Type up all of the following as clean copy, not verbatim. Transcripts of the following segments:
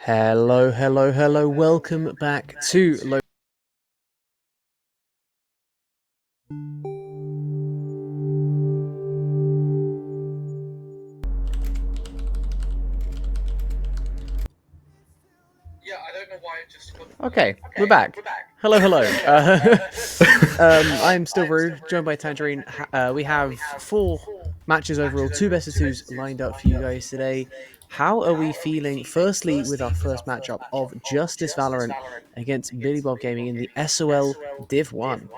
Hello, hello, hello. Welcome back to Okay, we're back. Hello, hello. I'm still Rude, joined by Tangerine. We have 4 matches overall, 2 best of 2s lined up for you guys today. How are we feeling, firstly, with our first matchup of Justice Valorant against Billy Bob Gaming in the SOL Div 1?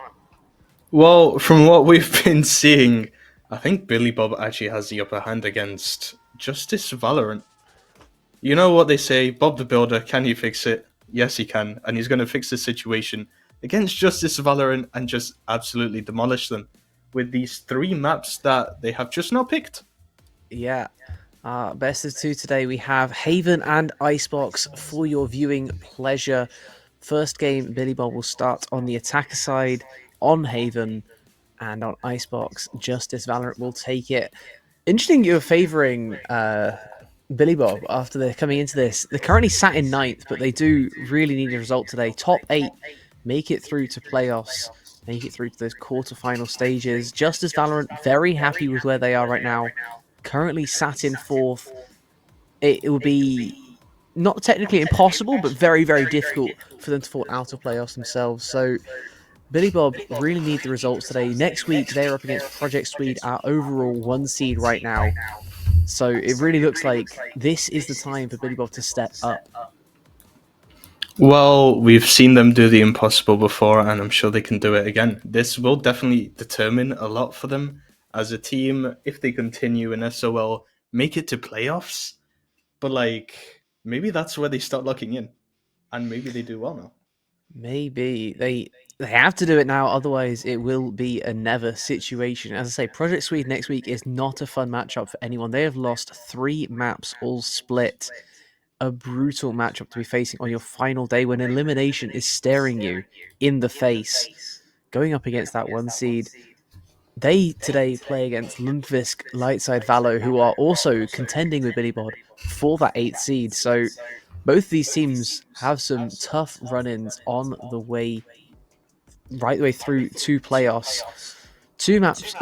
Well, from what we've been seeing, I think Billy Bob actually has the upper hand against Justice Valorant. You know what they say, Bob the Builder, can he fix it? Yes, he can, and he's going to fix the situation against Justice Valorant and just absolutely demolish them with these 3 maps that they have just not picked. Yeah. Best of 2 today, we have Haven and Icebox for your viewing pleasure. First game, Billy Bob will start on the attacker side on Haven, and on Icebox, Justice Valorant will take it. Interesting you're favouring Billy Bob after they're coming into this. They're currently sat in 9th, but they do really need a result today. Top 8, make it through to playoffs, make it through to those quarterfinal stages. Justice Valorant, very happy with where they are right now. Currently sat in 4th. It would be not technically impossible, but very, very difficult for them to fall out of playoffs themselves. So Billy Bob really need the results today. Next week, they're up against Project Swede, our overall 1 seed right now. So it really looks like this is the time for Billy Bob to step up. Well, we've seen them do the impossible before, and I'm sure they can do it again. This will definitely determine a lot for them as a team if they continue in SOL, make it to playoffs. But, maybe that's where they start locking in, and maybe they do well now. Maybe they have to do it now, otherwise it will be a never situation. As I say, Project Swede next week is not a fun matchup for anyone. They have lost 3 maps, all split. A brutal matchup to be facing on your final day when elimination is staring you in the face. Going up against that 1 seed, they today play against Lundvisk Lightside Valo, who are also contending with Billy Bod for that 8th seed. So both these teams have some tough run-ins on the way, right the way through to playoffs. 2 maps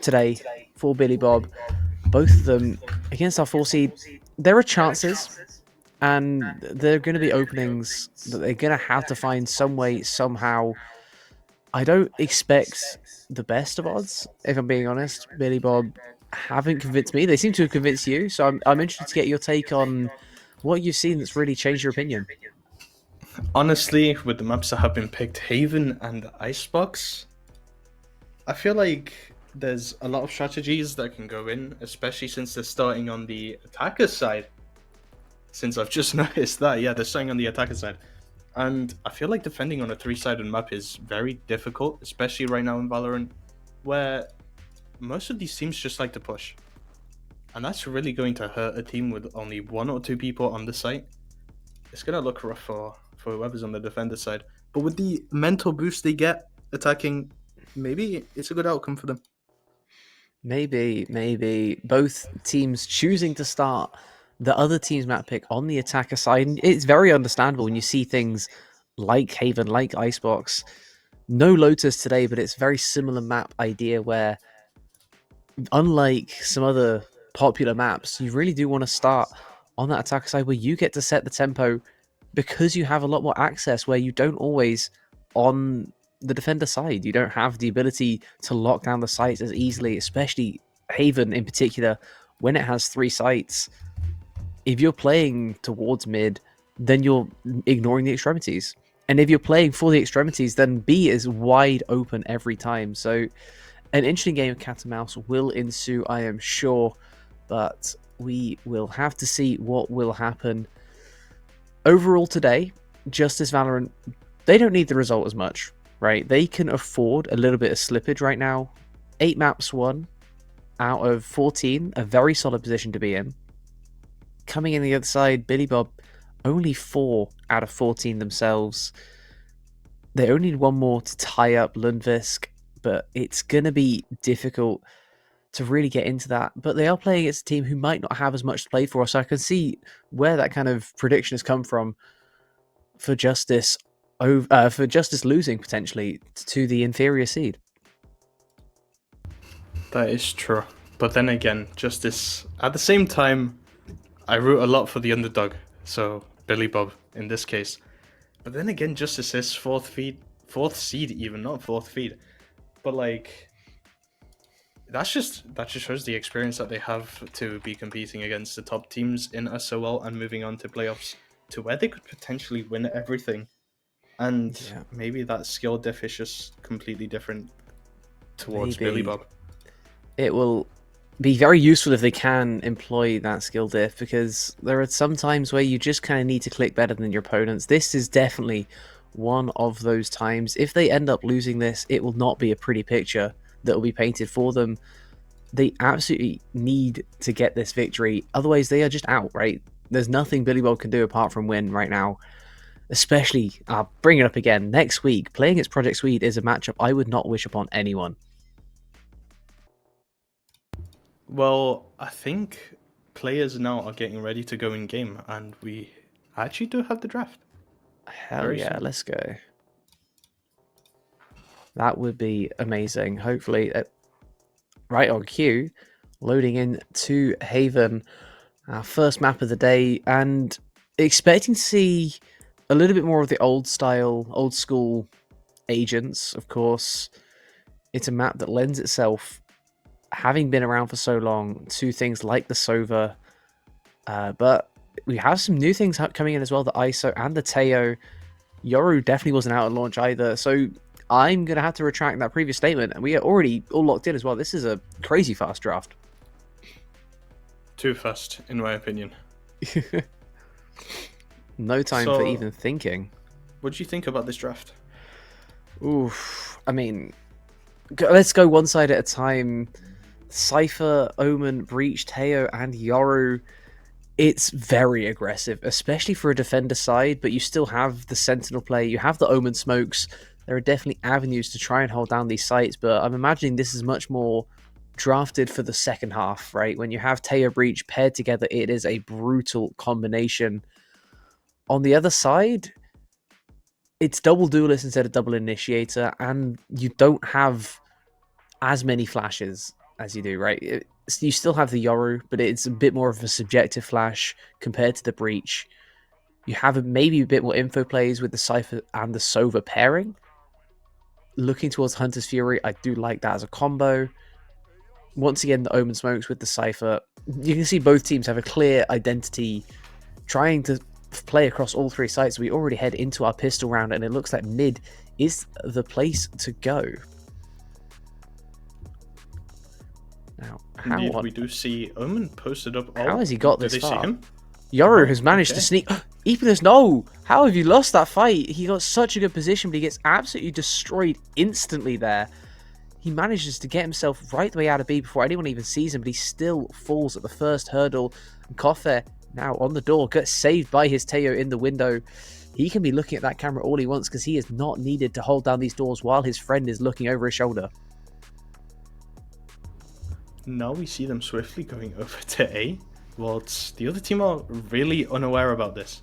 today for Billy Bob, both of them against our 4 seed. There are chances, and there are going to be openings that they're going to have to find some way, somehow. I don't expect the best of odds, if I'm being honest. Billy Bob haven't convinced me. They seem to have convinced you, so I'm interested to get your take on what you've seen that's really changed your opinion. Honestly, with the maps that have been picked, Haven and Icebox, I feel like there's a lot of strategies that can go in, especially since they're starting on the attacker side. Since I've just noticed that, yeah, they're starting on the attacker side. And I feel like defending on a 3-sided map is very difficult, especially right now in Valorant, where most of these teams just like to push. And that's really going to hurt a team with only 1 or 2 people on the site. It's going to look rough for whoever's on the defender side. But with the mental boost they get attacking, maybe it's a good outcome for them. Maybe. Both teams choosing to start the other team's map pick on the attacker side. And it's very understandable when you see things like Haven, like Icebox. No Lotus today, but it's very similar map idea where, unlike some other popular maps, you really do want to start on that attacker side where you get to set the tempo because you have a lot more access where you don't always on the defender side. You don't have the ability to lock down the sites as easily, especially Haven in particular, when it has 3 sites. If you're playing towards mid, then you're ignoring the extremities. And if you're playing for the extremities, then B is wide open every time. So an interesting game of cat and mouse will ensue, I am sure, but we will have to see what will happen. Overall today, Justice Valorant, they don't need the result as much, right? They can afford a little bit of slippage right now. 8 maps won out of 14, a very solid position to be in. Coming in the other side, Billy Bob, only 4 out of 14 themselves. They only need one more to tie up Lundvisk, but it's going to be difficult to really get into that. But they are playing against a team who might not have as much to play for, so I can see where that kind of prediction has come from for Justice, for Justice losing potentially to the inferior seed. That is true. But then again, Justice, at the same time, I root a lot for the underdog. So, Billy Bob in this case. But then again, Justice is fourth seed even, not fourth feed. But like, that just shows the experience that they have to be competing against the top teams in SOL and moving on to playoffs to where they could potentially win everything. And maybe that skill diff is just completely different towards Billy Bob. It will be very useful if they can employ that skill diff, because there are some times where you just kind of need to click better than your opponents. This is definitely one of those times. If they end up losing this, it will not be a pretty picture that will be painted for them. They absolutely need to get this victory, otherwise they are just out, right? There's nothing Billy Bob can do apart from win right now. Especially, I'll bring it up again, next week, playing against Project Swede is a matchup I would not wish upon anyone. Well, I think players now are getting ready to go in game, and we actually do have the draft. Hell yeah, let's go. That would be amazing. Hopefully, right on cue, loading in to Haven, our first map of the day, and expecting to see a little bit more of the old school agents, of course. It's a map that lends itself, having been around for so long, to things like the Sova. But we have some new things coming in as well, the ISO and the Teo. Yoru definitely wasn't out at launch either, so I'm going to have to retract that previous statement, and we are already all locked in as well. This is a crazy fast draft. Too fast, in my opinion. No time for even thinking. What do you think about this draft? Oof. I mean, let's go one side at a time. Cypher, Omen, Breach, Teo, and Yoru. It's very aggressive, especially for a defender side, but you still have the Sentinel play, you have the Omen smokes. There are definitely avenues to try and hold down these sites, but I'm imagining this is much more drafted for the second half, right? When you have Teo Breach paired together, it is a brutal combination. On the other side, it's double duelist instead of double initiator, and you don't have as many flashes as you do, right? You still have the Yoru, but it's a bit more of a subjective flash compared to the Breach. You have maybe a bit more info plays with the Cypher and the Sova pairing. Looking towards Hunter's Fury, I do like that as a combo. Once again, the Omen smokes with the Cypher. You can see both teams have a clear identity, trying to play across all 3 sites. We already head into our pistol round, and it looks like mid is the place to go. Now, Indeed, we do see Omen posted up. How has he got this far? See him? Yoru has managed to sneak. Epinus, no! How have you lost that fight? He got such a good position, but he gets absolutely destroyed instantly there. He manages to get himself right the way out of B before anyone even sees him, but he still falls at the first hurdle. And Koffe, now on the door, gets saved by his Teo in the window. He can be looking at that camera all he wants, because he is not needed to hold down these doors while his friend is looking over his shoulder. Now we see them swiftly going over to A. Whilst the other team are really unaware about this.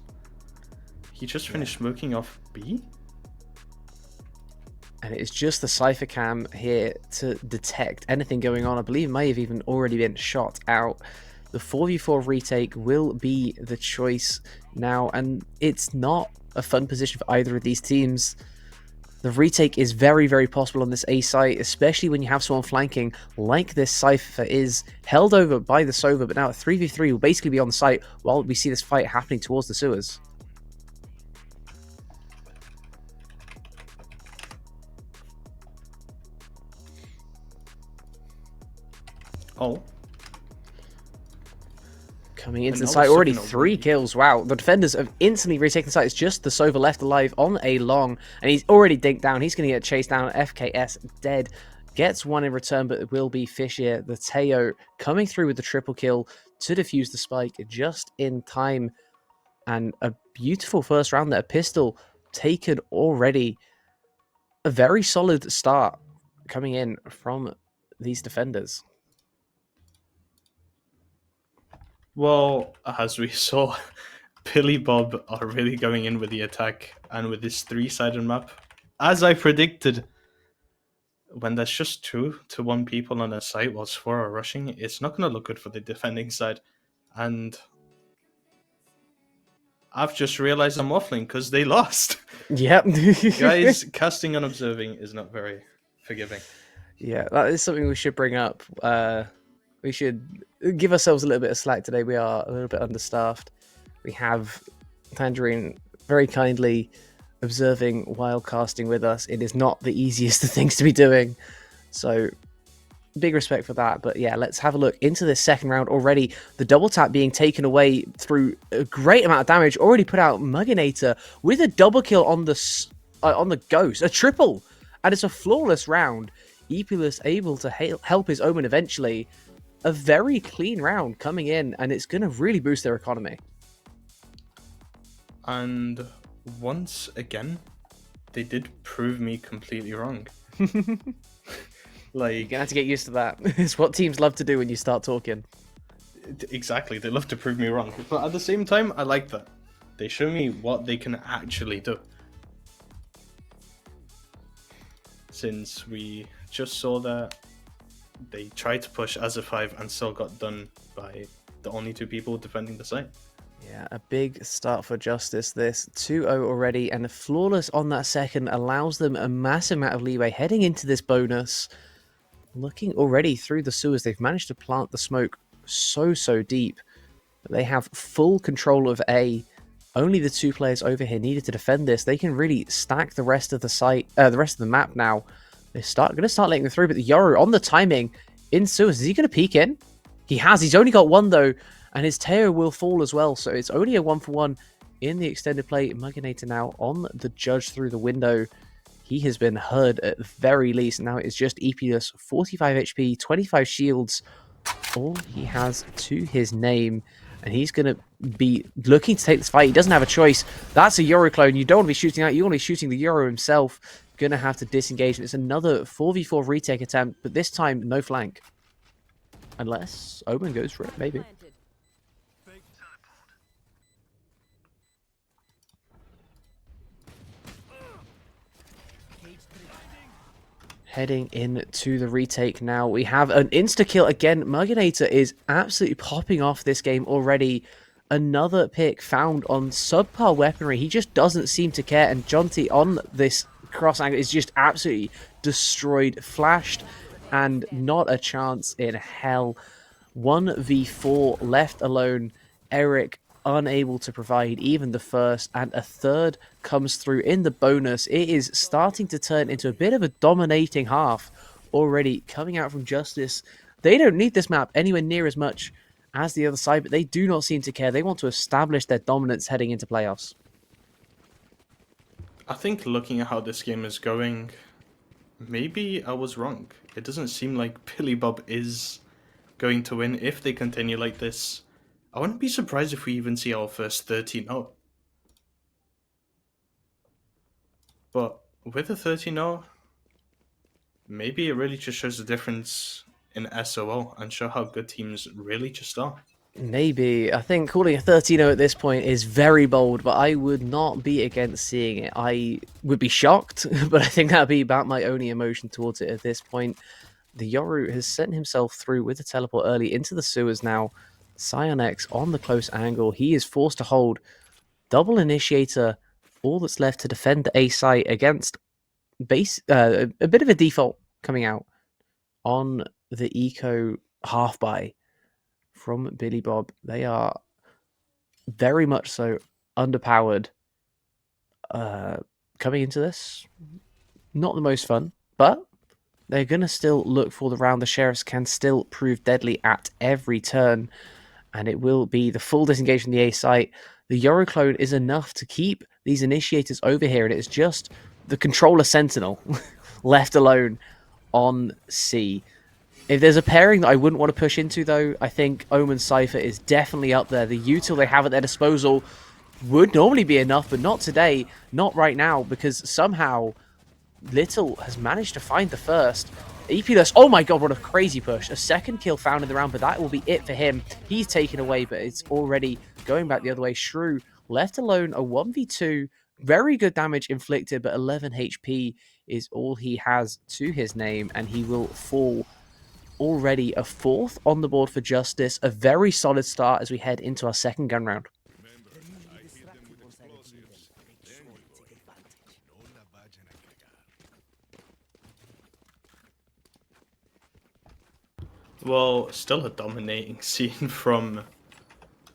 He just finished smoking off B. And it's just the Cypher cam here to detect anything going on. I believe it may have even already been shot out. The 4v4 retake will be the choice now, and it's not a fun position for either of these teams. The retake is very, very possible on this A site, especially when you have someone flanking like this Cypher is, held over by the Sova, but now a 3v3 will basically be on the site while we see this fight happening towards the sewers. Oh. Coming into the site, already 3 kills. Wow, the defenders have instantly retaken the site. It's just the Sova left alive on a long, and he's already dinked down. He's going to get chased down. FKS dead. Gets one in return, but it will be Fisher. The Teo coming through with the triple kill to defuse the spike just in time. And a beautiful first round there. A pistol taken already. A very solid start coming in from these defenders. Well, as we saw, Billy Bob are really going in with the attack and with this 3-sided map. As I predicted, when there's just 2 to 1 people on a site whilst 4 are rushing, it's not going to look good for the defending side. And I've just realized I'm waffling because they lost. Yep. Guys, casting and observing is not very forgiving. Yeah, that is something we should bring up. We should give ourselves a little bit of slack today. We are a little bit understaffed. We have Tangerine very kindly observing while casting with us. It is not the easiest of things to be doing. So big respect for that. But yeah, let's have a look into this second round already. The double tap being taken away through a great amount of damage. Already put out Mugginator with a double kill on the Ghost. A triple. And it's a flawless round. Epulus able to help his Omen eventually. A very clean round coming in, and it's going to really boost their economy. And once again, they did prove me completely wrong. You're gonna have to get used to that. It's what teams love to do when you start talking. Exactly, they love to prove me wrong. But at the same time, I like that. They show me what they can actually do. Since we just saw that they tried to push as a 5 and still got done by the only 2 people defending the site. Yeah, a big start for Justice this. 2-0 already, and a flawless on that second allows them a massive amount of leeway heading into this bonus. Looking already through the sewers, they've managed to plant the smoke so deep. But they have full control of A. Only the 2 players over here needed to defend this. They can really stack the rest of the site, the rest of the map now. They're going to start letting them through, but the Yoru on the timing in sewers. Is he going to peek in? He has. He's only got 1 though, and his Teo will fall as well. So it's only a 1-for-1 in the extended play. Mugginator now on the judge through the window. He has been heard at the very least. Now it's just Epulus, 45 HP, 25 shields. All he has to his name. And he's going to be looking to take this fight. He doesn't have a choice. That's a Euro clone. You don't want to be shooting out. You want to be shooting the Euro himself. Going to have to disengage. It's another 4v4 retake attempt, but this time no flank. Unless Omen goes for it, maybe. Heading into the retake now. We have an insta-kill again. Mugginator is absolutely popping off this game already. Another pick found on subpar weaponry. He just doesn't seem to care. And Jonty on this cross angle is just absolutely destroyed. Flashed and not a chance in hell. 1v4 left alone. Eric unable to provide even the first, and a third comes through in the bonus. It is starting to turn into a bit of a dominating half already coming out from Justice. They don't need this map anywhere near as much as the other side, but they do not seem to care. They want to establish their dominance heading into playoffs. I think looking at how this game is going, maybe I was wrong. It doesn't seem like Billy Bob is going to win if they continue like this. I wouldn't be surprised if we even see our first 13-0. But with a 13-0, maybe it really just shows the difference in SOL and show how good teams really just are. Maybe. I think calling a 13-0 at this point is very bold, but I would not be against seeing it. I would be shocked, but I think that would be about my only emotion towards it at this point. The Yoru has sent himself through with the teleport early into the sewers now. Sion X on the close angle. He is forced to hold double initiator. All that's left to defend the A site against a bit of a default coming out on the eco half buy from Billy Bob. They are very much so underpowered coming into this. Not the most fun, but they're going to still look for the round. The Sheriffs can still prove deadly at every turn, and it will be the full disengage from the A site. The Euroclone is enough to keep these initiators over here, and it's just the controller Sentinel left alone on C. If there's a pairing that I wouldn't want to push into, though, I think Omen Cypher is definitely up there. The util they have at their disposal would normally be enough, but not today, not right now, because somehow Little has managed to find the first. EPless, oh my god, what a crazy push. A second kill found in the round, but that will be it for him. He's taken away, but it's already going back the other way. Shrew left alone, a 1v2. Very good damage inflicted, but 11 HP is all he has to his name, and he will fall already a fourth on the board for Justice. A very solid start as we head into our second gun round. Well, still a dominating scene from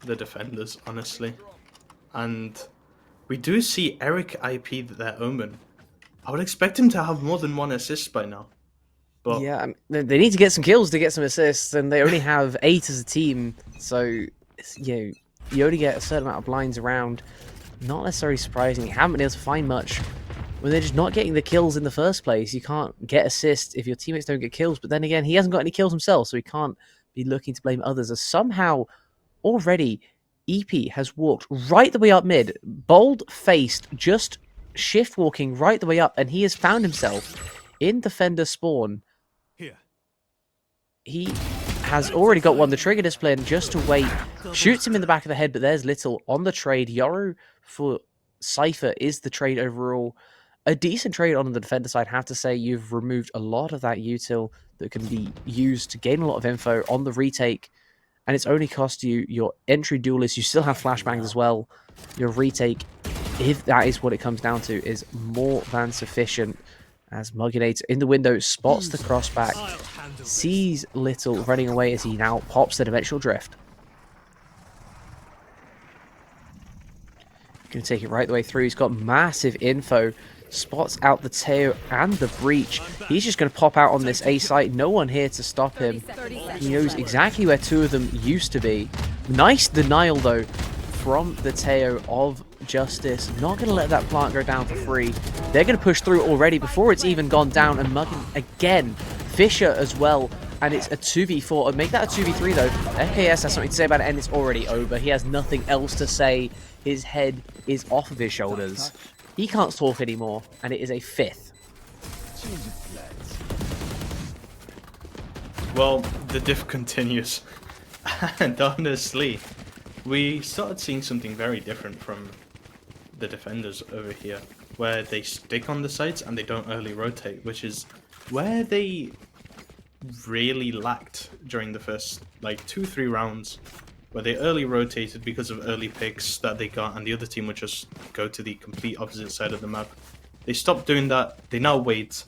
the defenders, honestly. And we do see Eric IP their Omen. I would expect him to have more than one assist by now. But Yeah, they need to get some kills to get some assists, and they only have 8 as a team, so you only get a certain amount of blinds around. Not necessarily surprising. You haven't been able to find much when they're just not getting the kills in the first place. You can't get assists if your teammates don't get kills, but then again, he hasn't got any kills himself, so he can't be looking to blame others. As somehow, already, EP has walked right the way up mid, bold-faced, just shift-walking right the way up, and he has found himself in defender spawn. He has already got one. The trigger display and just to wait. Shoots him in the back of the head, but there's Little on the trade. Yoru for Cypher is the trade overall. A decent trade on the defender side. I have to say, you've removed a lot of that util that can be used to gain a lot of info on the retake, and it's only cost you your entry duelist. You still have flashbangs as well. Your retake, if that is what it comes down to, is more than sufficient. As Mugginator in the window spots the crossback, sees Little running away as he now pops the Dimensional Drift. Going to take it right the way through. He's got massive info. Spots out the Teo and the Breach. He's just going to pop out on this A site. No one here to stop him. He knows exactly where two of them used to be. Nice denial, though, from the Teo of Justice. Not going to let that plant go down for free. They're going to push through already before it's even gone down. And Muggin again. Fisher as well. And it's a 2v4. And make that a 2v3, though. FKS has something to say about it, and it's already over. He has nothing else to say. His head is off of his shoulders. He can't talk anymore, and it is a 5th. well, the diff continues. And honestly, we started seeing something very different from the defenders over here, where they stick on the sides and they don't early rotate, which is where they really lacked during the first, like, 2-3 rounds, where they early rotated because of early picks that they got, and the other team would just go to the complete opposite side of the map. They stopped doing that, they now wait,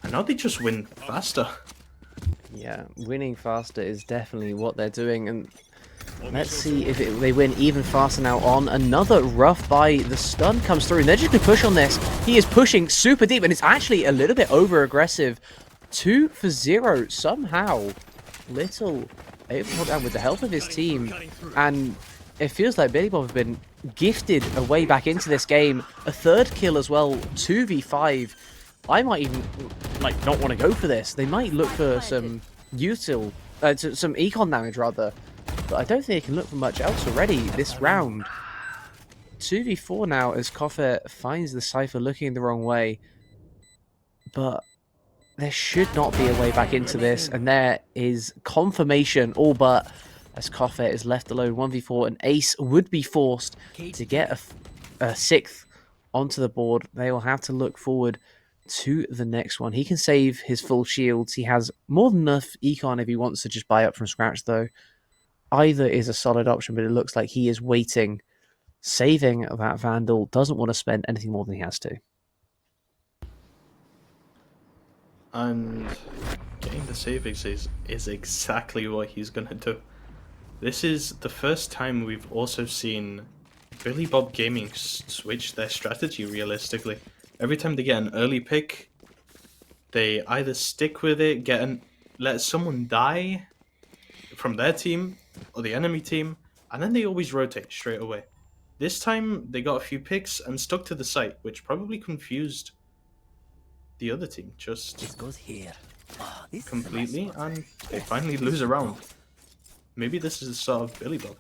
and now they just win faster. Yeah, winning faster is definitely what they're doing, and let's see if they win even faster now on another rough buy. The stun comes through, and they're just going to push on this. He is pushing super deep, and it's actually a little bit over-aggressive. 2 for 0 somehow. Little able to hold down with the help of his team, and it feels like Billy Bob have been gifted a way back into this game. A 3rd kill as well, 2v5. I might even not want to go for this. They might look for some util, some econ damage rather, but I don't think they can look for much else already this round. 2v4 now as Koffer finds the Cypher looking the wrong way, but there should not be a way back into this, and there is confirmation, all but, as Koffer is left alone 1v4, and Ace would be forced to get a 6th onto the board. They will have to look forward to the next one. He can save his full shields. He has more than enough econ if he wants to just buy up from scratch, though. Either is a solid option, but it looks like he is waiting, saving that Vandal, doesn't want to spend anything more than he has to. And getting the save is exactly what he's gonna do. This is the first time we've also seen Billy Bob Gaming switch their strategy realistically. Every time they get an early pick, they either stick with it, let someone die from their team or the enemy team, and then they always rotate straight away. This time they got a few picks and stuck to the site, which probably confused the other team just This goes here. Oh, this is a nice completely, spot. and they finally lose a round. Maybe this is the start of Billy Bob.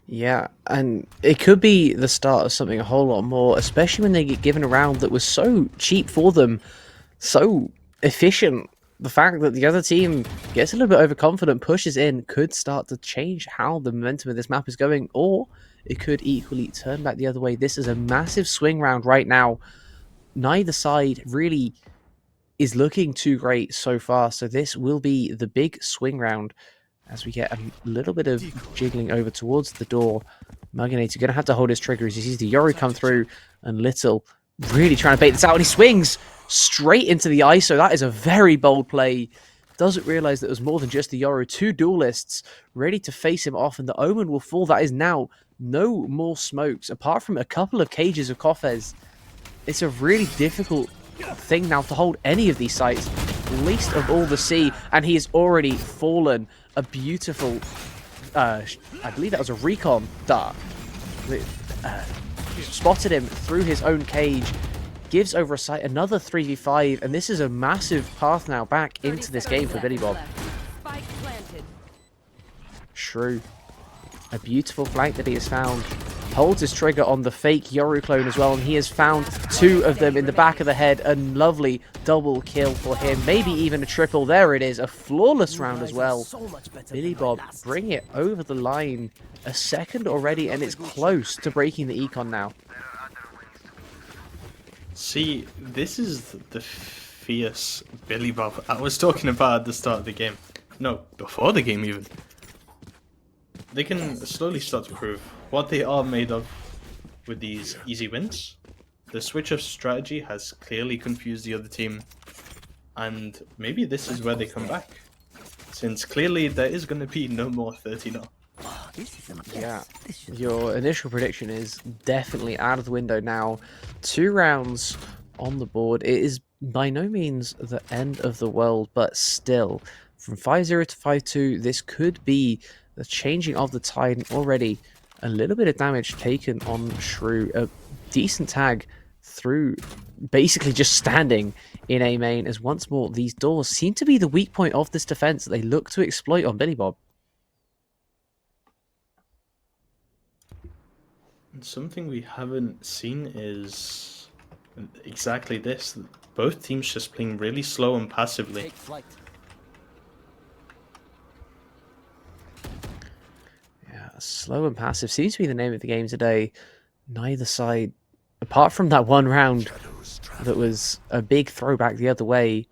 Yeah, and it could be the start of something a whole lot more, especially when they get given a round that was so cheap for them, so efficient. The fact that the other team gets a little bit overconfident, pushes in, could start to change how the momentum of this map is going, or it could equally turn back the other way. This is a massive swing round right now. Neither side really is looking too great so far, so this will be the big swing round as we get a little bit of jiggling over towards the door. Muginator going to have to hold his trigger as he sees the Yoru come through, and Little really trying to bait this out, and he swings straight into the ISO. That is a very bold play. Doesn't realize that it was more than just the Yoru. Two duelists ready to face him off, and the Omen will fall. That is now no more smokes, apart from a couple of cages of Kofes. It's a really difficult thing now to hold any of these sites, least of all the C, and he has already fallen. A beautiful, I believe that was a recon dart. Spotted him through his own cage, gives over a site, another 3v5, and this is a massive path now back into this game for Billy Bob. Shrew, a beautiful flank that he has found. Holds his trigger on the fake Yoru clone as well, and he has found two of them in the back of the head. A lovely double kill for him, maybe even a triple. There it is, a flawless round as well. Billy Bob bring it over the line. A second already, and it's close to breaking the econ now. See, this is the fierce Billy Bob I was talking about at the start of the game. No, before the game even. They can slowly start to prove what they are made of with these easy wins. The switch of strategy has clearly confused the other team, and maybe this is where they come back, since clearly there is going to be no more 30-0. Yeah, your initial prediction is definitely out of the window now. 2 rounds on the board. It is by no means the end of the world, but still, from 5-0 to 5-2, this could be the changing of the tide. Already a little bit of damage taken on Shrew. A decent tag through basically just standing in A main, as once more these doors seem to be the weak point of this defense that they look to exploit on Billy Bob. Something we haven't seen is exactly this. Both teams just playing really slow and passively. Yeah, slow and passive seems to be the name of the game today. Neither side, apart from that one round that was a big throwback the other way,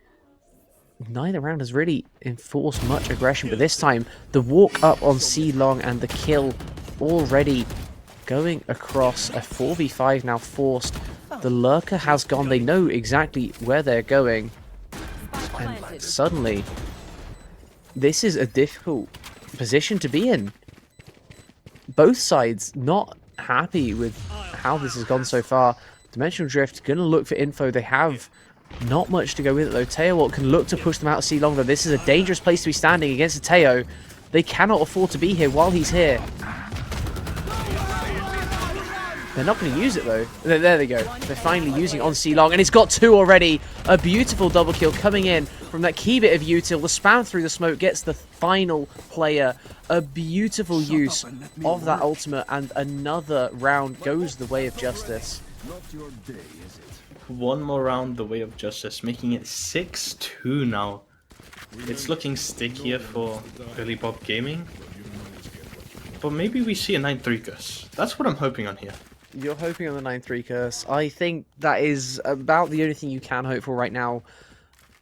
neither round has really enforced much aggression. But this time, the walk up on C long and the kill already going across. A 4v5 now forced. The lurker has gone. They know exactly where they're going. And suddenly, this is a difficult position to be in. Both sides not happy with how this has gone so far. Dimensional Drift going to look for info. They have not much to go with it though. Teo can look to push them out of C longer. This is a dangerous place to be standing against a Teo. They cannot afford to be here while he's here. They're not going to use it though. There they go. They're finally using it on C long, and it's got 2 already. A beautiful double kill coming in from that key bit of util. The spam through the smoke gets the final player. A beautiful use of that ultimate, and another round goes the way of justice. One more round the way of justice, making it 6-2 now. It's looking stickier for Billy Bob Gaming. But maybe we see a 9-3 curse. That's what I'm hoping on here. You're hoping on the 9-3 curse. I think that is about the only thing you can hope for right now.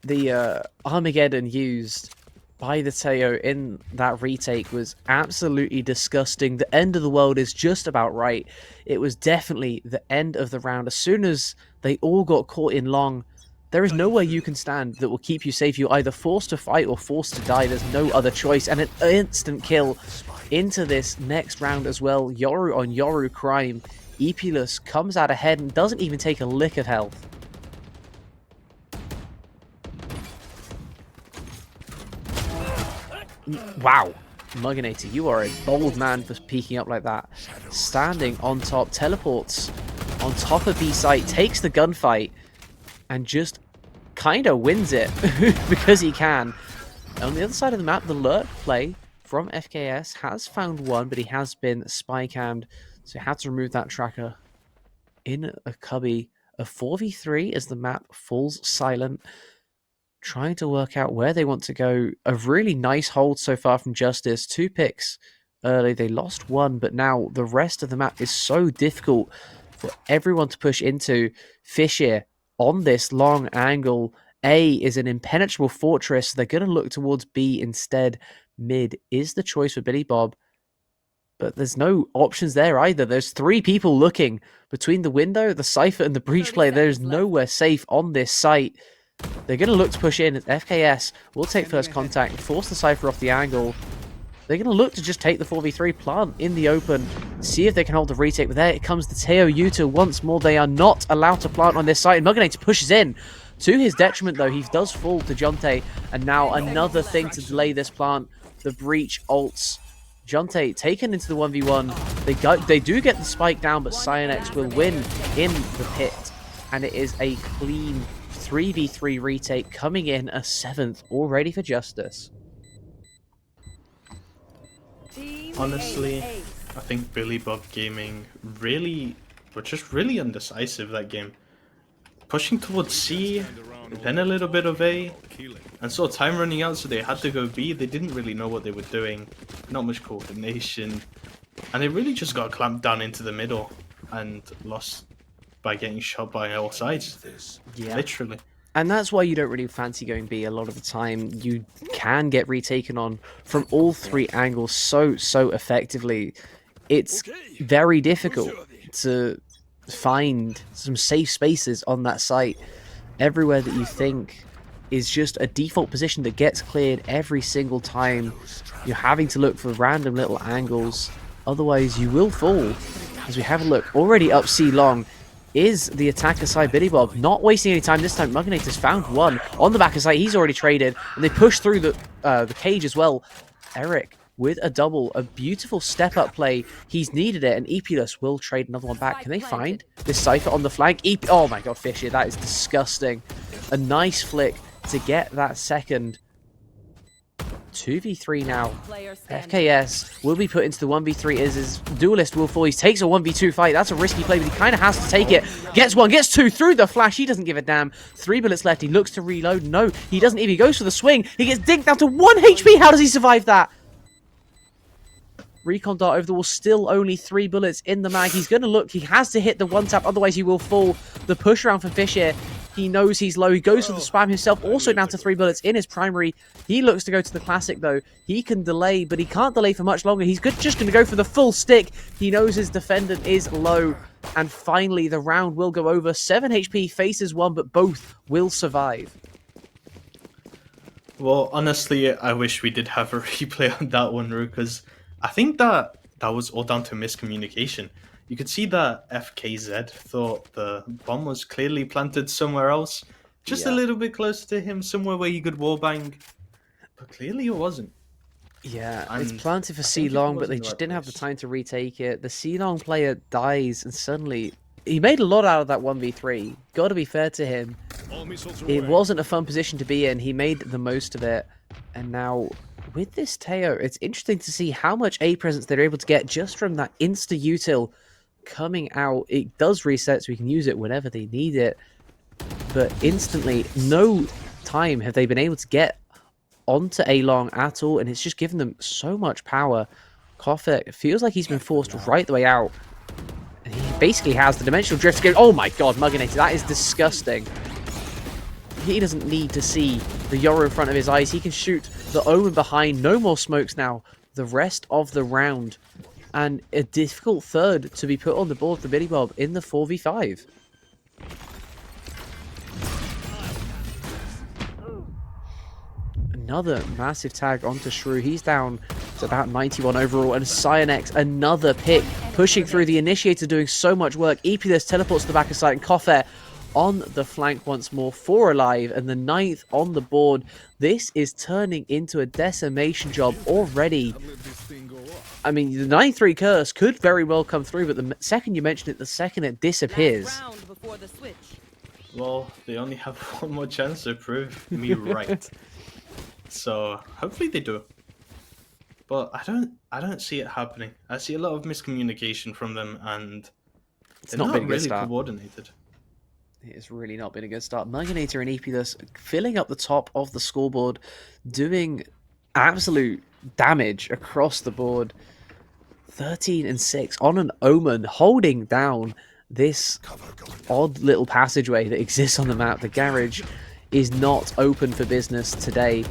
The Armageddon used by the Teo in that retake was absolutely disgusting. The end of the world is just about right. It was definitely the end of the round. As soon as they all got caught in long, there is nowhere you can stand that will keep you safe. You're either forced to fight or forced to die. There's no other choice. And an instant kill into this next round as well. Yoru on Yoru crime. Epulus comes out ahead and doesn't even take a lick of health. Wow. Muginator, you are a bold man for peeking up like that. Standing on top, teleports on top of B site, takes the gunfight, and just kind of wins it because he can. On the other side of the map, the lurk play from FKS has found one, but he has been spy cammed, so he had to remove that tracker in a cubby. A 4v3 as the map falls silent. Trying to work out where they want to go. A really nice hold so far from Justice. 2 picks early. They lost 1, but now the rest of the map is so difficult for everyone to push into. Fisher on this long angle. A is an impenetrable fortress. They're going to look towards B instead. Mid is the choice for Billy Bob. But there's no options there either. There's 3 people looking between the window, the Cypher, and the breach player. There's nowhere safe on this site. They're going to look to push in. FKS will take first contact and force the Cypher off the angle. They're going to look to just take the 4v3 plant in the open, see if they can hold the retake. But there it comes the Teo Yuta once more. They are not allowed to plant on this site. And Muginator pushes in. To his detriment, though, he does fall to Jonte. And now another thing to delay this plant. The breach ults. Jonte taken into the 1v1. They do get the spike down, but Cyanex will win in the pit. And it is a clean 3v3 retake coming in a 7th, all ready for Justice. Honestly, I think Billy Bob Gaming were just really undecisive that game. Pushing towards C, then a little bit of A, and saw time running out, so they had to go B. They didn't really know what they were doing, not much coordination, and they really just got clamped down into the middle and lost by getting shot by all sides. Yeah. Literally. And that's why you don't really fancy going B a lot of the time. You can get retaken on from all 3 angles so effectively. It's very difficult to find some safe spaces on that site. Everywhere that you think is just a default position that gets cleared every single time. You're having to look for random little angles. Otherwise, you will fall. As we have a look, already up C long is the attacker side. Billy Bob not wasting any time this time. Muginator's found one on the back of site. He's already traded, and they push through the cage as well. Eric with a double, a beautiful step-up play. He's needed it, and Epulus will trade another one back. Can they find this Cypher on the flank? Oh my god, Fisher, that is disgusting. A nice flick to get that second. 2v3 now. FKS will be put into the 1v3 as his duelist will fall. He takes a 1v2 fight. That's a risky play, but he kind of has to take it. Gets 1, gets 2 through the flash. He doesn't give a damn. 3 bullets left. He looks to reload. No, he doesn't even. He goes for the swing. He gets dinked down to 1 HP. How does he survive that? Recon dart over the wall. Still only 3 bullets in the mag. He's going to look. He has to hit the 1-tap. Otherwise, he will fall. The push around for Fisher. He knows he's low. He goes for the spam himself. Also down to 3 bullets in his primary. He looks to go to the classic, though. He can delay, but he can't delay for much longer. He's just going to go for the full stick. He knows his defendant is low. And finally, the round will go over. 7 HP faces 1, but both will survive. Well, honestly, I wish we did have a replay on that one, Ru, because I think that was all down to miscommunication. You could see that FKZ thought the bomb was clearly planted somewhere else, just a little bit closer to him, somewhere where he could wallbang, but clearly it wasn't. Yeah, and it's planted for C long, but they just didn't have the time to retake it. The C long player dies, and suddenly he made a lot out of that 1v3. Got to be fair to him. It wasn't a fun position to be in. He made the most of it, and now with this Teo, it's interesting to see how much A presence they're able to get just from that insta-util coming out. It does reset, so we can use it whenever they need it. But instantly, no time have they been able to get onto A long at all, and it's just given them so much power. Kofek feels like he's been forced right the way out. And he basically has the dimensional drift. Oh my god, Muginator, that is disgusting. He doesn't need to see the Yoru in front of his eyes. He can shoot The Omen behind, no more smokes now. The rest of the round. And a difficult third to be put on the board for Billy Bob in the 4v5. Another massive tag onto Shrew. He's down to about 91 overall. And Cyanex, another pick, pushing through. The Initiator doing so much work. Epilus teleports to the back of site, and Koffer on the flank once more. 4 alive, and the 9th on the board. This is turning into a decimation job already. I mean, the 9-3 curse could very well come through, but the second you mention it, the second it disappears. Well, they only have one more chance to prove me right. So hopefully they do. But I don't see it happening. I see a lot of miscommunication from them, and It's not been a good really start. coordinated. It has really not been a good start. Muganator and Epilus filling up the top of the scoreboard, doing absolute damage across the board. 13 and 6 on an Omen, holding down this odd little passageway that exists on the map. The garage is not open for business today.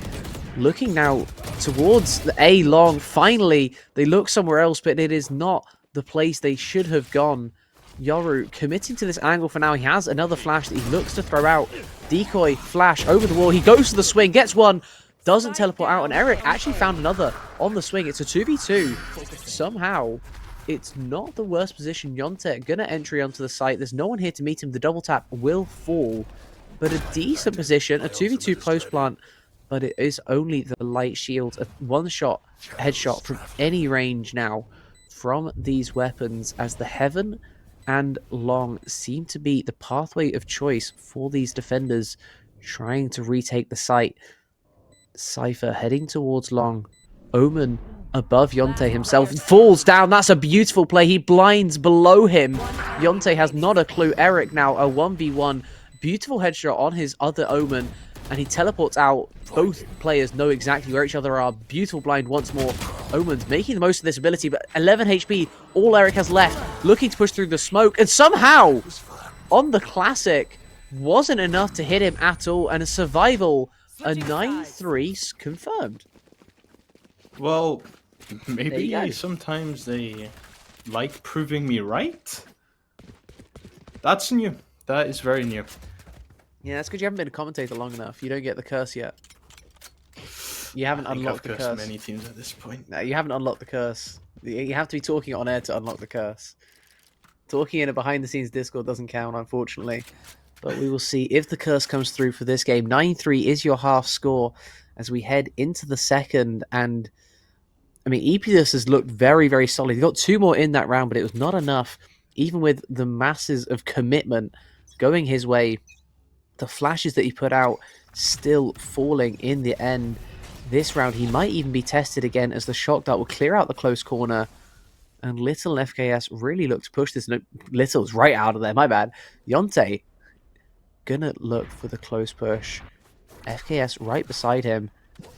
Looking now towards the A long. Finally, they look somewhere else, but it is not the place they should have gone. Yoru committing to this angle for now. He has another flash that he looks to throw out. Decoy flash over the wall. He goes to the swing, gets one, doesn't teleport out, and Eric actually found another on the swing. It's a 2v2. Somehow, it's not the worst position. Yonte gonna entry onto the site. There's no one here to meet him. The double tap will fall, but a decent position. A 2v2 post plant, but it is only the light shield. A one-shot headshot from any range now from these weapons, as the Heaven and Long seem to be the pathway of choice for these defenders trying to retake the site. Cypher heading towards Long. Omen above Yonte himself. Falls down. That's a beautiful play. He blinds below him. Yonte has not a clue. Eric now a 1v1. Beautiful headshot on his other Omen. And he teleports out. Both players know exactly where each other are. Beautiful blind once more. Omen's making the most of this ability, but 11 HP. All Eric has left. Looking to push through the smoke. And somehow, on the classic, wasn't enough to hit him at all. And a survival, a 9-3 confirmed. Well, maybe sometimes they like proving me right. That's new. That is very new. Yeah, that's because you haven't been a commentator long enough. You don't get the curse yet. You haven't unlocked the curse. Many teams at this point. No, you haven't unlocked the curse. You have to be talking on air to unlock the curse. Talking in a behind-the-scenes Discord doesn't count, unfortunately. But we will see if the curse comes through for this game. 9-3 is your half score as we head into the second. And, I mean, Epilus has looked very, very solid. He got 2 more in that round, but it was not enough. Even with the masses of commitment going his way, the flashes that he put out still falling in the end. This round, he might even be tested again as the shock dart will clear out the close corner. And Little and FKS really look to push this. No, Little's right out of there, my bad. Yonte gonna look for the close push. FKS right beside him.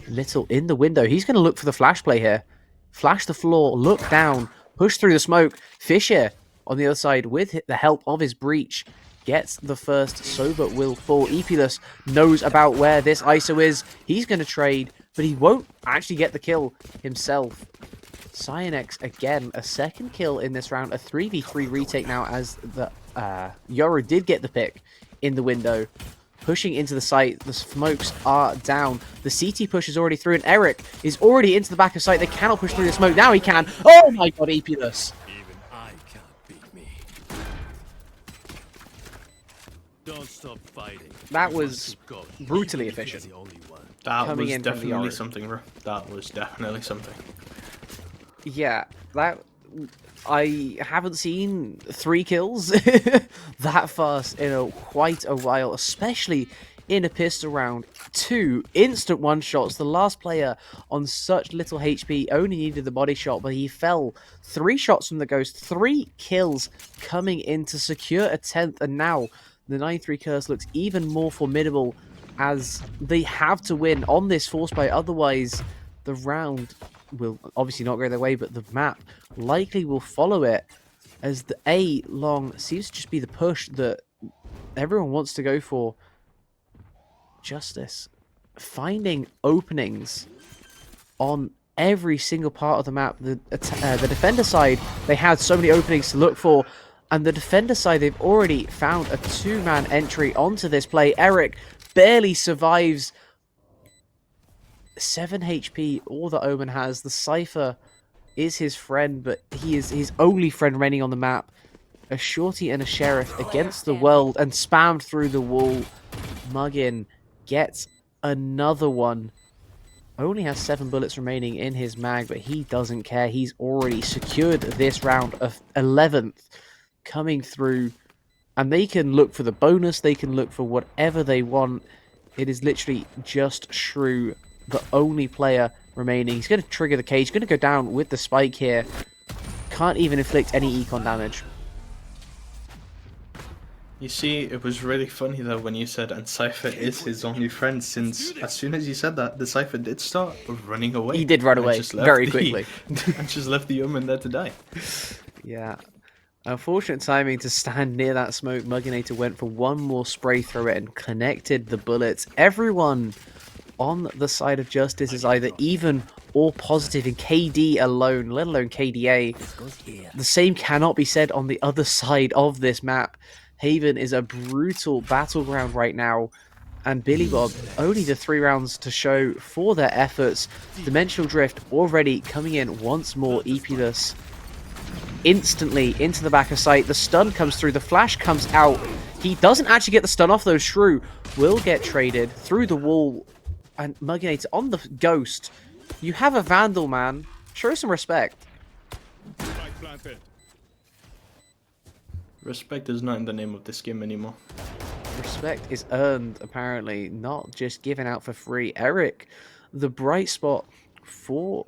Little in the window. He's gonna look for the flash play here. Flash the floor, look down, push through the smoke. Fisher on the other side with the help of his breach gets the first. Sober will fall. Epilus knows about where this ISO is. He's gonna trade, but he won't actually get the kill himself. Cyanex again, a second kill in this round. A 3v3 retake now as the Yoru did get the pick in the window. Pushing into the site, the smokes are down. The CT push is already through, and Eric is already into the back of site. They cannot push through the smoke. Now he can. Oh my god, Epilus. Even I can't beat me. Don't stop fighting. That was brutally efficient. That Coming was in from the definitely Yoru. something, bro. That was definitely something. Yeah, that I haven't seen 3 kills that fast in quite a while, especially in a pistol round. 2 instant one-shots. The last player on such little HP only needed the body shot, but he fell. 3 shots from the Ghost, 3 kills coming in to secure a 10th, and now the 9-3 curse looks even more formidable as they have to win on this force buy, otherwise the round will obviously not go their way, but the map likely will follow it, as the A long seems to just be the push that everyone wants to go for. Justice finding openings on every single part of the map. The defender side, they had so many openings to look for, and the defender side, they've already found a two-man entry onto this play. Eric barely survives. 7 HP, all that Omen has. The Cypher is his friend, but he is his only friend remaining on the map. A Shorty and a Sheriff against the world and spammed through the wall. Muggin gets another one. Only has 7 bullets remaining in his mag, but he doesn't care. He's already secured this round of 11th coming through. And they can look for the bonus. They can look for whatever they want. It is literally just Shrew, the only player remaining. He's going to trigger the cage. He's going to go down with the spike here. Can't even inflict any econ damage. You see, it was really funny though when you said, and Cypher is his only friend, since as soon as you said that, the Cypher did start running away. He did run away very quickly. And just left the Omen there to die. Yeah. Unfortunate timing to stand near that smoke. Mugginator went for one more spray through it and connected the bullets. Everyone on the side of Justice is either even or positive in KD alone, let alone KDA. The same cannot be said on the other side of this map. Haven is a brutal battleground right now, and Billy Bob, only the 3 rounds to show for their efforts. Dimensional Drift already coming in once more. Epulus instantly into the back of sight. The stun comes through, the flash comes out. He doesn't actually get the stun off though. Shrew will get traded through the wall, and Mugginator on the Ghost. You have a Vandal, man. Show some respect. Respect is not in the name of this game anymore. Respect is earned, apparently, not just given out for free. Eric, the bright spot for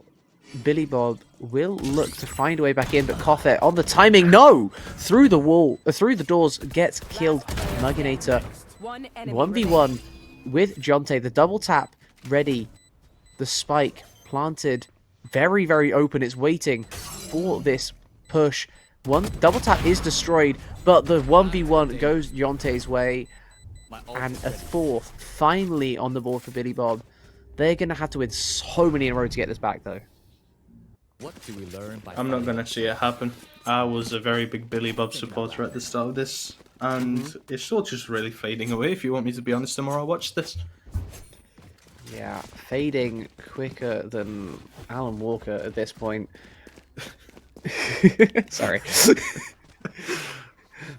Billy Bob, will look to find a way back in, but Kothet on the timing, no! Through the wall, through the doors, gets killed. Mugginator, 1v1 with Jonte, the double tap ready. The spike planted, very, very open. It's waiting for this push. One double tap is destroyed, but the 1v1 goes Jonte's way, and a 4th finally on the board for Billy Bob. They're going to have to win so many in a row to get this back, though. What do we learn by I'm not going to see it happen. I was a very big Billy Bob supporter at the start of this, and it's sort of just really fading away, if you want me to be honest, the more I watch this. Yeah, fading quicker than Alan Walker at this point. Sorry.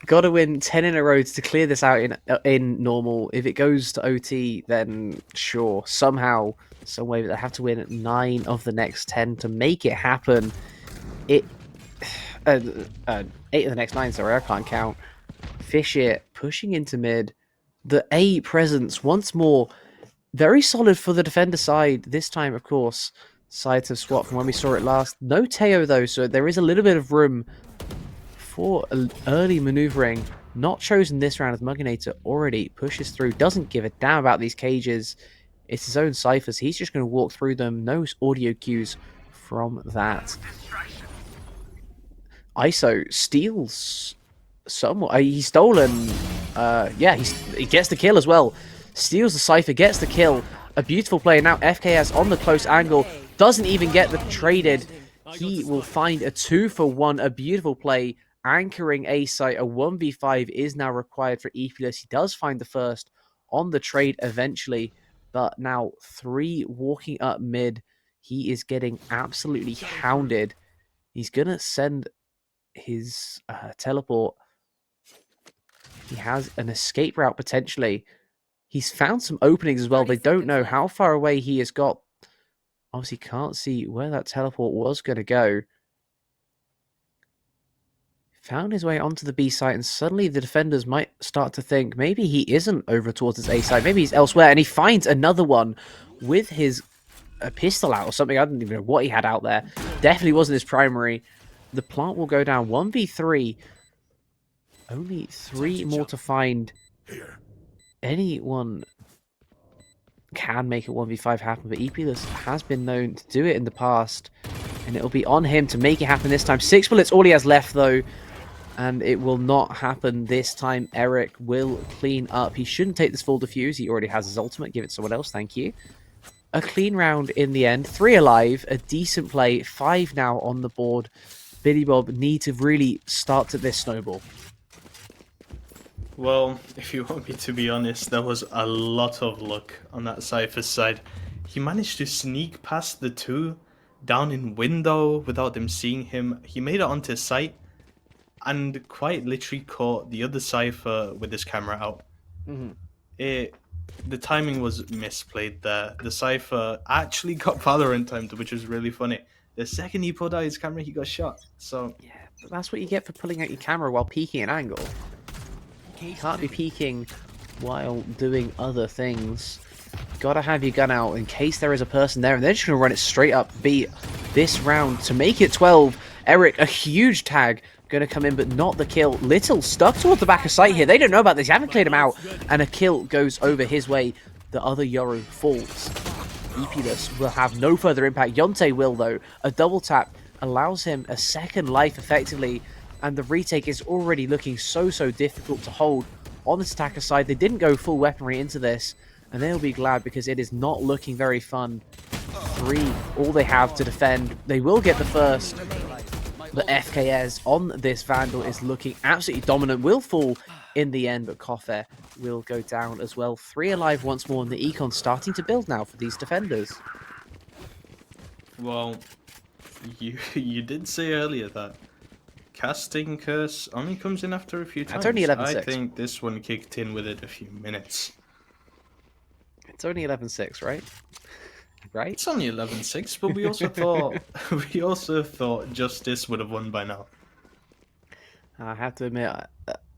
Got to win 10 in a row to clear this out in normal. If it goes to OT, then sure. Somehow, some way, they have to win 9 of the next 10 to make it happen. 8 of the next 9, sorry, I can't count. Fish it, pushing into mid. The A presence, once more, very solid for the defender side. This time, of course, sides have swapped from when we saw it last. No Teo, though, so there is a little bit of room for early maneuvering. Not chosen this round as Mugginator already pushes through. Doesn't give a damn about these cages. It's his own ciphers. He's just going to walk through them. No audio cues from that. ISO steals somewhat. He's stolen. Yeah, he gets the kill as well. Steals the Cypher, gets the kill. A beautiful play. Now FKS on the close angle. Doesn't even get the traded. He will find a 2-for-1. A beautiful play. Anchoring A site. A 1v5 is now required for Epulus. He does find the first on the trade eventually. But now 3 walking up mid. He is getting absolutely hounded. He's going to send his teleport. He has an escape route potentially. He's found some openings as well. They don't know how far away he has got. Obviously can't see where that teleport was going to go. Found his way onto the B site, and suddenly the defenders might start to think maybe he isn't over towards his A site. Maybe he's elsewhere, and he finds another one with his pistol out or something. I don't even know what he had out there. Definitely wasn't his primary. The plant will go down 1v3. Only 3 more to find. Anyone can make a 1v5 happen, but Epulus has been known to do it in the past, and it'll be on him to make it happen this time. 6 bullets, all he has left, though, and it will not happen this time. Eric will clean up. He shouldn't take this full defuse. He already has his ultimate. Give it to someone else. Thank you. a clean round in the end. 3 alive, a decent play, 5 now on the board. Billy Bob need to really start to this snowball. Well, if you want me to be honest, there was a lot of luck on that Cypher's side. He managed to sneak past the 2 down in window without them seeing him. He made it onto site and quite literally caught the other Cypher with his camera out. The timing was misplayed there. The Cypher actually got Valorant timed, which was really funny. The second he pulled out his camera, he got shot. So yeah, but that's what you get for pulling out your camera while peeking an angle. You can't be peeking while doing other things. Gotta have your gun out in case there is a person there, and they're just gonna run it straight up B this round to make it 12. Eric, a huge tag, gonna come in, but not the kill. Little stuck towards the back of site here. They don't know about this. They haven't cleared him out, and a kill goes over his way. The other Yoru falls. Epulus will have no further impact. Yonte will, though. A double tap allows him a second life, effectively, and the retake is already looking so difficult to hold on the attacker side. They didn't go full weaponry into this, and they'll be glad because it is not looking very fun. 3, all they have to defend. They will get the first. The FKS on this Vandal is looking absolutely dominant. Will fall in the end, but Koffer will go down as well. 3 alive once more, and the Econ starting to build now for these defenders. well, you did say earlier that casting curse only comes in after a few times. It's only 11-6. I think this one kicked in within a few minutes. It's only 11-6, right? Right? It's only 11-6, but we also thought Justice would have won by now. I have to admit,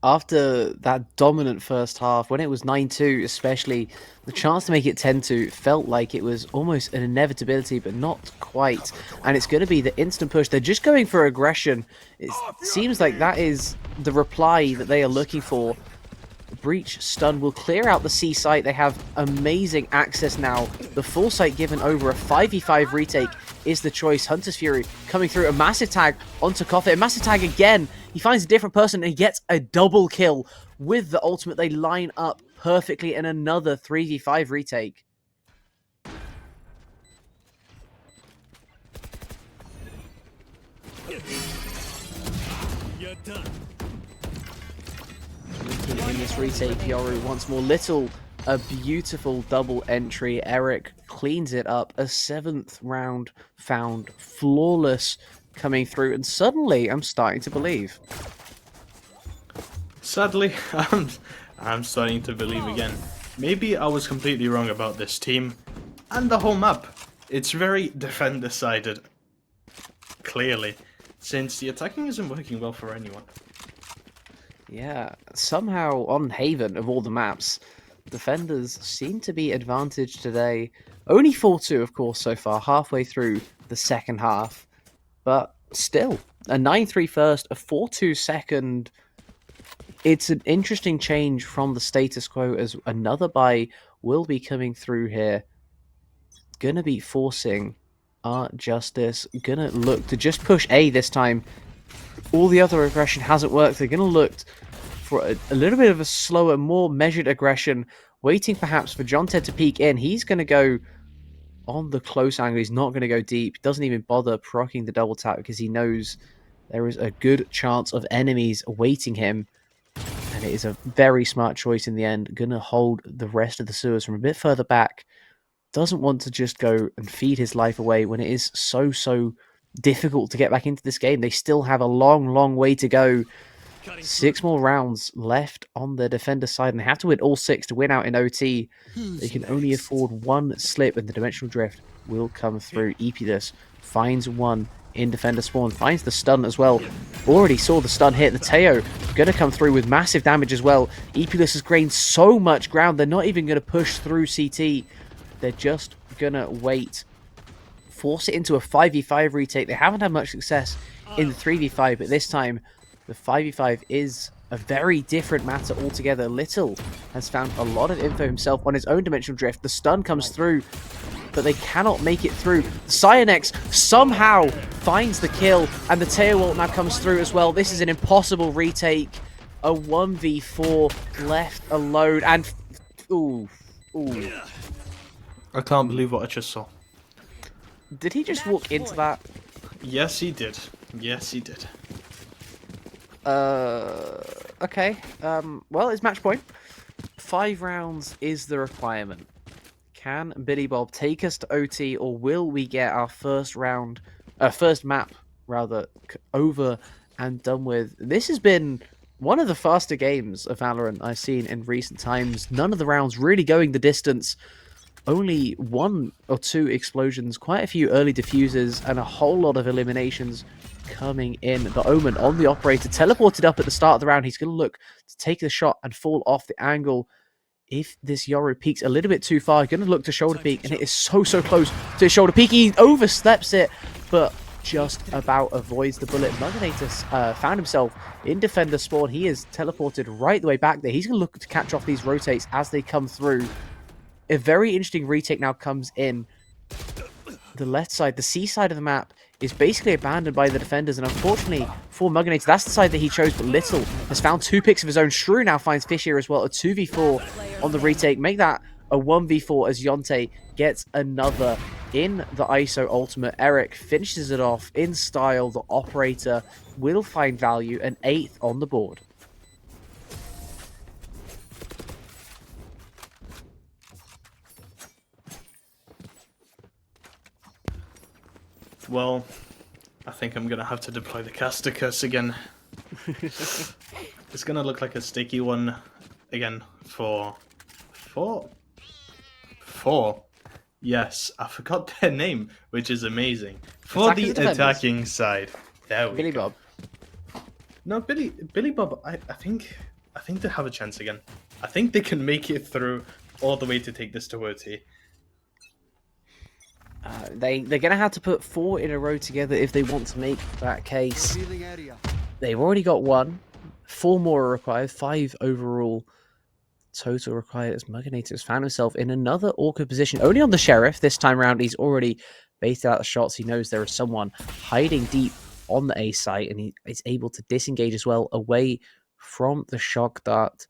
after that dominant first half, when it was 9-2 especially, the chance to make it 10-2 felt like it was almost an inevitability, but not quite. And it's going to be the instant push. They're just going for aggression. It seems like that is the reply that they are looking for. Breach stun will clear out the C site. They have amazing access now. The full site given over. A 5v5 retake is the choice. Hunter's Fury coming through. A massive tag onto Coffee. A massive tag again. He finds a different person and he gets a double kill with the ultimate. They line up perfectly in another 3v5 retake. You're done. In this retake, Yoru once more. Little, a beautiful double entry. Eric cleans it up. A 7th round found. Flawless coming through. And suddenly, I'm starting to believe. Sadly, I'm starting to believe again. Maybe I was completely wrong about this team and the whole map. It's very defender-sided, clearly, since the attacking isn't working well for anyone. Yeah, somehow on Haven, of all the maps, defenders seem to be advantaged today. Only 4-2, of course, so far, halfway through the second half. But still, a 9-3 first, a 4-2 second. It's an interesting change from the status quo as another buy will be coming through here. Gonna be forcing our Justice. Gonna look to just push A this time. All the other aggression hasn't worked. They're going to look for a little bit of a slower, more measured aggression, waiting perhaps for John Ted to peek in. He's going to go on the close angle. He's not going to go deep. Doesn't even bother proccing the double tap because he knows there is a good chance of enemies awaiting him. And it is a very smart choice in the end. Going to hold the rest of the sewers from a bit further back. Doesn't want to just go and feed his life away when it is so difficult to get back into this game. They still have a long way to go. 6 more rounds left on the defender side, and they have to win all 6 to win out in OT. They can only afford 1 slip, and the dimensional drift will come through. Epulus finds 1 in defender spawn, finds the stun as well. Already saw the stun hit. The Teo going to come through with massive damage as well. Epulus has gained so much ground, they're not even going to push through CT. They're just going to wait. Force it into a 5v5 retake. They haven't had much success in the 3v5, but this time the 5v5 is a very different matter altogether. Little has found a lot of info himself on his own dimensional drift. The stun comes through, but they cannot make it through. Cyanex somehow finds the kill, and the tail ult now comes through as well. This is an impossible retake. A 1v4 left alone, and ooh. I can't believe what I just saw. Did he just walk into that? Yes, he did. Yes, he did. Okay. Well, it's match point. 5 rounds is the requirement. Can Billy Bob take us to OT, or will we get our first map rather, over and done with? This has been one of the faster games of Valorant I've seen in recent times. None of the rounds really going the distance. Only 1 or 2 explosions, quite a few early diffusers, and a whole lot of eliminations coming in. The Omen on the operator, teleported up at the start of the round. He's going to look to take the shot and fall off the angle. If this Yoru peeks a little bit too far, going to look to shoulder peek, and it is so close to his shoulder peek. He oversteps it, but just about avoids the bullet. Muganatus found himself in defender spawn. He is teleported right the way back there. He's going to look to catch off these rotates as they come through. A very interesting retake now comes in. The left side, the C side of the map, is basically abandoned by the defenders, and unfortunately for Muganator, that's the side that he chose, but Little has found 2 picks of his own. Shrew now finds Fish here as well, a 2v4 on the retake. Make that a 1v4 as Yonte gets another in the ISO ultimate. Eric finishes it off in style. The operator will find value, an 8th on the board. Well, I think I'm gonna have to deploy the caster curse again. It's gonna look like a sticky one again for four. Yes, I forgot their name, which is amazing. For the attacking side. There we Billy go. Bob. No, Billy Bob, I think they have a chance again. I think they can make it through all the way to take this to OT. They're going to have to put 4 in a row together if they want to make that case. They've already got 1. 4 more are required. 5 overall total required, as Muganator has found himself in another awkward position. Only on the Sheriff this time around. He's already based out the shots. He knows there is someone hiding deep on the A site, and he is able to disengage as well away from the shock dart.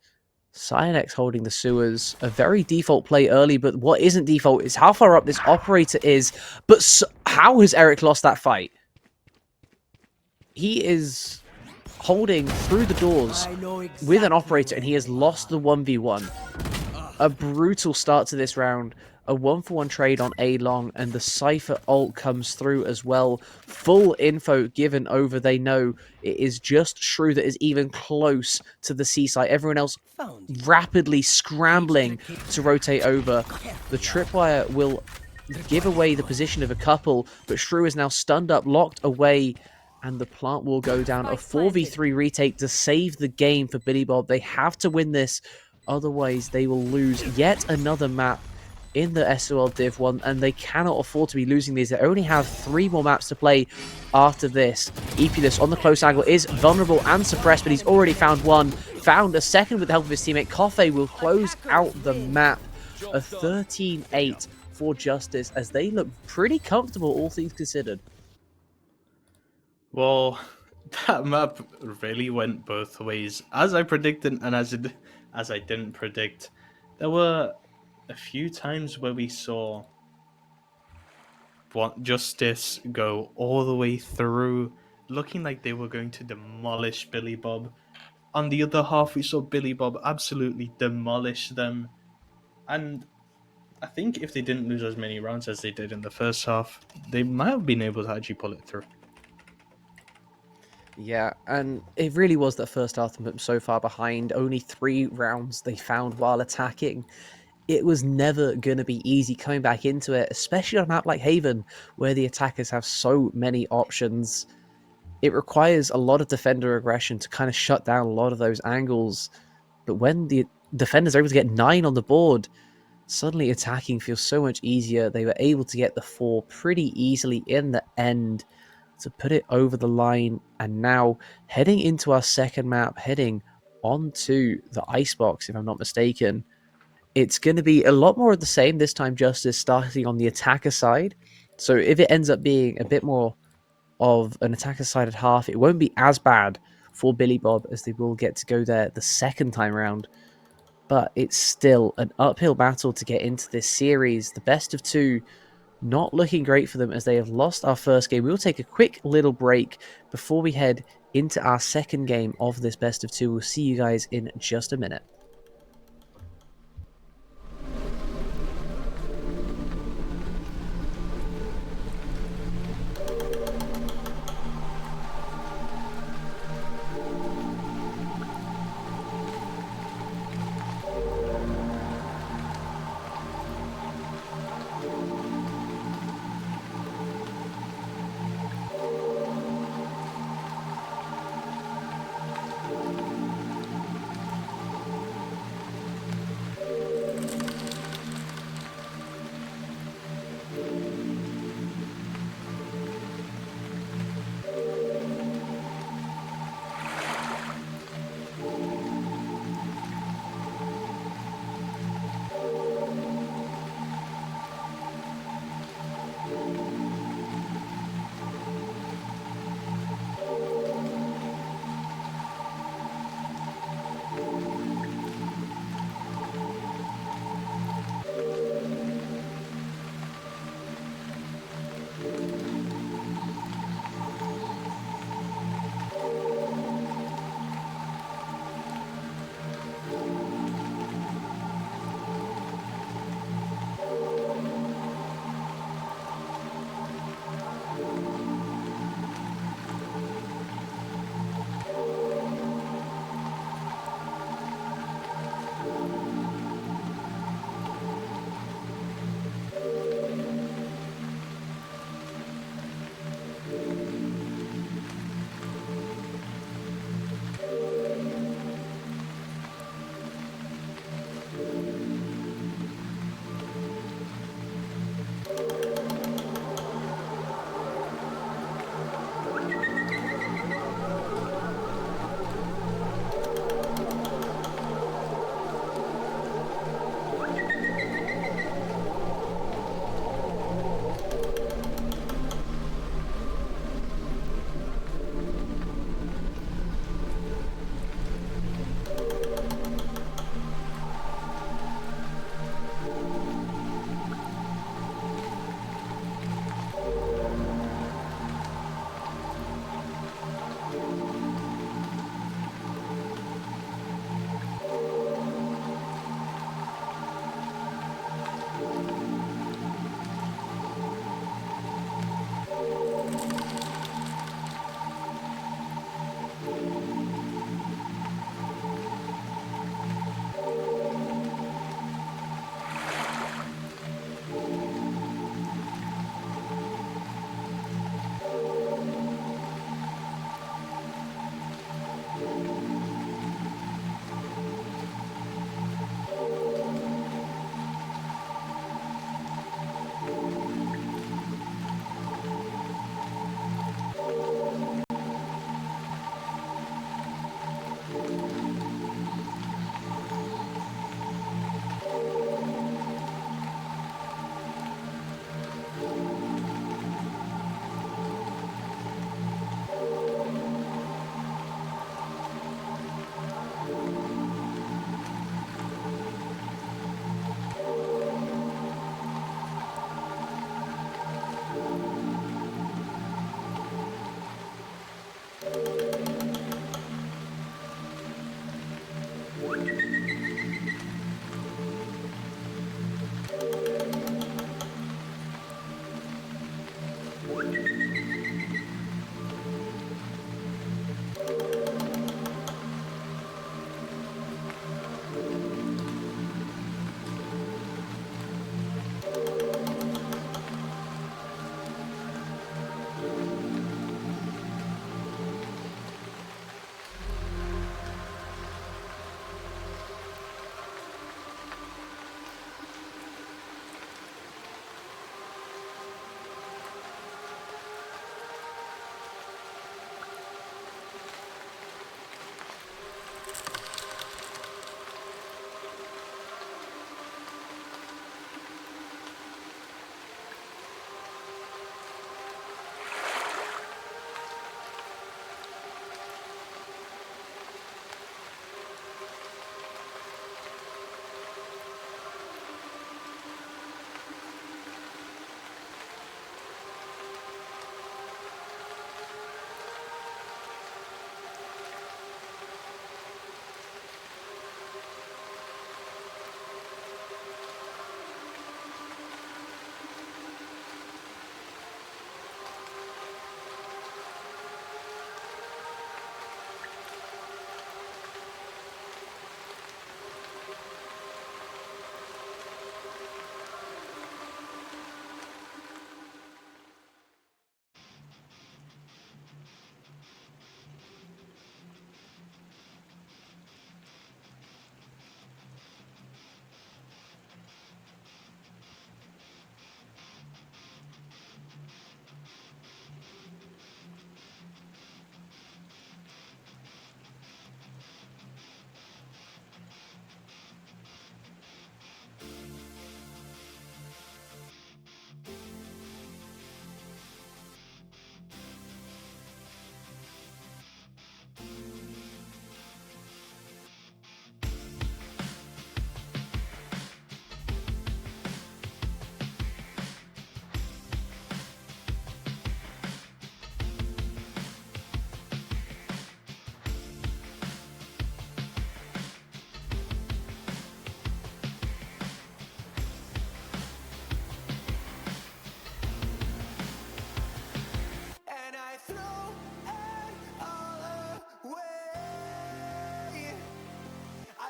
Cyanex holding the sewers. A very default play early, but what isn't default is how far up this operator is. But how has Eric lost that fight? He is holding through the doors with an operator, and he has lost the 1v1. A brutal start to this round. A 1-for-1 trade on A long, and the Cypher ult comes through as well. Full info given over. They know it is just Shrew that is even close to the C site. Everyone else rapidly scrambling to rotate over. The tripwire will give away the position of a couple, but Shrew is now stunned up, locked away, and the plant will go down. A 4v3 retake to save the game for Billy Bob. They have to win this, otherwise they will lose yet another map in the SOL Div 1, and they cannot afford to be losing these. They only have 3 more maps to play after this. Epulus on the close angle is vulnerable and suppressed, but he's already found 1. Found a second with the help of his teammate. Coffee will close out the map. A 13-8 for Justice, as they look pretty comfortable, all things considered. Well, that map really went both ways. As I predicted and as I didn't predict. There were a few times where we saw Justice go all the way through, looking like they were going to demolish Billy Bob. On the other half, we saw Billy Bob absolutely demolish them. And I think if they didn't lose as many rounds as they did in the first half, they might have been able to actually pull it through. Yeah, and it really was that first half so far behind. Only 3 rounds they found while attacking. It was never going to be easy coming back into it, especially on a map like Haven, where the attackers have so many options. It requires a lot of defender aggression to kind of shut down a lot of those angles. But when the defenders are able to get 9 on the board, suddenly attacking feels so much easier. They were able to get the 4 pretty easily in the end to put it over the line. And now heading into our second map, heading onto the Icebox, if I'm not mistaken. It's going to be a lot more of the same, this time Justice starting on the attacker side. So if it ends up being a bit more of an attacker side at half, it won't be as bad for Billy Bob, as they will get to go there the second time round. but it's still an uphill battle to get into this series. The best of two not looking great for them as they have lost our first game. We will take a quick little break before we head into our second game of this best of two. We'll see you guys in just a minute.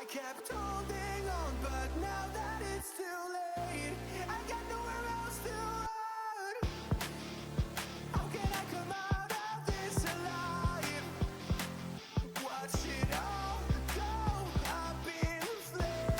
I kept holding on, but now that it's too late, I got nowhere else to run. How can I come out of this alive? Watch it all go up in flames.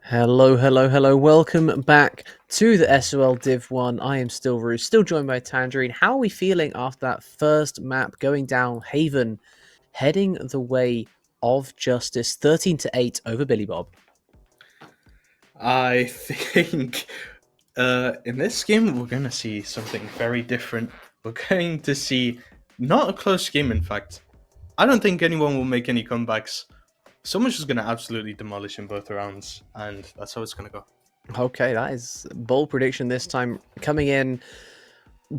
Hello, hello, hello. Welcome back to the SOL Div 1. I am still Roos, still joined by Tangerine. How are we feeling after that first map going down Haven, heading the way of Justice 13-8 over Billy Bob? I think in this game we're going to see something very different. We're going to see not a close game, in fact. I don't think anyone will make any comebacks. Someone's just going to absolutely demolish in both rounds, and that's how it's going to go. Okay, that is a bold prediction this time. Coming in,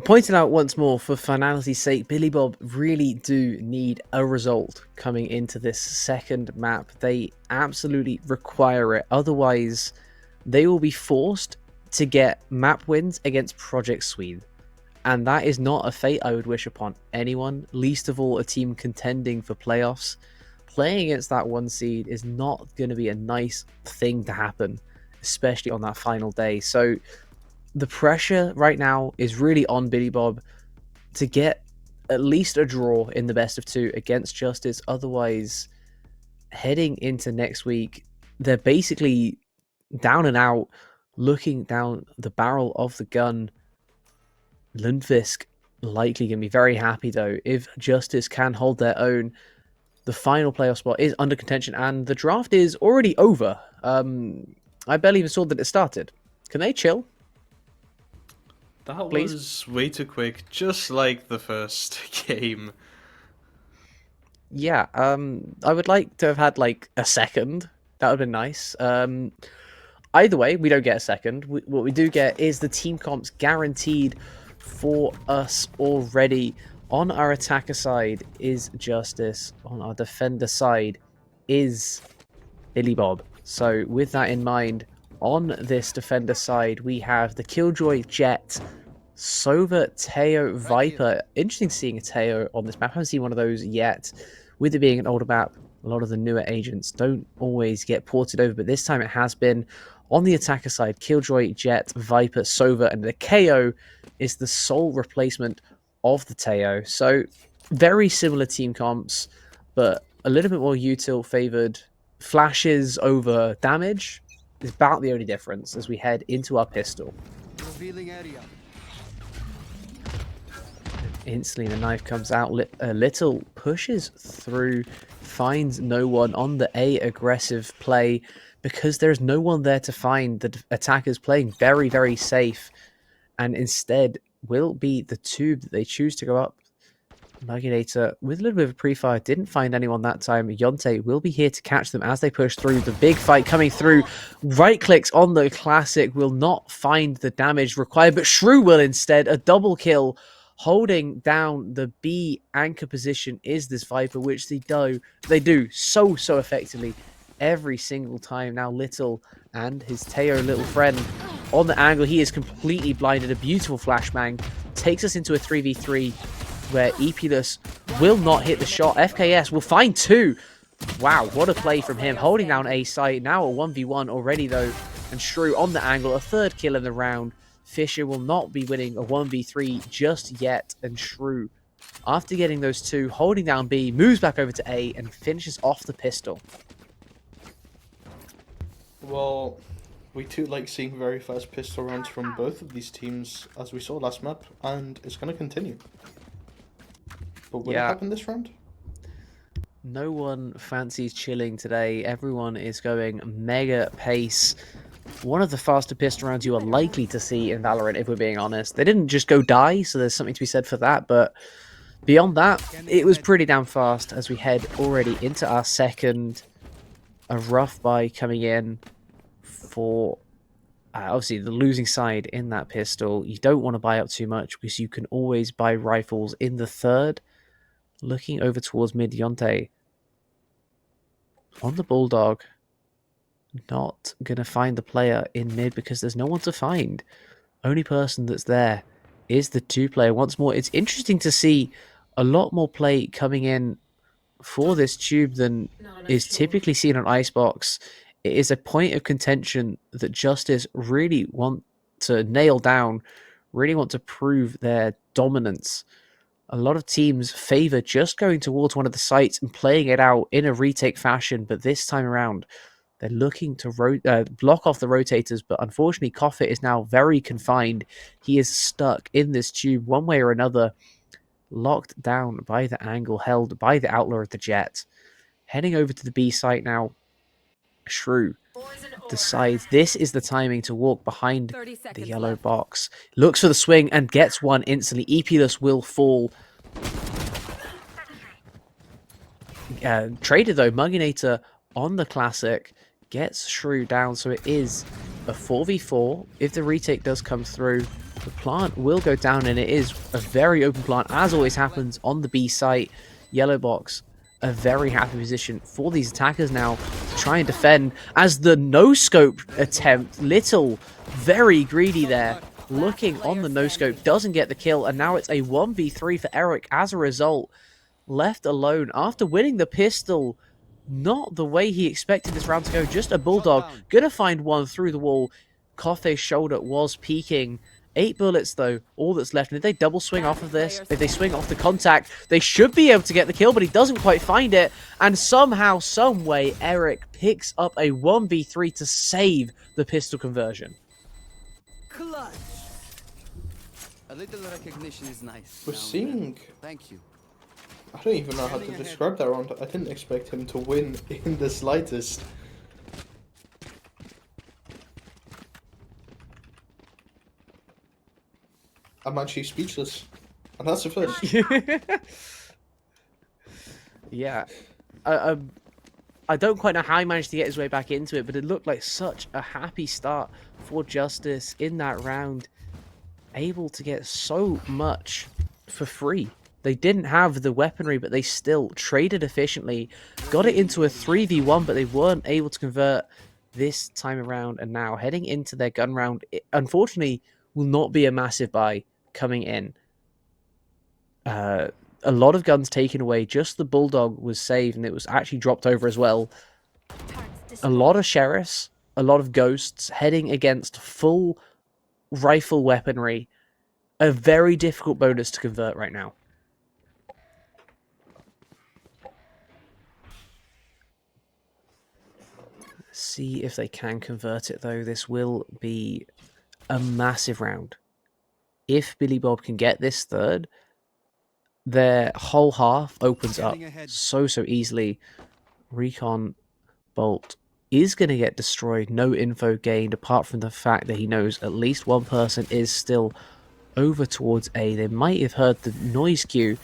pointed out once more, for finality's sake, Billy Bob really do need a result coming into this second map. They absolutely require it. Otherwise, they will be forced to get map wins against Project Swede. And that is not a fate I would wish upon anyone, least of all a team contending for playoffs. Playing against that one seed is not going to be a nice thing to happen, especially on that final day. So the pressure right now is really on Billy Bob to get at least a draw in the best of two against Justice. Otherwise, heading into next week, they're basically down and out, looking down the barrel of the gun. Lundfisk likely going to be very happy, though, if Justice can hold their own. The final playoff spot is under contention, and the draft is already over. I barely even saw that it started. Can they chill? That Please. was way too quick, just like the first game. Yeah, I would like to have had like a second. That would have been nice. Either way, we don't get a second. What we do get is the team comps guaranteed for us already. On our attacker side is Justice. On our defender side is Billy Bob. So with that in mind, on this defender side, we have the Killjoy Jet, Sova, Teo, Viper. Interesting seeing a Teo on this map. I haven't seen one of those yet. With it being an older map, a lot of the newer agents don't always get ported over, but this time it has been. On the attacker side, Killjoy, Jet, Viper, Sova, and the KO is the sole replacement of the Teo. So very similar team comps, but a little bit more util favored. Flashes over damage is about the only difference as we head into our pistol. Revealing area. Instantly, the knife comes out. Little pushes through, finds no one on the A aggressive play because there's no one there to find. The attackers playing very, very safe, and instead will be the tube that they choose to go up. Magulator, with a little bit of a pre-fire, didn't find anyone that time. Yonte will be here to catch them as they push through. The big fight coming through. Right clicks on the classic will not find the damage required, but Shrew will instead. A double kill. Holding down the B anchor position is this Viper, which they do so effectively every single time. Now Little and his Teo little friend on the angle. He is completely blinded. A beautiful flashbang takes us into a 3v3 where Epulus will not hit the shot. FKS will find two. Wow, what a play from him. Holding down A site. Now a 1v1 already though. And Shrew on the angle. A third kill in the round. Fisher will not be winning a 1v3 just yet. And Shrew, after getting those two, holding down B, moves back over to A and finishes off the pistol. Well, we too like seeing very fast pistol rounds from both of these teams, as we saw last map, and it's going to continue. But will it happen this round? No one fancies chilling today. Everyone is going mega pace. One of the faster pistol rounds you are likely to see in Valorant, if we're being honest. They didn't just go die, so there's something to be said for that. But beyond that, it was pretty damn fast as we head already into our second. A rough buy coming in for obviously the losing side in that pistol. You don't want to buy up too much because you can always buy rifles in the third. Looking over towards mid, Yonte on the Bulldog. Not going to find the player in mid because there's no one to find. Only person that's there is the two-player. Once more, it's interesting to see a lot more play coming in for this tube than is typically seen on Icebox. It is a point of contention that Justice really want to nail down, really want to prove their dominance. A lot of teams favor just going towards one of the sites and playing it out in a retake fashion, but this time around, they're looking to block off the rotators, but unfortunately, Coffet is now very confined. He is stuck in this tube one way or another, locked down by the angle, held by the Outlaw of the Jet. Heading over to the B site now, Shrew decides this is the timing to walk behind the yellow box. Looks for the swing and gets one instantly. Epulus will fall. Traded though, Muginator on the classic gets Shrew down, so it is a 4v4. If the retake does come through, the plant will go down, and it is a very open plant, as always happens on the B site. Yellow box, a very happy position for these attackers now to try and defend as the no-scope attempt. Little, very greedy there, looking on the no-scope, doesn't get the kill, and now it's a 1v3 for Eric as a result. Left alone after winning the pistol. Not the way he expected this round to go. Just a Bulldog. Gonna find one through the wall. Coffe's shoulder was peaking. 8 bullets, though, all that's left. And if they double swing off of this, if they swing off the contact, they should be able to get the kill, but he doesn't quite find it. And somehow, someway, Eric picks up a 1v3 to save the pistol conversion. Clutch. A little recognition is nice. We're seeing... Thank you. I don't even know how to describe that round. I didn't expect him to win in the slightest. I'm actually speechless. And that's the first. Yeah. I, I don't quite know how he managed to get his way back into it, but it looked like such a happy start for Justice in that round. Able to get so much for free. They didn't have the weaponry, but they still traded efficiently. Got it into a 3v1, but they weren't able to convert this time around. And now heading into their gun round, it, unfortunately, will not be a massive buy coming in. A lot of guns taken away. Just the Bulldog was saved, and it was actually dropped over as well. A lot of Sheriffs, a lot of Ghosts heading against full rifle weaponry. A very difficult bonus to convert right now. See if they can convert it, though. This will be a massive round. If Billy Bob can get this third, their whole half opens up so easily. Recon Bolt is going to get destroyed. No info gained, apart from the fact that he knows at least one person is still over towards A. They might have heard the noise cue.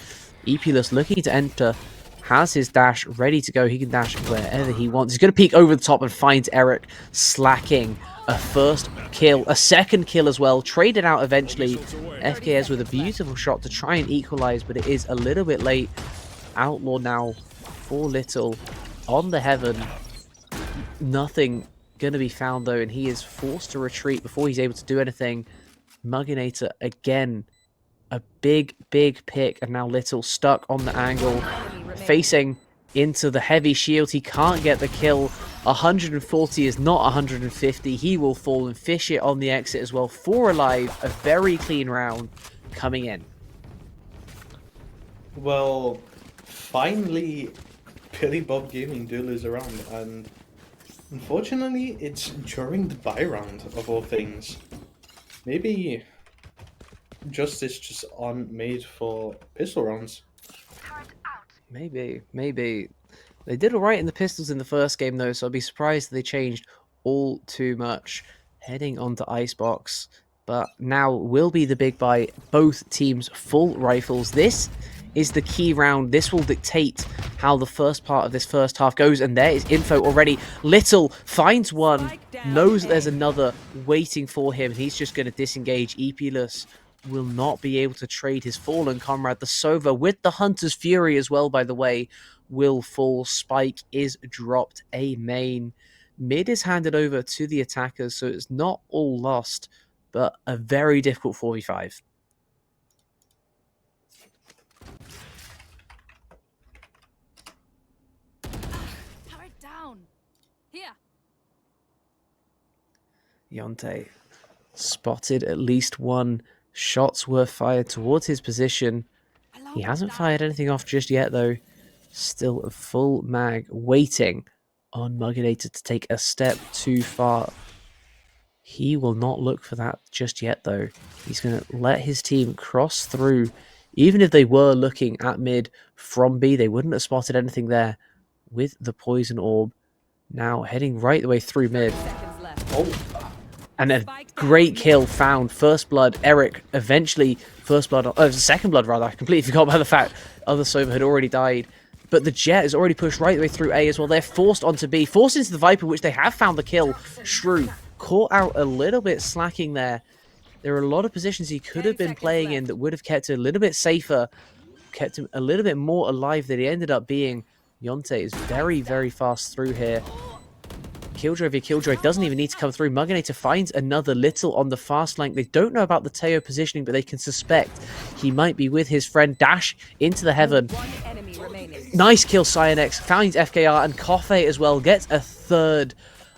Epulus looking to enter, has his dash ready to go. He can dash wherever he wants. He's going to peek over the top and finds Eric slacking a first kill, a second kill as well. Traded out eventually. FKS with a beautiful shot to try and equalize, but it is a little bit late. Outlaw now for Little on the Heaven. Nothing going to be found though, and he is forced to retreat before he's able to do anything. Mugginator again, a big pick, and now Little stuck on the angle, facing into the heavy shield. He can't get the kill. 140 is not 150. He will fall and fish it on the exit as well. 4 alive, a very clean round coming in. Well, finally, Billy Bob Gaming do lose a round, and unfortunately, it's during the buy round of all things. Maybe Justice just aren't made for pistol rounds. Maybe. They did alright in the pistols in the first game though, so I'd be surprised if they changed all too much. Heading onto Icebox, but now will be the big buy. Both teams full rifles. This is the key round. This will dictate how the first part of this first half goes, and there is info already. Little finds one, knows there's another waiting for him. He's just going to disengage. Epulus will not be able to trade his fallen comrade. The Sova with the Hunter's Fury as well, by the way, will fall. Spike is dropped. A main. Mid is handed over to the attackers, so it's not all lost, but a very difficult 4v5. Turret down. Here. Yonte spotted at least one. Shots were fired towards his position. He hasn't fired anything off just yet, though. Still a full mag waiting on Mugginator to take a step too far. He will not look for that just yet, though. He's going to let his team cross through. Even if they were looking at mid from B, they wouldn't have spotted anything there with the Poison Orb. Now heading right the way through mid. And a great kill found. First blood. Eric eventually first blood. Second blood rather. I completely forgot about the fact other Sova had already died. But the Jet is already pushed right the way through A as well. They're forced onto B. Forced into the Viper, which they have found the kill. Shrew caught out a little bit slacking there. There are a lot of positions he could have been playing in that would have kept it a little bit safer. Kept him a little bit more alive than he ended up being. Yonte is very fast through here. Killjoy via Killjoy doesn't even need to come through. Mugginator finds another Little on the fast flank. They don't know about the Teo positioning, but they can suspect he might be with his friend. Dash into the Heaven. Nice kill, Cyanex. Finds FKR, and Coffee as well gets a third.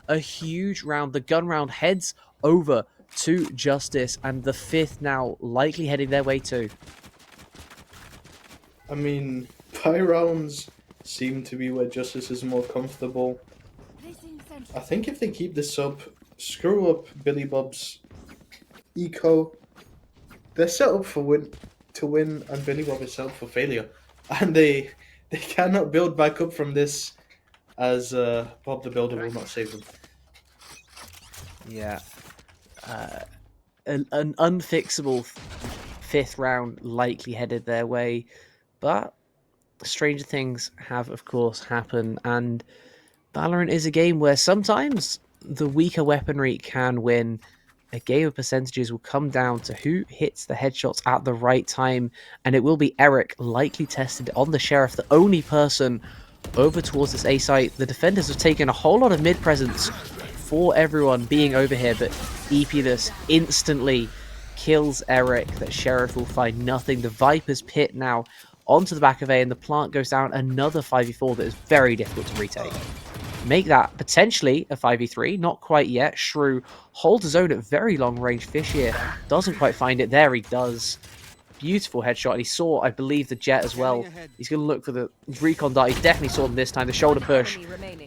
A huge round. The gun round heads over to Justice, and the fifth now likely heading their way too. I mean, buy rounds seem to be where Justice is more comfortable. I think if they keep this up, screw up Billy Bob's eco, they're set up for win, and Billy Bob is set up for failure. And they cannot build back up from this, as Bob the Builder will not save them. Yeah. An unfixable 5th round likely headed their way. But stranger things have, of course, happened. And Valorant is a game where sometimes the weaker weaponry can win. A game of percentages will come down to who hits the headshots at the right time. And it will be Eric likely tested on the Sheriff, the only person over towards this A site. The defenders have taken a whole lot of mid presence for everyone being over here, but Epidus instantly kills Eric. That Sheriff will find nothing. The Viper's pit now onto the back of A, and the plant goes down. Another 5v4 that is very difficult to retake. Make that potentially a 5v3, not quite yet. Shrew holds his own at very long range. Fish here doesn't quite find it. There he does. Beautiful headshot, and he saw, I believe, the jet as well. He's going to look for the recon dart. He definitely saw him this time. The shoulder push,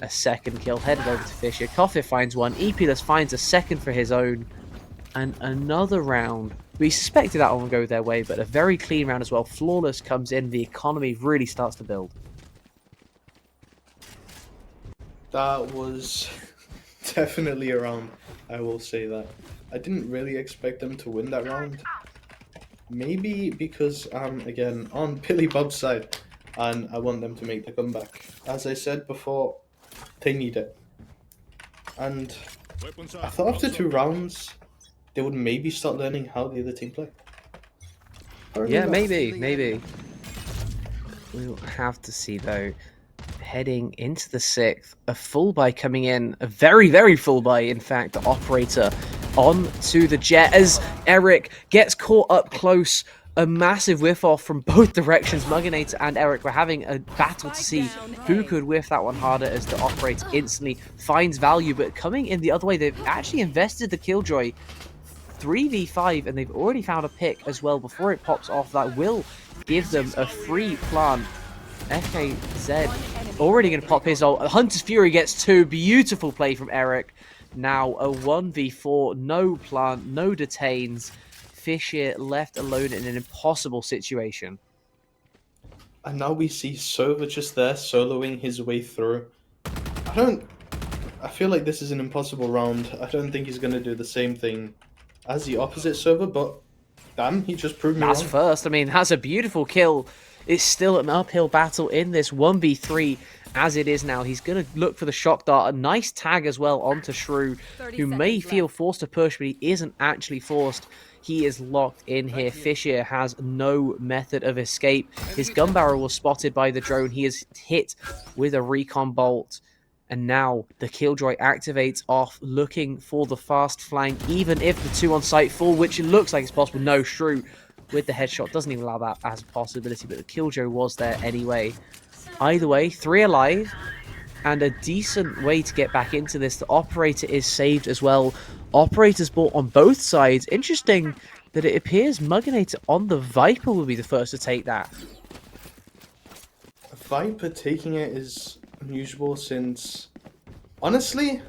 a second kill, headed over to Fisher. Coffee finds one. Epidus finds a second for his own, and another round. We suspected that one would go their way, but a very clean round as well. Flawless comes in. The economy really starts to build. That was definitely a round, I will say that. I didn't really expect them to win that round. Maybe because I'm, again, on Billy Bob's side, and I want them to make the comeback. As I said before, they need it. And I thought after 2 rounds, they would maybe start learning how the other team play. Yeah, maybe. We'll have to see, though. Heading into the 6th, a full buy coming in, a very, very full buy, in fact, the operator on to the jet as Eric gets caught up close. A massive whiff off from both directions. Mugginator and Eric were having a battle to see who could whiff that one harder as the operator instantly finds value, but coming in the other way, they've actually invested the Killjoy 3v5, and they've already found a pick as well before it pops off. That will give them a free plant. FKZ already going to pop his ult. Hunter's Fury gets 2. Beautiful play from Eric. Now a 1v4, no plant, no detains. Fish here left alone in an impossible situation. And now we see Sova just there, soloing his way through. I feel like this is an impossible round. I don't think he's going to do the same thing as the opposite Sova, but damn, he just proved me wrong. That's first. I mean, that's a beautiful kill. It's still an uphill battle in this 1v3 as it is now. He's going to look for the shock dart. A nice tag as well onto Shrew, who may feel forced to push, but he isn't actually forced. He is locked in here. Fisher has no method of escape. His gun barrel was spotted by the drone. He is hit with a recon bolt. And now the Killjoy activates off, looking for the fast flank, even if the 2 on site fall, which it looks like it's possible. No, Shrew with the headshot doesn't even allow that as a possibility, but the Killjoy was there anyway. Either way, 3 alive, and a decent way to get back into this. The operator is saved as well. Operators bought on both sides. Interesting that it appears Mugginator on the Viper will be the first to take that. Viper taking it is unusual since, honestly,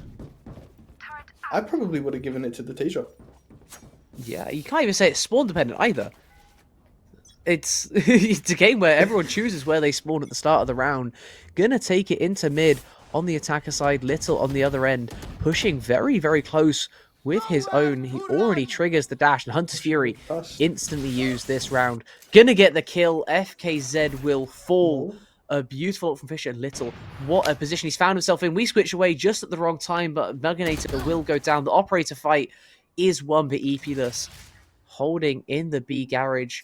I probably would have given it to the Taser. Yeah, you can't even say it's spawn dependent either. It's a game where everyone chooses where they spawn at the start of the round. Gonna take it into mid on the attacker side. Little on the other end, pushing very, very close with his own. He already triggers the dash, and Hunter's Fury instantly used this round. Gonna get the kill. FKZ will fall. A beautiful ult from Fisher. Little, what a position he's found himself in. We switch away just at the wrong time, but Mugginator will go down. The operator fight is won by Epidus. Holding in the B garage,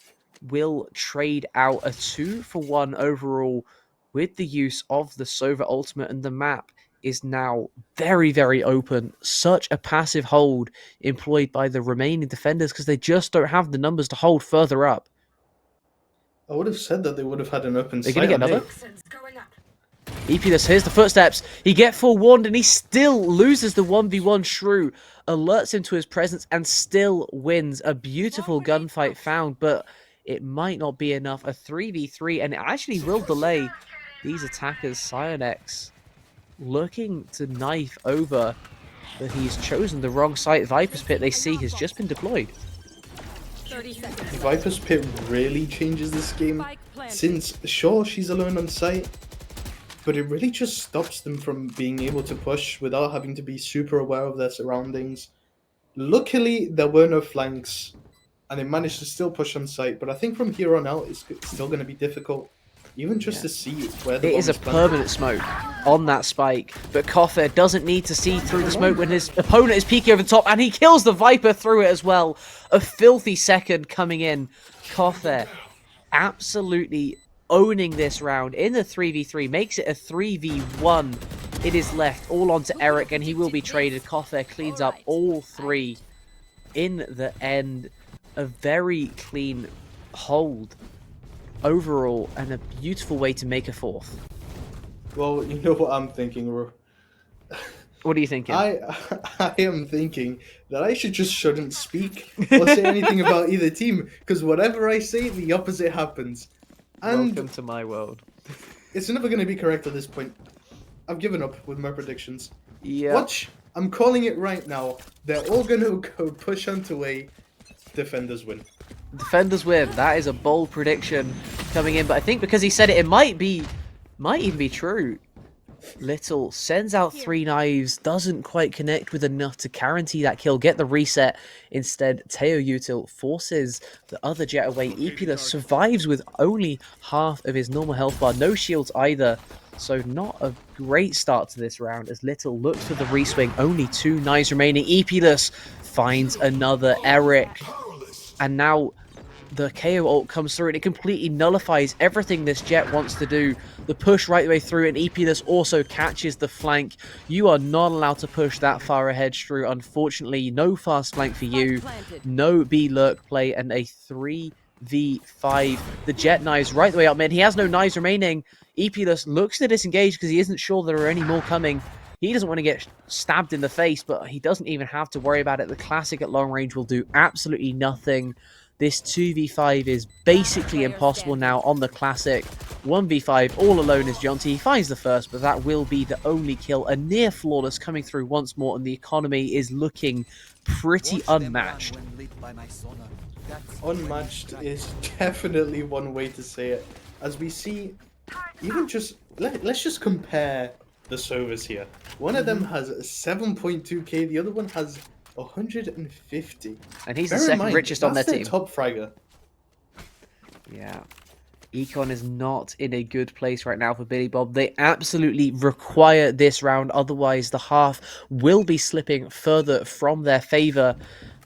will trade out a 2-for-1 overall with the use of the Sova ultimate, and the map is now very, very open. Such a passive hold employed by the remaining defenders because they just don't have the numbers to hold further up. I would have said that they would have had an open They're sight. going to get another. Epidus, here's the footsteps. He gets forewarned and he still loses the 1v1. Shrew alerts him to his presence and still wins. A beautiful gunfight found, but it might not be enough. A 3v3, and it actually will delay these attackers. Sionex looking to knife over, but he's chosen the wrong site. Viper's Pit, they see, has just been deployed. Viper's Pit really changes this game, since sure, she's alone on site, but it really just stops them from being able to push without having to be super aware of their surroundings. Luckily, there were no flanks, and they managed to still push on site. But I think from here on out, it's still going to be difficult, even just to see where the It bomb is a planted. permanent smoke on that spike, but Koffer doesn't need to see through the smoke when his opponent is peeking over the top, and he kills the Viper through it as well. A filthy second coming in. Koffer absolutely owning this round in the 3v3, makes it a 3v1. It is left all onto Eric, and he will be traded. Koffer cleans up all three in the end. A very clean hold overall, and a beautiful way to make a fourth. Well, you know what I'm thinking, Ro. What are you thinking? I am thinking that I shouldn't speak or say anything about either team, because whatever I say, the opposite happens. And Welcome to my world. it's never going to be correct at this point. I've given up with my predictions. Yeah. Watch, I'm calling it right now. They're all going to go push onto A. Defenders win. Defenders win. That is a bold prediction coming in, but I think because he said it, it might even be true. Little sends out 3 knives, doesn't quite connect with enough to guarantee that kill, get the reset. Instead, Teo Util forces the other jet away. Epulus survives with only half of his normal health bar, no shields either. So not a great start to this round as Little looks for the reswing, only 2 knives remaining. Epulus finds another Eric, and now the KO ult comes through and it completely nullifies everything this Jet wants to do. The push right the way through, and Epulus also catches the flank. You are not allowed to push that far ahead, Shrew. Unfortunately, no fast flank for you. No B lurk play, and a 3v5. The Jet knives right the way up mid. He has no knives remaining. Epulus looks to disengage because he isn't sure there are any more coming. He doesn't want to get stabbed in the face, but he doesn't even have to worry about it. The classic at long range will do absolutely nothing. This 2v5 is basically impossible now on the classic. 1v5 all alone is Jonty. He finds the first, but that will be the only kill. A near flawless coming through once more, and the economy is looking pretty unmatched. Unmatched is definitely one way to say it. As we see, even just let's just compare the servers here. One of them has 7.2k, the other one has 150. And he's Bear the in second mind, richest on their that's team. top fragger. Yeah. Econ is not in a good place right now for Billy Bob. They absolutely require this round, otherwise the half will be slipping further from their favor.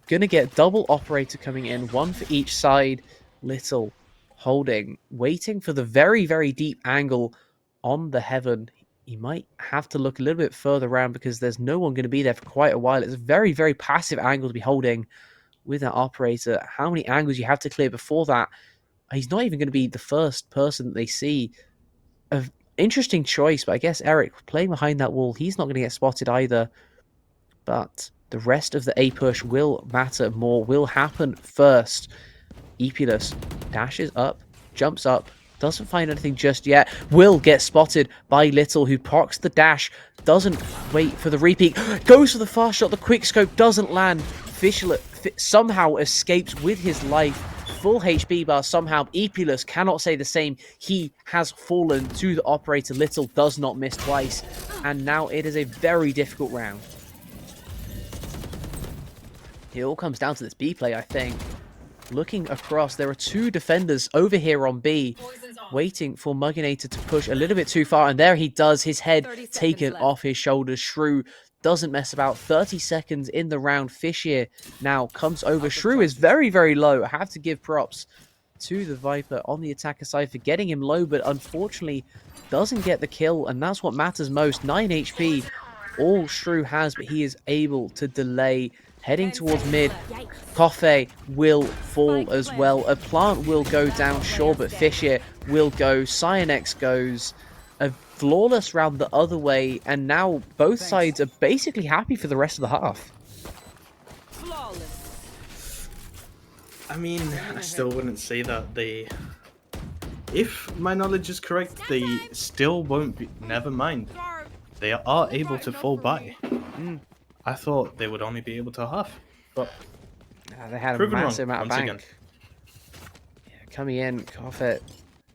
Gonna get double operator coming in, one for each side. Little holding, waiting for the very, very deep angle on the heaven. He might have to look a little bit further around because there's no one going to be there for quite a while. It's a very, very passive angle to be holding with that operator. How many angles you have to clear before that? He's not even going to be the first person that they see. An interesting choice, but I guess Eric playing behind that wall, he's not going to get spotted either. But the rest of the A push will matter more, will happen first. Epulus dashes up, jumps up, doesn't find anything just yet, will get spotted by Little, who procs the dash, doesn't wait for the repeat, goes for the fast shot, the quick scope doesn't land. Fischler somehow escapes with his life, full HP bar somehow. Epulus cannot say the same. He has fallen to the operator. Little does not miss twice, and now it is a very difficult round. It all comes down to this B play, I think. Looking across, there are 2 defenders over here on B, waiting for Mugginator to push a little bit too far, and there he does, his head taken off his shoulders. Shrew doesn't mess about. 30 seconds in the round. Fishier now comes over. Shrew is very, very low. I have to give props to the Viper on the attacker side for getting him low, but unfortunately doesn't get the kill, and that's what matters most. 9 HP, all Shrew has, but he is able to delay. Heading towards mid, Coffee will fall as well. A plant will go down, sure, but Fisher will go. Cyanex goes. A flawless round the other way, and now both sides are basically happy for the rest of the half. I mean, I still wouldn't say that they... If my knowledge is correct, they still won't be... Never mind. They are able to fall by. I thought they would only be able to half, but They had a proven massive wrong amount of once bank. Yeah, coming in, Coffee,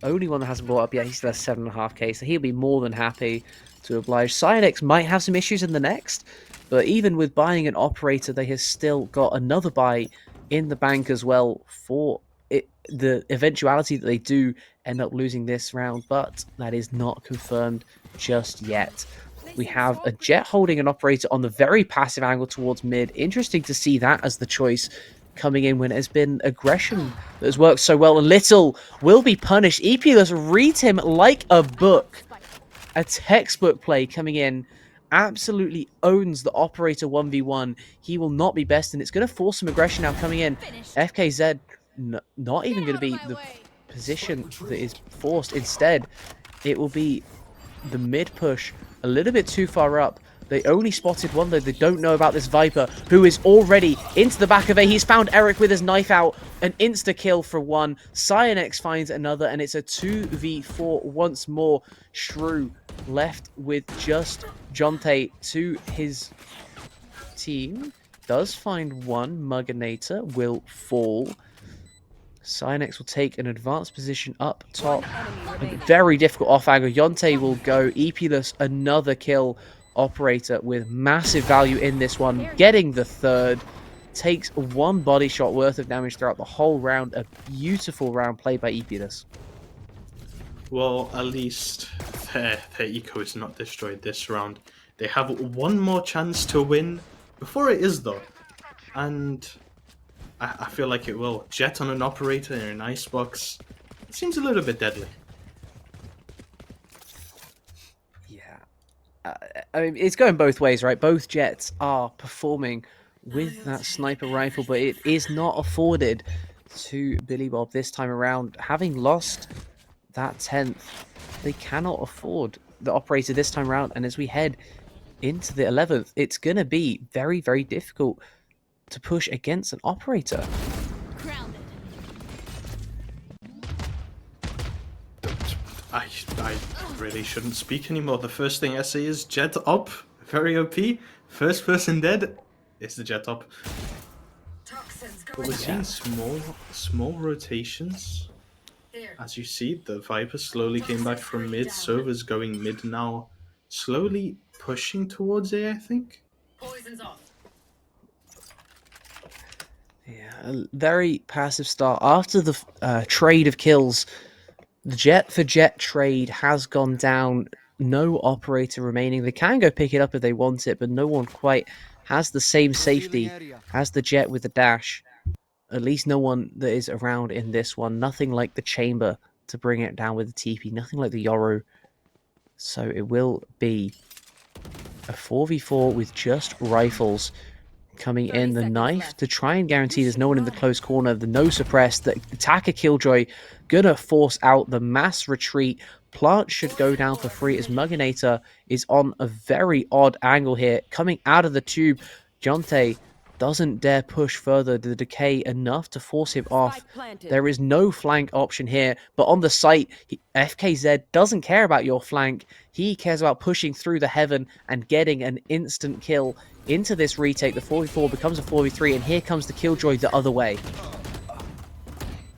only one that hasn't brought up yet. He still has 7.5k, so he'll be more than happy to oblige. Cyanex might have some issues in the next, but even with buying an operator, they have still got another buy in the bank as well for it, the eventuality that they do end up losing this round, but that is not confirmed just yet. We have a Jet holding an operator on the very passive angle towards mid. Interesting to see that as the choice coming in when there's been aggression that has worked so well. And Little will be punished. Epulus reads him like a book. A textbook play coming in. Absolutely owns the operator 1v1. He will not be best, and it's going to force some aggression now coming in. FKZ not even going to be the position that is forced. Instead, it will be the mid push a little bit too far up. They only spotted one, though. They don't know about this Viper, who is already into the back of A. He's found Eric with his knife out. An insta-kill for one. Cyanex finds another, and it's a 2v4 once more. Shrew left with just Jonte to his team. Does find one. Mugginator will fall. Cyanex will take an advanced position up top. A very difficult off angle. Yonte will go. Epulus, another kill. Operator with massive value in this one. Getting the third. Takes one body shot worth of damage throughout the whole round. A beautiful round played by Epulus. Well, at least their eco is not destroyed this round. They have one more chance to win before it is, though. And I feel like it will. Jet on an operator in an icebox. It seems a little bit deadly. Yeah. I mean, it's going both ways, right? Both Jets are performing with that sniper rifle, but it is not afforded to Billy Bob this time around. Having lost that 10th, they cannot afford the operator this time around. And as we head into the 11th, it's going to be very, very difficult to push against an operator. I really shouldn't speak anymore. The first thing I say is Jet up. Very OP. First person dead is the Jet up. But we're seeing small rotations. As you see, the Viper slowly came back from mid. Sova's going mid now. Slowly pushing towards A, I think. Yeah, a very passive start. After the trade of kills, the Jet for Jet trade has gone down. No operator remaining. They can go pick it up if they want it, but no one quite has the same safety as the Jet with the dash. At least no one that is around in this one. Nothing like the Chamber to bring it down with the TP. Nothing like the Yoru. So it will be a 4v4 with just rifles coming in. The knife to try and guarantee there's no one in the close corner. The no suppress. The attacker Killjoy gonna force out the mass retreat. Plant should go down for free as Mugginator is on a very odd angle here. Coming out of the tube, Jonte doesn't dare push further. The decay enough to force him off. There is no flank option here, but on the site, FKZ doesn't care about your flank. He cares about pushing through the heaven and getting an instant kill into this retake. The 4v4 becomes a 4v3, and here comes the Killjoy the other way.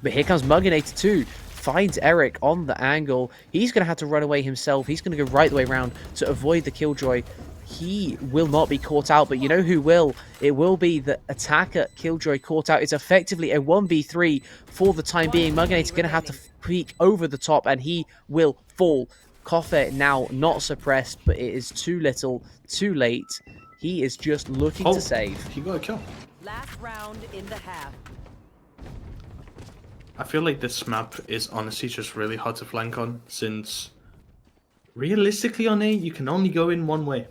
But here comes Mugginator too. Finds Eric on the angle. He's going to have to run away himself. He's going to go right the way around to avoid the Killjoy. He will not be caught out, but you know who will? It will be the attacker Killjoy caught out. It's effectively a 1v3 for the time being. Mugginator's going to have to peek over the top, and he will fall. Koffe now not suppressed, but it is too little, too late. He is just looking to save. He got a kill. Last round in the half. I feel like this map is honestly just really hard to flank on, since realistically on A, you can only go in one way.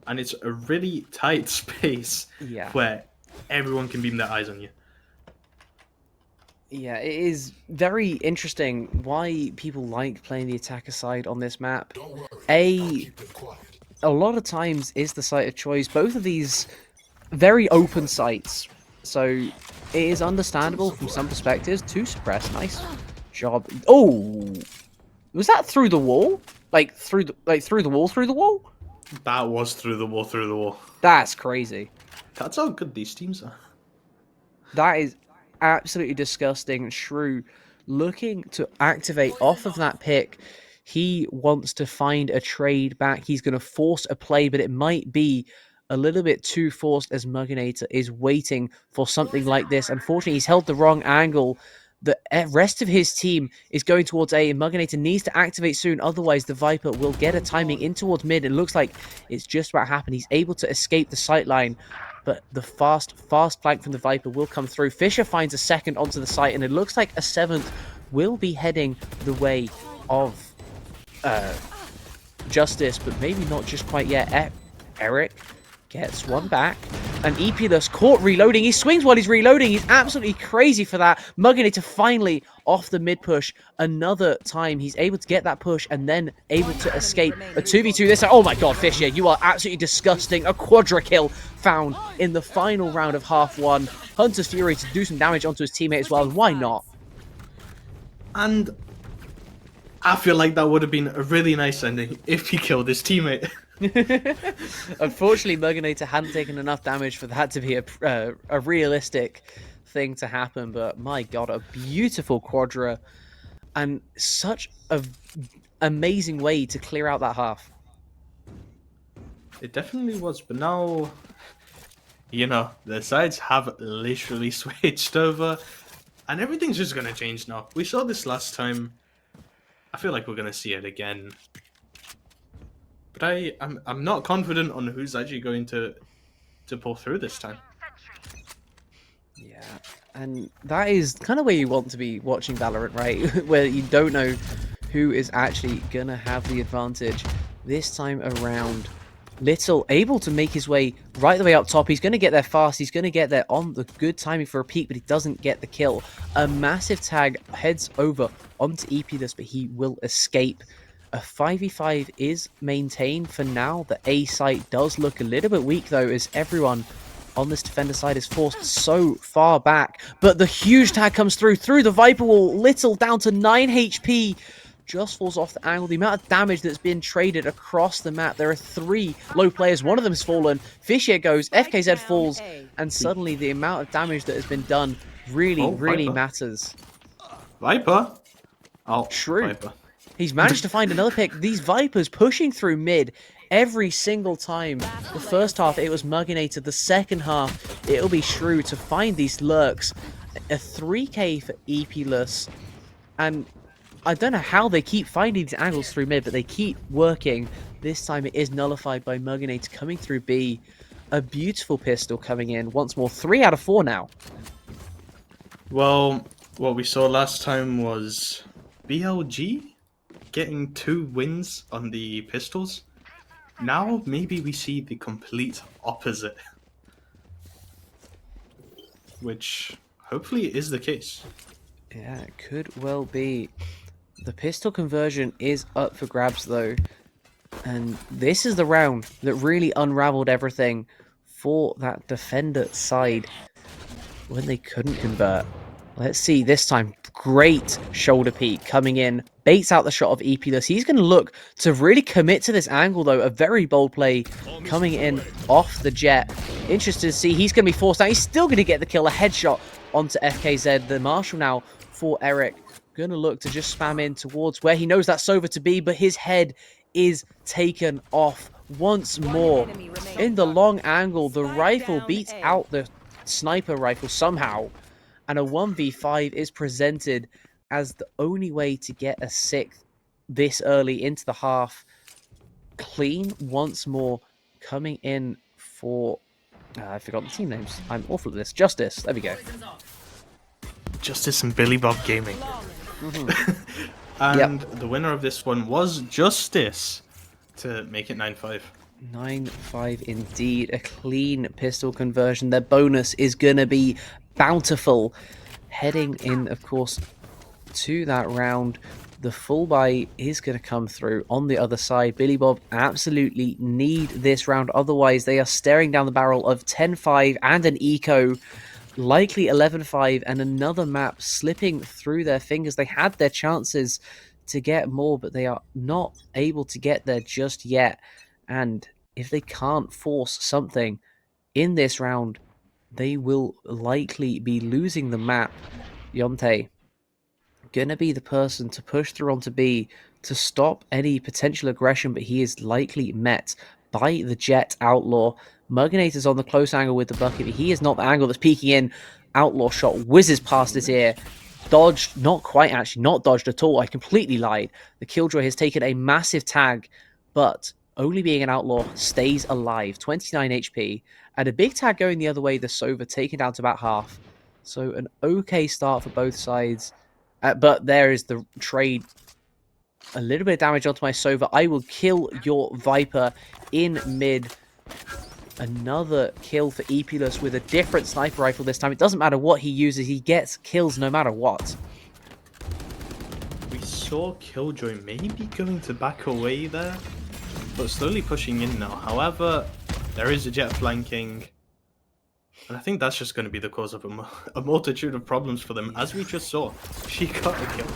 And it's a really tight space where everyone can beam their eyes on you. Yeah, it is very interesting why people like playing the attacker side on this map. A lot of times is the site of choice. Both of these very open sites, so it is understandable from some perspectives to suppress. Nice job. Oh, was that through the wall? Like through the wall? That was through the wall. That's crazy. That's how good these teams are. That is absolutely disgusting. Shrew looking to activate off of that pick. He wants to find a trade back. He's going to force a play, but it might be a little bit too forced as Muginator is waiting for something like this. Unfortunately, he's held the wrong angle. The rest of his team is going towards A, and Muginator needs to activate soon. Otherwise, the Viper will get a timing in towards mid. It looks like it's just about happened. He's able to escape the sightline, but the fast flank from the Viper will come through. Fisher finds a second onto the site, and it looks like a seventh will be heading the way of Justice, but maybe not just quite yet. Eric gets one back, and Epulus caught reloading. He swings while he's reloading. He's absolutely crazy for that. Muginator finally off the mid push another time. He's able to get that push and then able to escape. A 2v2 this time. Oh my god, Fisher, you are absolutely disgusting. A quadra kill found in the final round of half one. Hunter's Fury to do some damage onto his teammate as well, and why not? And I feel like that would have been a really nice ending if he killed his teammate. Unfortunately, Muginator hadn't taken enough damage for that to be a realistic thing to happen, but my god, a beautiful quadra and such a amazing way to clear out that half. It definitely was, but now, you know, the sides have literally switched over, and everything's just gonna change now. We saw this last time. I feel like we're gonna see it again. But I'm not confident on who's actually going to pull through this time. Yeah, and that is kind of where you want to be watching Valorant, right? Where you don't know who is actually gonna have the advantage. This time around, Little able to make his way right the way up top. He's going to get there fast. He's going to get there on the good timing for a peek, but he doesn't get the kill. A massive tag heads over onto Epulus, but he will escape. A 5v5 is maintained for now. The A site does look a little bit weak, though, as everyone on this defender side is forced so far back. But the huge tag comes through the Viper wall. Little down to 9 HP. Just falls off the angle. The amount of damage that's been traded across the map. There are 3 low players. One of them has fallen. Fisher goes. FKZ falls. And suddenly the amount of damage that has been done really matters. Viper? Oh, true. Viper. He's managed to find another pick. These Vipers pushing through mid every single time. The first half, it was Muginator. The second half, it'll be Shrew to find these lurks. A 3k for Epulus. And I don't know how they keep finding these angles through mid, but they keep working. This time it is nullified by Muginator coming through B. A beautiful pistol coming in. Once more, 3 out of 4 now. Well, what we saw last time was BLG getting 2 wins on the pistols. Now maybe we see the complete opposite. Which hopefully is the case. Yeah, it could well be. The pistol conversion is up for grabs though. And this is the round that really unraveled everything for that defender side when they couldn't convert. Let's see this time. Great shoulder peek coming in. Baits out the shot of Epulus. He's going to look to really commit to this angle though. A very bold play coming in off the jet. Interested to see. He's going to be forced out. He's still going to get the kill. A headshot onto FKZ. The Marshal now for Eric. Going to look to just spam in towards where he knows that Sova to be. But his head is taken off once more. In the long angle, the rifle beats out the sniper rifle somehow. And a 1v5 is presented as the only way to get a 6th this early into the half. Clean once more coming in for... I forgot the team names. I'm awful at this. Justice. There we go. Justice and Billy Bob Gaming. And the winner of this one was Justice to make it 9-5. 9-5 indeed. A clean pistol conversion. Their bonus is going to be bountiful. Heading in, of course, to that round. The full buy is going to come through on the other side. Billy Bob absolutely need this round. Otherwise, they are staring down the barrel of 10-5 and an eco. Likely 11-5 and another map slipping through their fingers. They had their chances to get more, but they are not able to get there just yet. And if they can't force something in this round, they will likely be losing the map. Yonte gonna be the person to push through onto B to stop any potential aggression, but he is likely met by the Jet Outlaw. Muginator's on the close angle with the bucket, but he is not the angle that's peeking in. Outlaw shot whizzes past his ear. Dodged, not quite actually, not dodged at all. I completely lied. The Killjoy has taken a massive tag, but only being an outlaw stays alive. 29 HP. And a big tag going the other way, the Sova taken down to about half. So an okay start for both sides. But there is the trade. A little bit of damage onto my Sova. I will kill your Viper in mid. Another kill for Epulus with a different sniper rifle this time. It doesn't matter what he uses. He gets kills no matter what. We saw Killjoy maybe going to back away there, but slowly pushing in now. However, there is a Jet flanking, and I think that's just going to be the cause of a multitude of problems for them. As we just saw, she got a kill.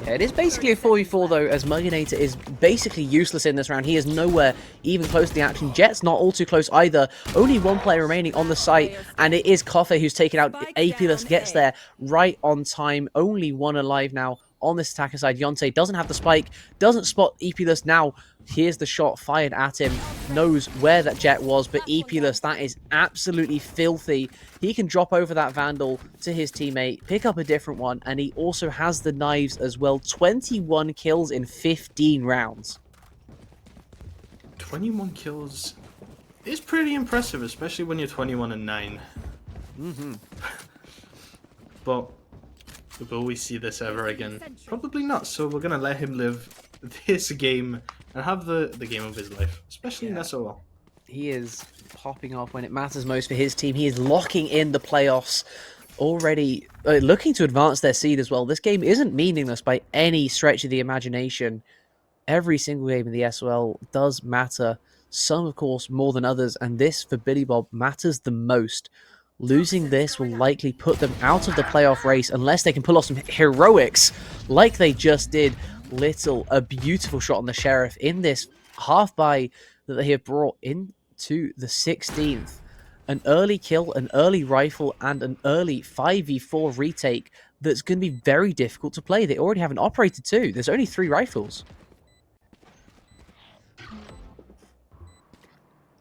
Yeah, it is basically a 4v4 though, as Muginator is basically useless in this round. He is nowhere even close to the action. Jet's not all too close either. Only one player remaining on the site, and it is Coffee who's taken out. Apulus gets there right on time. Only one alive now on this attacker side. Yonte doesn't have the spike, doesn't spot Epulus now. Here's the shot fired at him, knows where that Jet was, but Epulus, that is absolutely filthy. He can drop over that Vandal to his teammate, pick up a different one, and he also has the knives as well. 21 kills in 15 rounds. 21 kills is pretty impressive, especially when you're 21-9. But will we see this ever again? Probably not, so we're going to let him live this game and have the game of his life, especially in SOL. He is popping off when it matters most for his team. He is locking in the playoffs, already looking to advance their seed as well. This game isn't meaningless by any stretch of the imagination. Every single game in the SOL does matter, some of course more than others, and this for Billy Bob matters the most. Losing this will likely put them out of the playoff race unless they can pull off some heroics like they just did. Little, a beautiful shot on the Sheriff in this half buy that they have brought into the 16th. An early kill, an early rifle, and an early 5v4 retake that's going to be very difficult to play. They already have an operator too. There's only 3 rifles.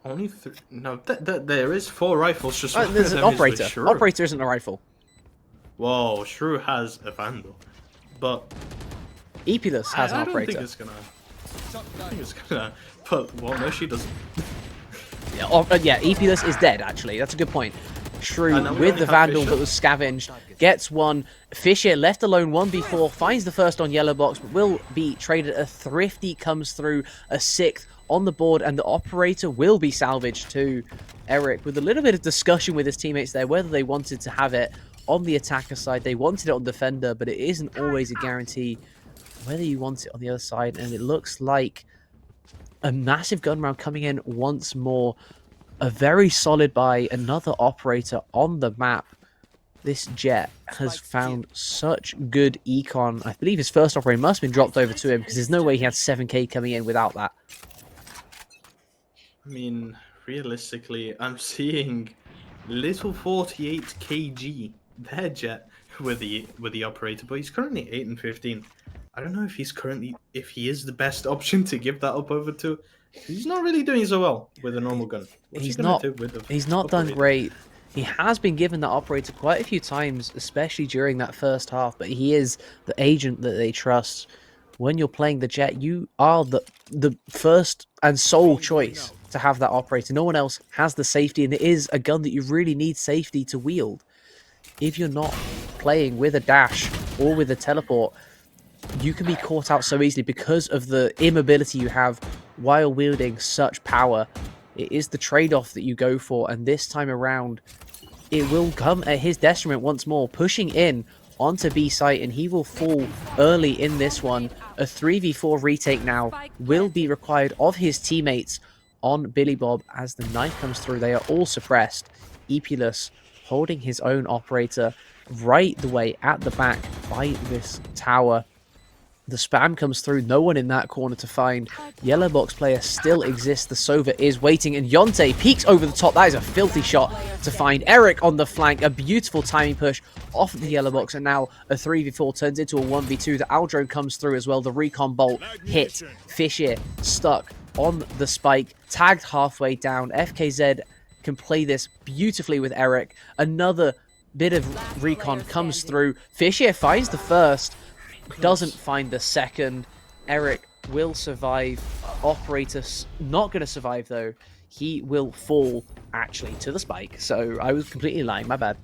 Only 3? No, there is 4 rifles. Just There's an operator. Operator isn't a rifle. Whoa, Shrew has a Vandal, but Epulus has an I don't operator. think it's gonna. But well, no, she doesn't. Yeah, Epulus is dead, actually. That's a good point. Shrew, we with only the have Vandal Fisher. that was scavenged, gets one. Fisher, left alone 1v4, finds the first on Yellow Box, but will be traded. A Thrifty comes through, a 6th on the board, and the Operator will be salvaged to Eric, with a little bit of discussion with his teammates there, whether they wanted to have it on the attacker side. They wanted it on Defender, but it isn't always a guarantee whether you want it on the other side, and it looks like a massive gun round coming in once more. A very solid buy, another operator on the map. This Jet has found such good econ. I believe his first operator must have been dropped over to him, because there's no way he had 7k coming in without that. I mean, realistically, I'm seeing little 48 kg their Jet with the operator, but he's currently 8 and 15. I don't know if he is the best option to give that up over to. He's not really doing so well with a normal gun. He's not done great. He has been given that operator quite a few times, especially during that first half, but he is the agent that they trust. When you're playing the Jet, you are the first and sole choice to have that operator. No one else has the safety, and it is a gun that you really need safety to wield. If you're not playing with a dash or with a teleport, you can be caught out so easily because of the immobility you have while wielding such power. It is the trade-off that you go for, and this time around, it will come at his detriment once more, pushing in onto B site, and he will fall early in this one. A 3v4 retake now will be required of his teammates on Billy Bob as the knife comes through. They are all suppressed. Epulus holding his own operator right the way at the back by this tower. The spam comes through, no one in that corner to find. Yellow box player still exists, the Sova is waiting, and Yonte peeks over the top. That is a filthy shot to find Eric on the flank. A beautiful timing push off of the yellow box, and now a 3v4 turns into a 1v2. The Aldrone comes through as well, the recon bolt hit. Fisher stuck on the spike, tagged halfway down. FKZ can play this beautifully with Eric. Another bit of recon comes through. Fisher finds the first, doesn't find the second. Eric will survive. Operator's not going to survive, though. He will fall, actually, to the spike. So I was completely lying. My bad.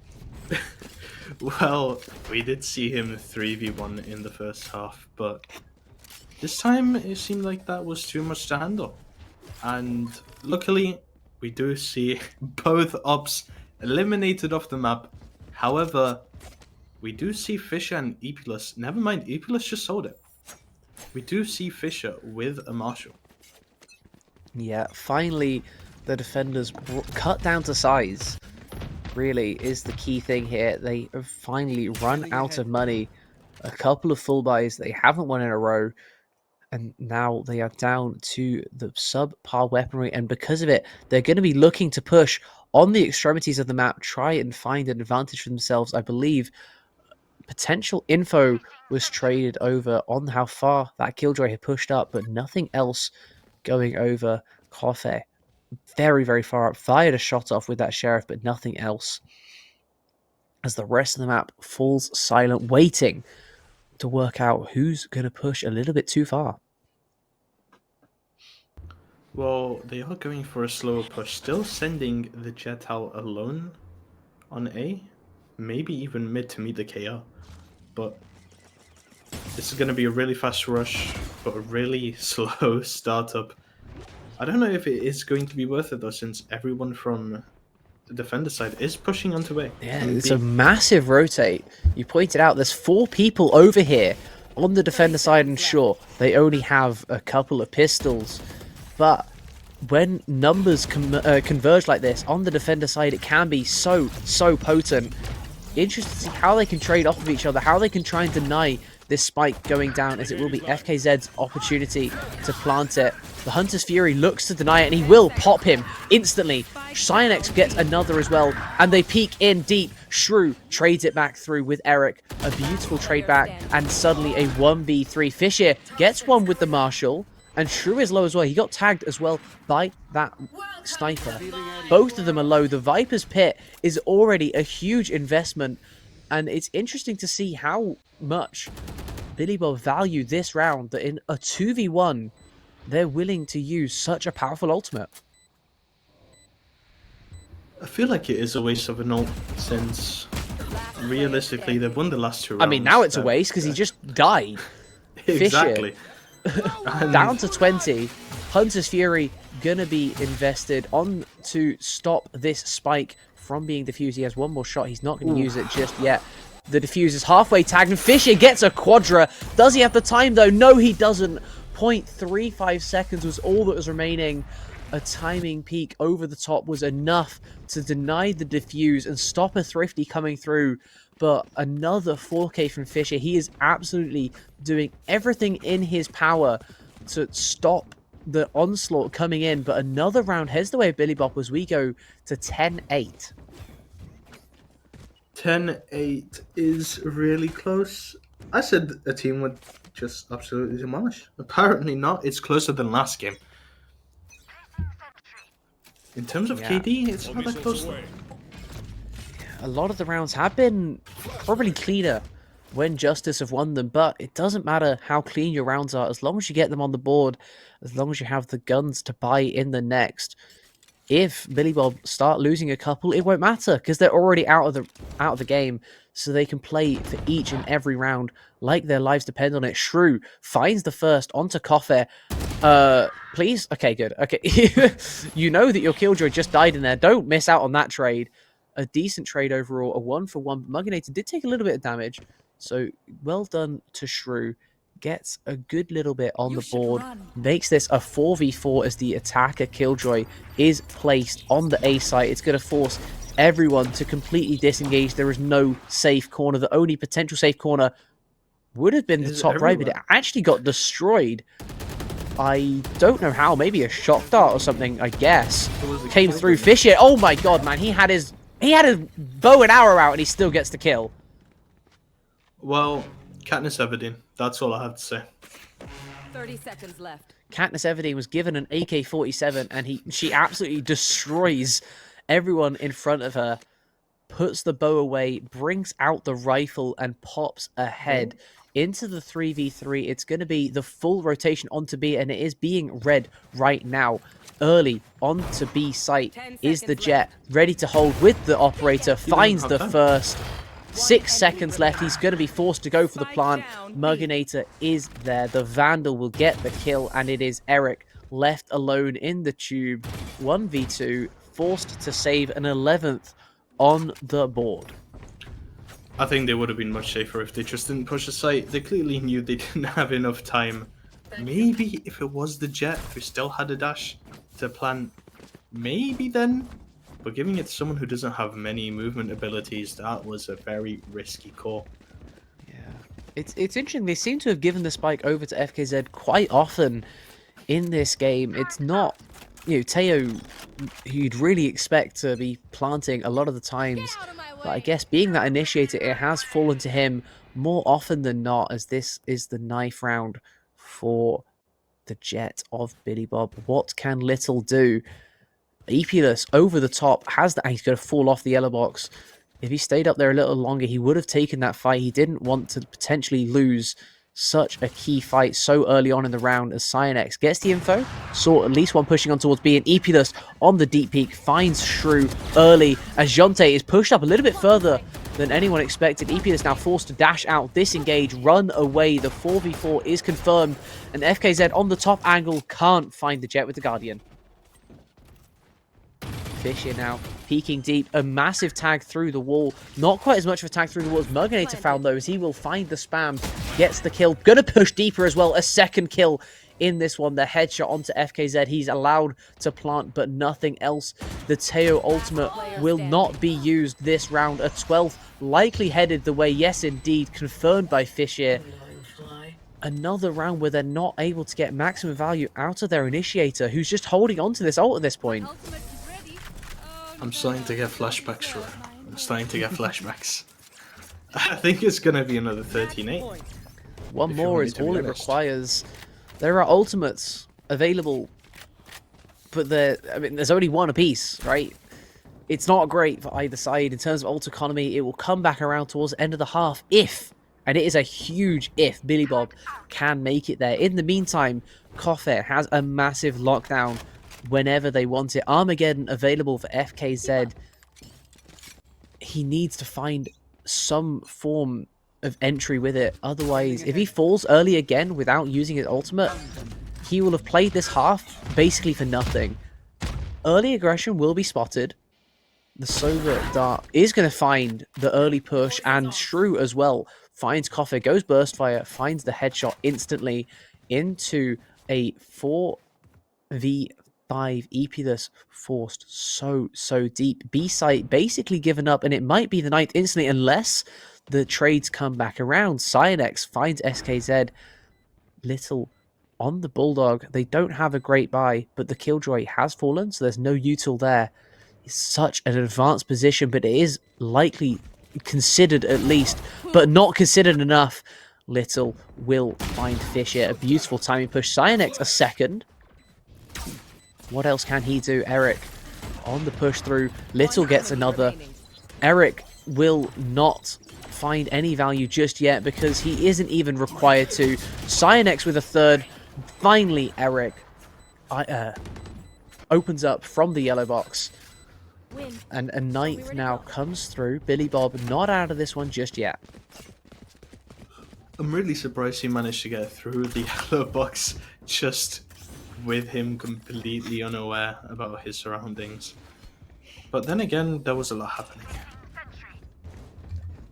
Well, we did see him 3v1 in the first half, but this time it seemed like that was too much to handle. And luckily, we do see both ops eliminated off the map. However, we do see Fisher and Epulus. Never mind, Epulus just sold it. We do see Fisher with a Marshall. Yeah, finally, the defenders cut down to size. Really is the key thing here. They have finally run out of money. A couple of full buys they haven't won in a row, and now they are down to the subpar weaponry, and because of it, they're going to be looking to push on the extremities of the map, try and find an advantage for themselves. I believe potential info was traded over on how far that Killjoy had pushed up, but nothing else going over Coffee. Very, very far up. Fired a shot off with that Sheriff, but nothing else. As the rest of the map falls silent, waiting to work out who's going to push a little bit too far. Well, they are going for a slower push, still sending the Jet out alone on A. Maybe even mid to meet the KR. But this is going to be a really fast rush, but a really slow startup. I don't know if it is going to be worth it though, since everyone from the defender side is pushing onto A. Yeah, it's a massive rotate. You pointed out there's 4 people over here on the defender side, and sure, they only have a couple of pistols. But when numbers converge like this on the defender side, it can be so potent. Interested to see how they can trade off of each other, how they can try and deny this spike going down, as it will be FKZ's opportunity to plant it. The Hunter's Fury looks to deny it, and he will pop him instantly. Cyanex gets another as well, and they peek in deep. Shrew trades it back through with Eric. A beautiful trade back, and suddenly a 1v3. Fisher gets one with the Marshall, and Shrew is low as well. He got tagged as well by that sniper. Both of them are low. The Viper's Pit is already a huge investment, and it's interesting to see how much Billy Bob value this round, that in a 2v1 they're willing to use such a powerful ultimate. I feel like it is a waste of an ult, since realistically they've won the last 2 rounds. I mean, now it's a waste because he just died. Exactly. Down to 20. Hunter's Fury gonna be invested on to stop this spike from being defused. He has one more shot. He's not going to use it just yet. The defuse is halfway tagged, and Fisher gets a quadra. Does he have the time, though? No, he doesn't. 0.35 seconds was all that was remaining. A timing peak over the top was enough to deny the defuse and stop a Thrifty coming through. But another 4K from Fisher. He is absolutely doing everything in his power to stop the onslaught coming in. But another round heads the way of Billy Bop as we go to 10-8. 10-8 is really close. I said a team would just absolutely demolish. Apparently not. It's closer than last game. In terms of KD, it's not that close though. A lot of the rounds have been probably cleaner when Justice have won them, but it doesn't matter how clean your rounds are, as long as you get them on the board, as long as you have the guns to buy in the next. If Billy Bob start losing a couple, it won't matter, because they're already out of the game, so they can play for each and every round like their lives depend on it. Shrew finds the first onto Coffee. Please? Okay, good. Okay. You know that your Killjoy just died in there. Don't miss out on that trade. A decent trade overall, a 1-for-1. Mugginator did take a little bit of damage, so well done to Shrew. Gets a good little bit on the board, makes this a 4v4 as the attacker Killjoy is placed on the A site. It's going to force everyone to completely disengage. There is no safe corner. The only potential safe corner would have been the top right, but it actually got destroyed. I don't know how, maybe a shock dart or something, I guess. Came through Fisher. Oh my god, man, he had his bow and arrow out and he still gets the kill. Well, Katniss Everdeen. That's all I have to say. 30 seconds left. Katniss Everdeen was given an AK-47 and she absolutely destroys everyone in front of her, puts the bow away, brings out the rifle and pops ahead into the 3v3. It's going to be the full rotation onto B, and it is being read right now. Early onto B site is the Jet, ready to hold with the operator, finds the first. 6 seconds left. He's going to be forced to go for the plant. Muginator is there. The Vandal will get the kill, and it is Eric left alone in the tube. 1v2, forced to save an 11th on the board. I think they would have been much safer if they just didn't push the site. They clearly knew they didn't have enough time. Maybe if it was the Jet who still had a dash to plant, maybe then. But giving it to someone who doesn't have many movement abilities, that was a very risky call. Yeah, it's interesting. They seem to have given the spike over to FKZ quite often in this game. It's not, you know, Teo, who you'd really expect to be planting a lot of the times. But I guess being that initiator, it has fallen to him more often than not, as this is the knife round for the Jet of Billy Bob. What can Little do? Epulus over the top has that. He's going to fall off the yellow box. If he stayed up there a little longer, he would have taken that fight. He didn't want to potentially lose such a key fight so early on in the round as Cyanex gets the info. Saw at least one pushing on towards B, and Epulus on the deep peak finds Shrew early as Jonte is pushed up a little bit further than anyone expected. Epulus now forced to dash out, disengage, run away. The 4v4 is confirmed, and FKZ on the top angle can't find the Jet with the Guardian. Fisher now peeking deep, a massive tag through the wall. Not quite as much of a tag through the wall as Muginator found though, as he will find the spam, gets the kill, gonna push deeper as well. A second kill in this one, the headshot onto FKZ. He's allowed to plant, but nothing else. The Teo ultimate will not be used this round. A 12th likely headed the way, yes indeed, confirmed by Fisher. Another round where they're not able to get maximum value out of their initiator, who's just holding on to this ult at this point. I'm starting to get flashbacks, Shrew. I'm starting to get flashbacks. I think it's going to be another 13-8. One more is all it requires. There are ultimates available, but there's only one apiece, right? It's not great for either side in terms of ult economy. It will come back around towards the end of the half if, and it is a huge if, Billy Bob can make it there. In the meantime, Koffer has a massive lockdown whenever they want it. Armageddon available for FKZ. He needs to find some form of entry with it. Otherwise, if he falls early again without using his ultimate, he will have played this half basically for nothing. Early aggression will be spotted. The Sober Dart is going to find the early push, and Shrew as well finds Koffer, goes burst fire, finds the headshot instantly into a 4v5. Epulus forced so deep. B site basically given up, and it might be the ninth instantly unless the trades come back around. Cyanex finds SKZ. Little on the Bulldog. They don't have a great buy, but the Killjoy has fallen, so there's no util there. It's such an advanced position, but it is likely considered at least, but not considered enough. Little will find Fisher. A beautiful timing push. Cyanex a second. What else can he do? Eric on the push through. Little gets another. Eric will not find any value just yet because he isn't even required to. Cyanex with a third. Finally, Eric opens up from the yellow box. And a ninth now comes through. Billy Bob not out of this one just yet. I'm really surprised he managed to get through the yellow box just with him completely unaware about his surroundings. But then again, there was a lot happening.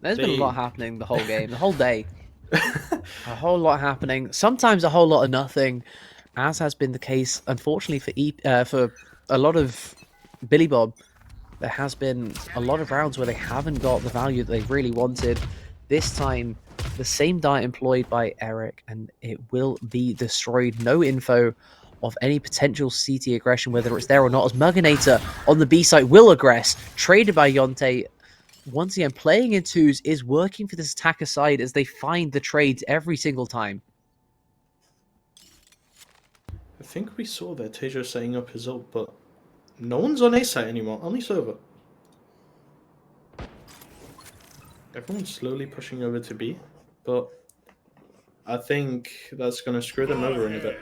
There's been a lot happening the whole game, the whole day. A whole lot happening. Sometimes a whole lot of nothing, as has been the case, unfortunately, for a lot of Billy Bob. There has been a lot of rounds where they haven't got the value that they really wanted. This time, the same dart employed by Eric, and it will be destroyed. No info of any potential CT aggression, whether it's there or not, as Muginator on the B site will aggress. Traded by Yonte. Once again, playing in twos is working for this attacker side as they find the trades every single time. think we saw that Tejo setting up his ult, but no one's on A site anymore, only server. Everyone's slowly pushing over to B, but I think that's going to screw them over in a bit.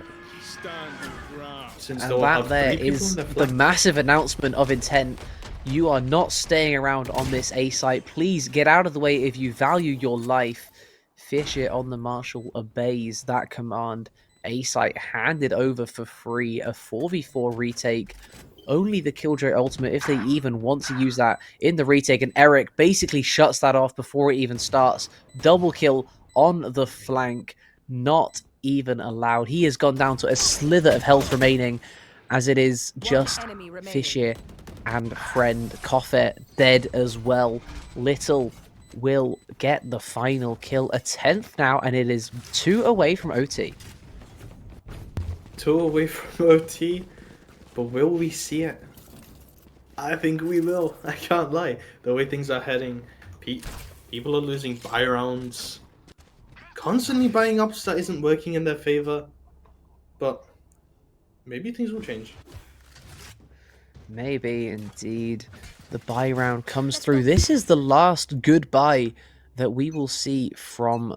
Since And they'll that have there 3 people is in their the flank. massive announcement of intent. You are not staying around on this A site. Please get out of the way if you value your life. Fisher on the Marshal obeys that command. A site handed over for free, a 4v4 retake. Only the Killjoy ultimate, if they even want to use that in the retake. And Eric basically shuts that off before it even starts. Double kill on the flank. Not even allowed. He has gone down to a slither of health remaining, as it is just enemy remaining. Fisher and friend Kofet dead as well. Little will get the final kill. A 10th now, and it is 2 away from OT. 2 away from OT, but will we see it? I think we will. I can't lie. The way things are heading, people are losing buy rounds. Constantly buying ups that isn't working in their favor, but maybe things will change. Maybe indeed. The buy round comes through. This is the last good buy that we will see from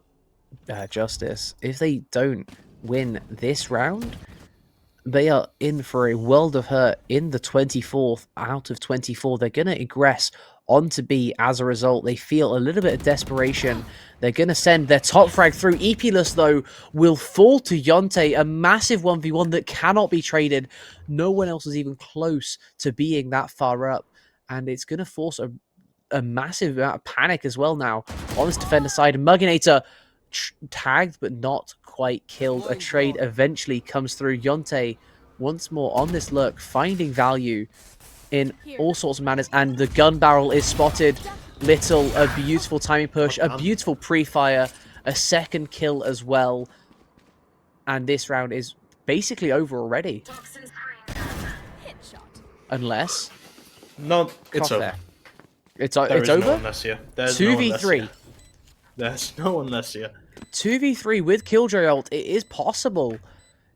Justice. If they don't win this round, they are in for a world of hurt in the 24th out of 24. They're going to ingress onto B as a result. They feel a little bit of desperation. They're going to send their top frag through. Epulus, though, will fall to Yonte, a massive 1v1 that cannot be traded. No one else is even close to being that far up, and it's going to force a massive amount of panic as well now on this defender side. Muginator tagged but not quite killed. A trade eventually comes through. Yonte once more on this look, finding value in all sorts of manners, and the gun barrel is spotted. Little, a beautiful timing push, a beautiful pre-fire, a second kill as well, and this round is basically over already. Unless No, it's Cough over. there. It's There is over. no one less here. There's no one less 2v3. here. There's no one less here. 2v3 with Killjoy ult. It is possible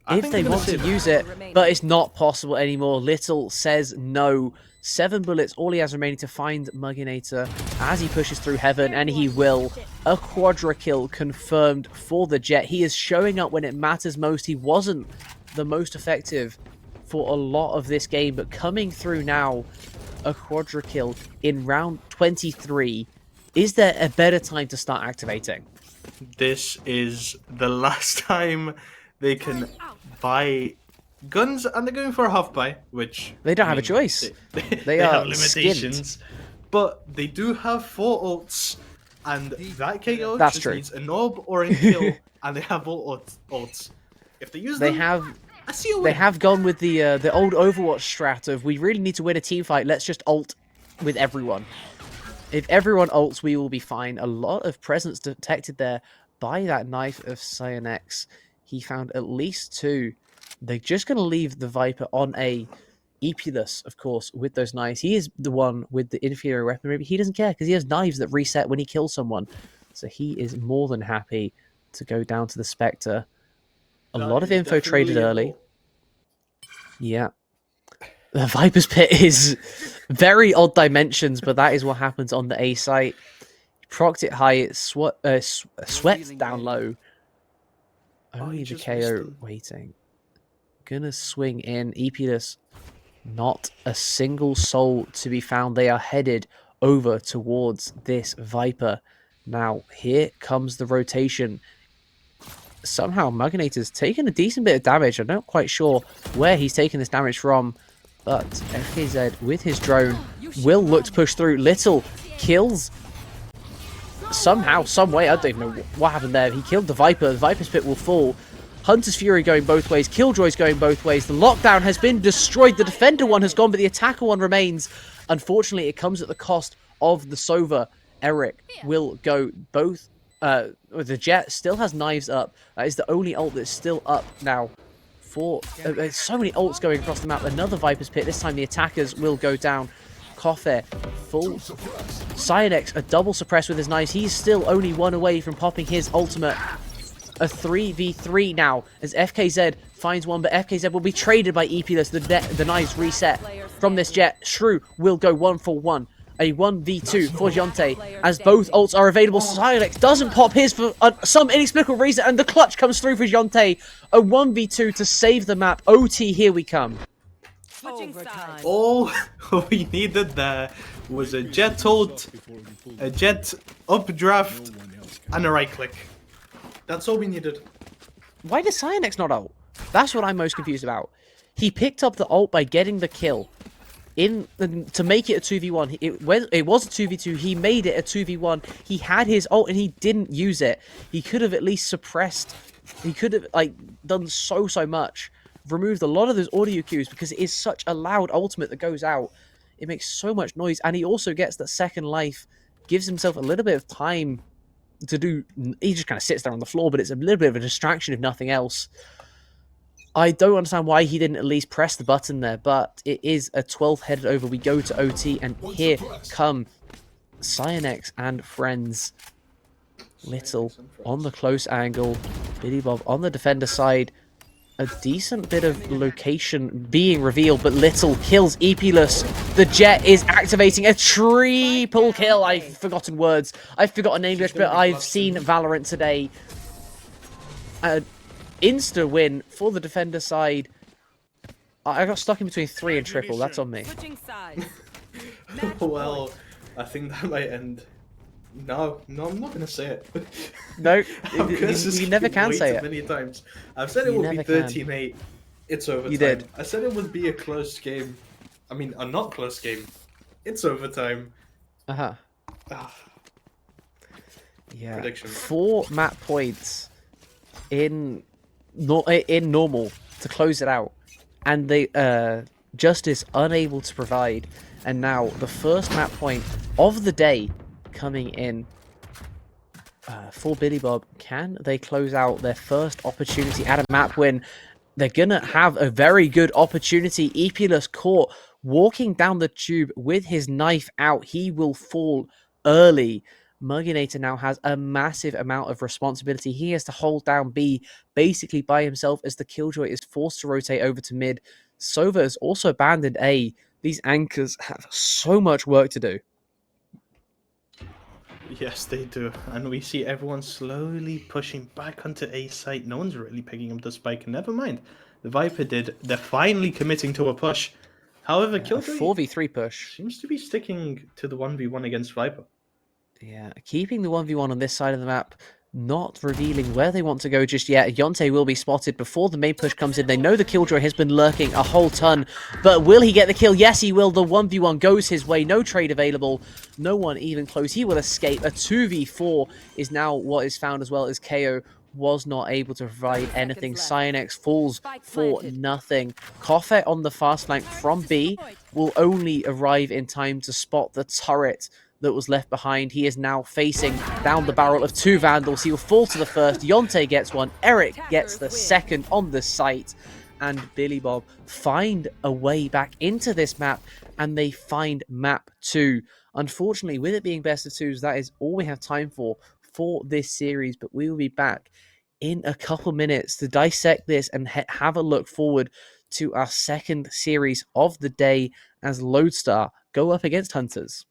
I if think they they're gonna want to save it. use it, but it's not possible anymore. Little says no. 7 bullets, all he has remaining to find Muginator as he pushes through heaven, and he will. A quadra kill confirmed for the Jet. He is showing up when it matters most. He wasn't the most effective for a lot of this game, but coming through now, a quadra kill in round 23. Is there a better time to start activating? This is the last time they can buy guns, and they're going for a half buy, which They don't have a choice. They are have limitations, but they do have 4 ults, and that KO That's just true. needs an orb or a kill, and they have all ults. If they use They them, have I see a win. They have gone with the old Overwatch strat of, we really need to win a team fight, let's just ult with everyone. If everyone ults, we will be fine. A lot of presence detected there by that knife of Cyanex. He found at least 2. They're just going to leave the Viper on a Epulus, of course, with those knives. He is the one with the inferior weaponry, but he doesn't care because he has knives that reset when he kills someone. So he is more than happy to go down to the Spectre. A That lot of is info traded definitely a early. goal. Yeah. The Viper's Pit is very odd dimensions, but that is what happens on the A site. Procced it high, it swept down low. Only he the just missed KO him. waiting. Gonna swing in. Epulus, not a single soul to be found. They are headed over towards this Viper. Now, here comes the rotation. Somehow, Muginator's taken a decent bit of damage. I'm not quite sure where he's taking this damage from, but FKZ with his drone will look to push through. Little kills somehow, some way. I don't even know what happened there. He killed the Viper. The Viper's Pit will fall. Hunter's Fury going both ways. Killjoy's going both ways. The lockdown has been destroyed. The defender one has gone, but the attacker one remains. Unfortunately, it comes at the cost of the Sova. Eric will go both. The Jet still has knives up. That is the only ult that's still up now. There's so many ults going across the map. Another Viper's Pit. This time the attackers will go down. Kofet, full. Cyanex, a double suppress with his knives. He's still only 1 away from popping his ultimate. A 3v3 now as FKZ finds one, but FKZ will be traded by Epulus. The knives reset from this Jet. Shrew will go 1-for-1. A 1v2 for Jonte, as both ults are available. Silex doesn't pop his for some inexplicable reason, and the clutch comes through for Jonte. A 1v2 to save the map. OT, here we come. Switching sides. All we needed there was a Jet ult, a Jet updraft, and a right click. That's all we needed. Why did Cyanex not ult? That's what I'm most confused about. He picked up the ult by getting the kill. To make it a 2v1. It was a 2v2. He made it a 2v1. He had his ult and he didn't use it. He could have at least suppressed. He could have done so much. Removed a lot of those audio cues because it is such a loud ultimate that goes out. It makes so much noise, and he also gets that second life. Gives himself a little bit of time to do. He just kind of sits there on the floor, but it's a little bit of a distraction if nothing else. I don't understand why he didn't at least press the button there, but it is a 12 headed over. We go to OT, and here come Cyanex and friends. Little on the close angle, Billy Bob on the defender side. A decent bit of location being revealed, but Little kills Epulus. The Jet is activating a triple kill. I've forgotten words. I've forgotten English, but I've seen Valorant today. Insta win for the defender side. I got stuck in between 3 and triple. That's on me. Switching sides. Well, I think that might end. No, I'm not gonna say it. No, I'm gonna you never can say it. Many times. I've said it You would be never can. 13-8. It's overtime. You did. I said it would be a close game. I mean, a not close game. It's overtime. Uh-huh. Ah, Yeah. Prediction. 4 map points in normal to close it out, and the Justice unable to provide, and now the first map point of the day coming in for Billy Bob. Can they close out their first opportunity at a map win? They're gonna have a very good opportunity. Epulus caught walking down the tube with his knife out. He will fall early. Muginator now has a massive amount of responsibility. He has to hold down B basically by himself as the Killjoy is forced to rotate over to mid. Sova has also abandoned A. These anchors have so much work to do. Yes, they do. And we see everyone slowly pushing back onto A site. No one's really picking up the spike. Never mind. The Viper did. They're finally committing to a push. However, A Killjoy 4v3 push. seems to be sticking to the 1v1 against Viper. Yeah, keeping the 1v1 on this side of the map, not revealing where they want to go just yet. Yonte will be spotted before the main push comes in. They know the Killjoy has been lurking a whole ton, but will he get the kill? Yes, he will. The 1v1 goes his way. No trade available. No one even close. He will escape. A 2v4 is now what is found, as well as KO was not able to provide anything. Cyanex falls for nothing. Kofet on the fast flank from B will only arrive in time to spot the turret that was left behind. He is now facing down the barrel of 2 Vandals. He will fall to the first. Yonte gets one. Eric gets the second on the site. And Billy Bob find a way back into this map, and they find map 2. Unfortunately, with it being best of 2s, that is all we have time for this series, but we will be back in a couple minutes to dissect this and have a look forward to our second series of the day as Lodestar go up against Hunters.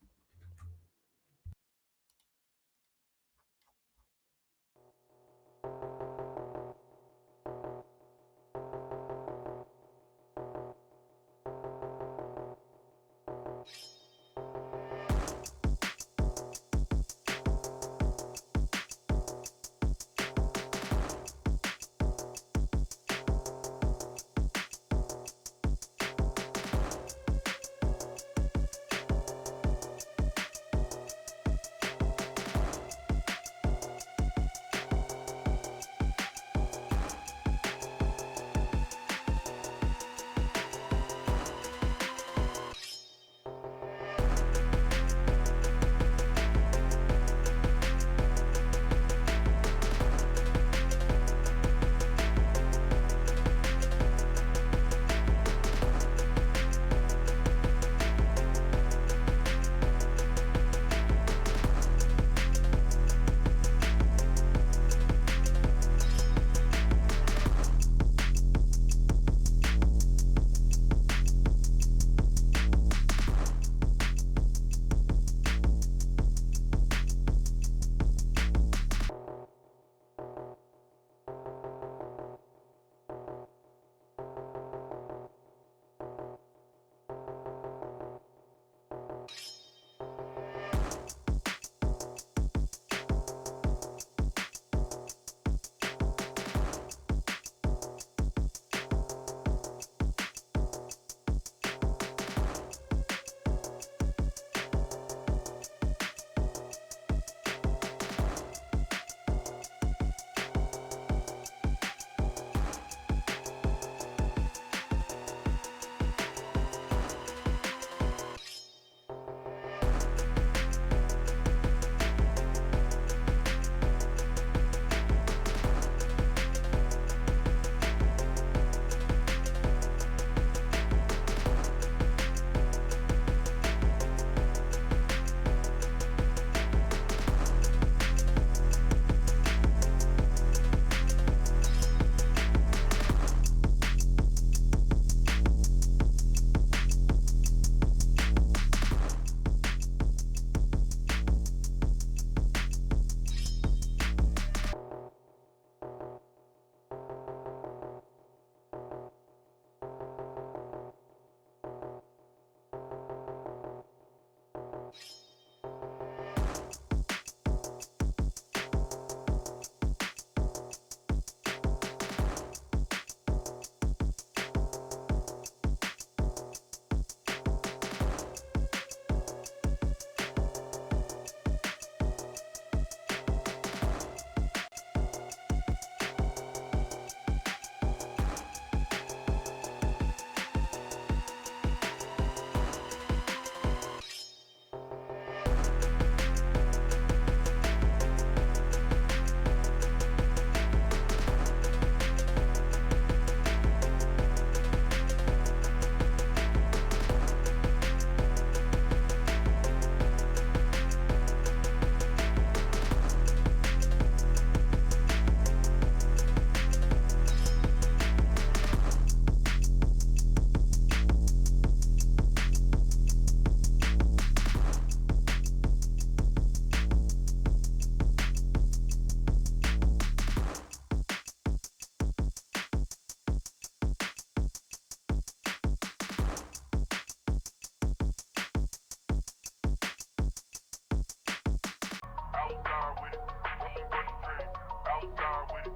Hey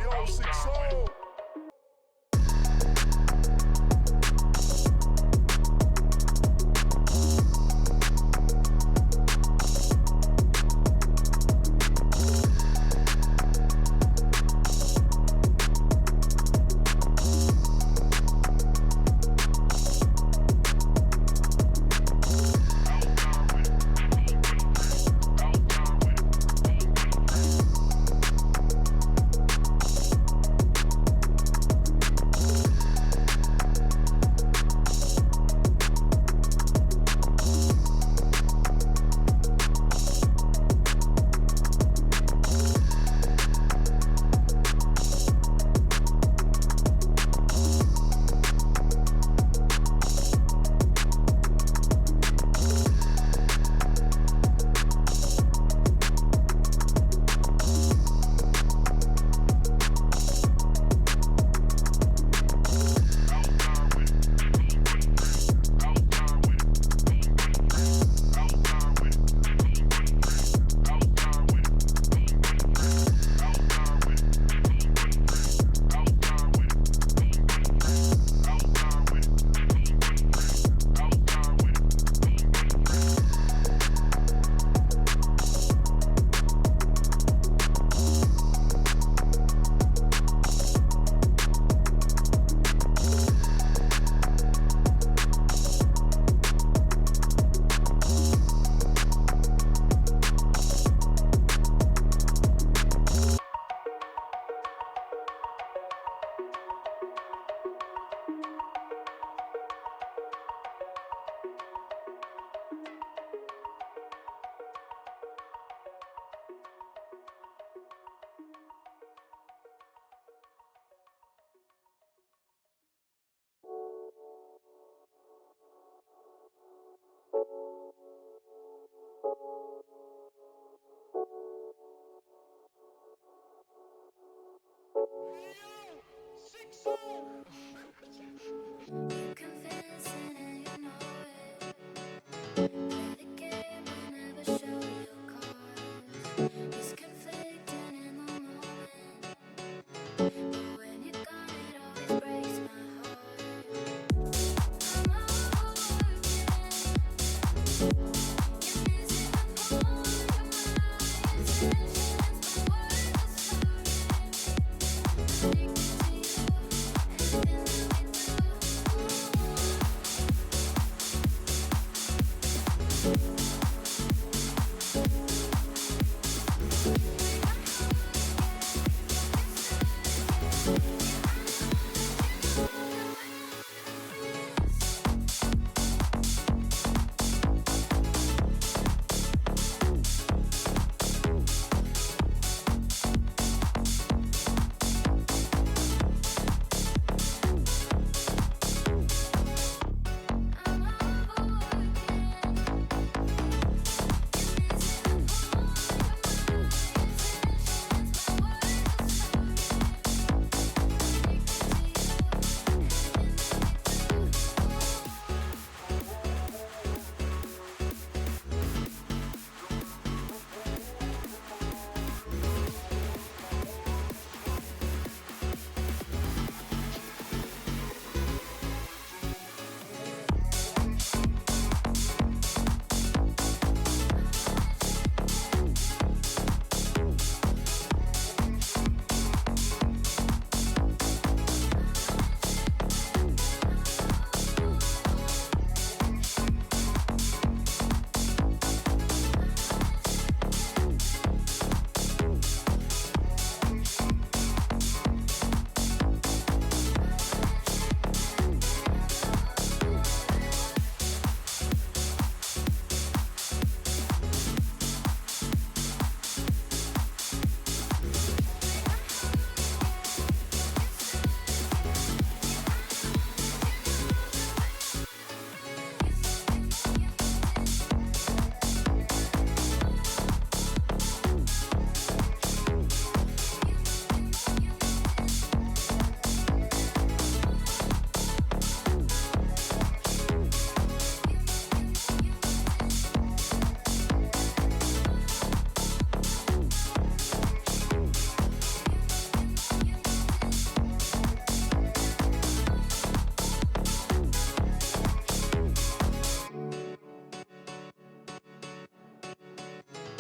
yo, 6-0.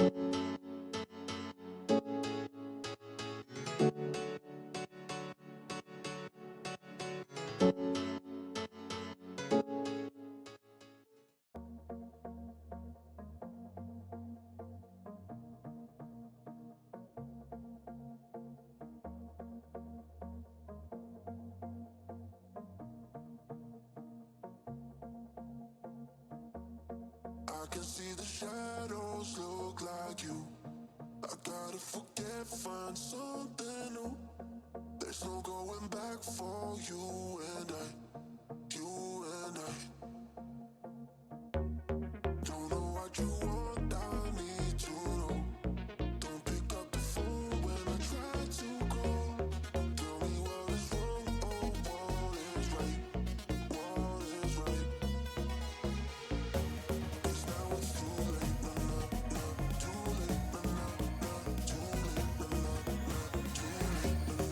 I can see the shadows look like you. I gotta forget, find something new. There's no going back for you and I, you and I. Don't know what you want, I need to know. Don't pick up the phone when I try to call. Tell me what is wrong, oh, what is right, what is right. 'Cause now it's too late, nah, nah, nah, too late, nah, nah, nah, too late, nah, nah, nah, too late, nah,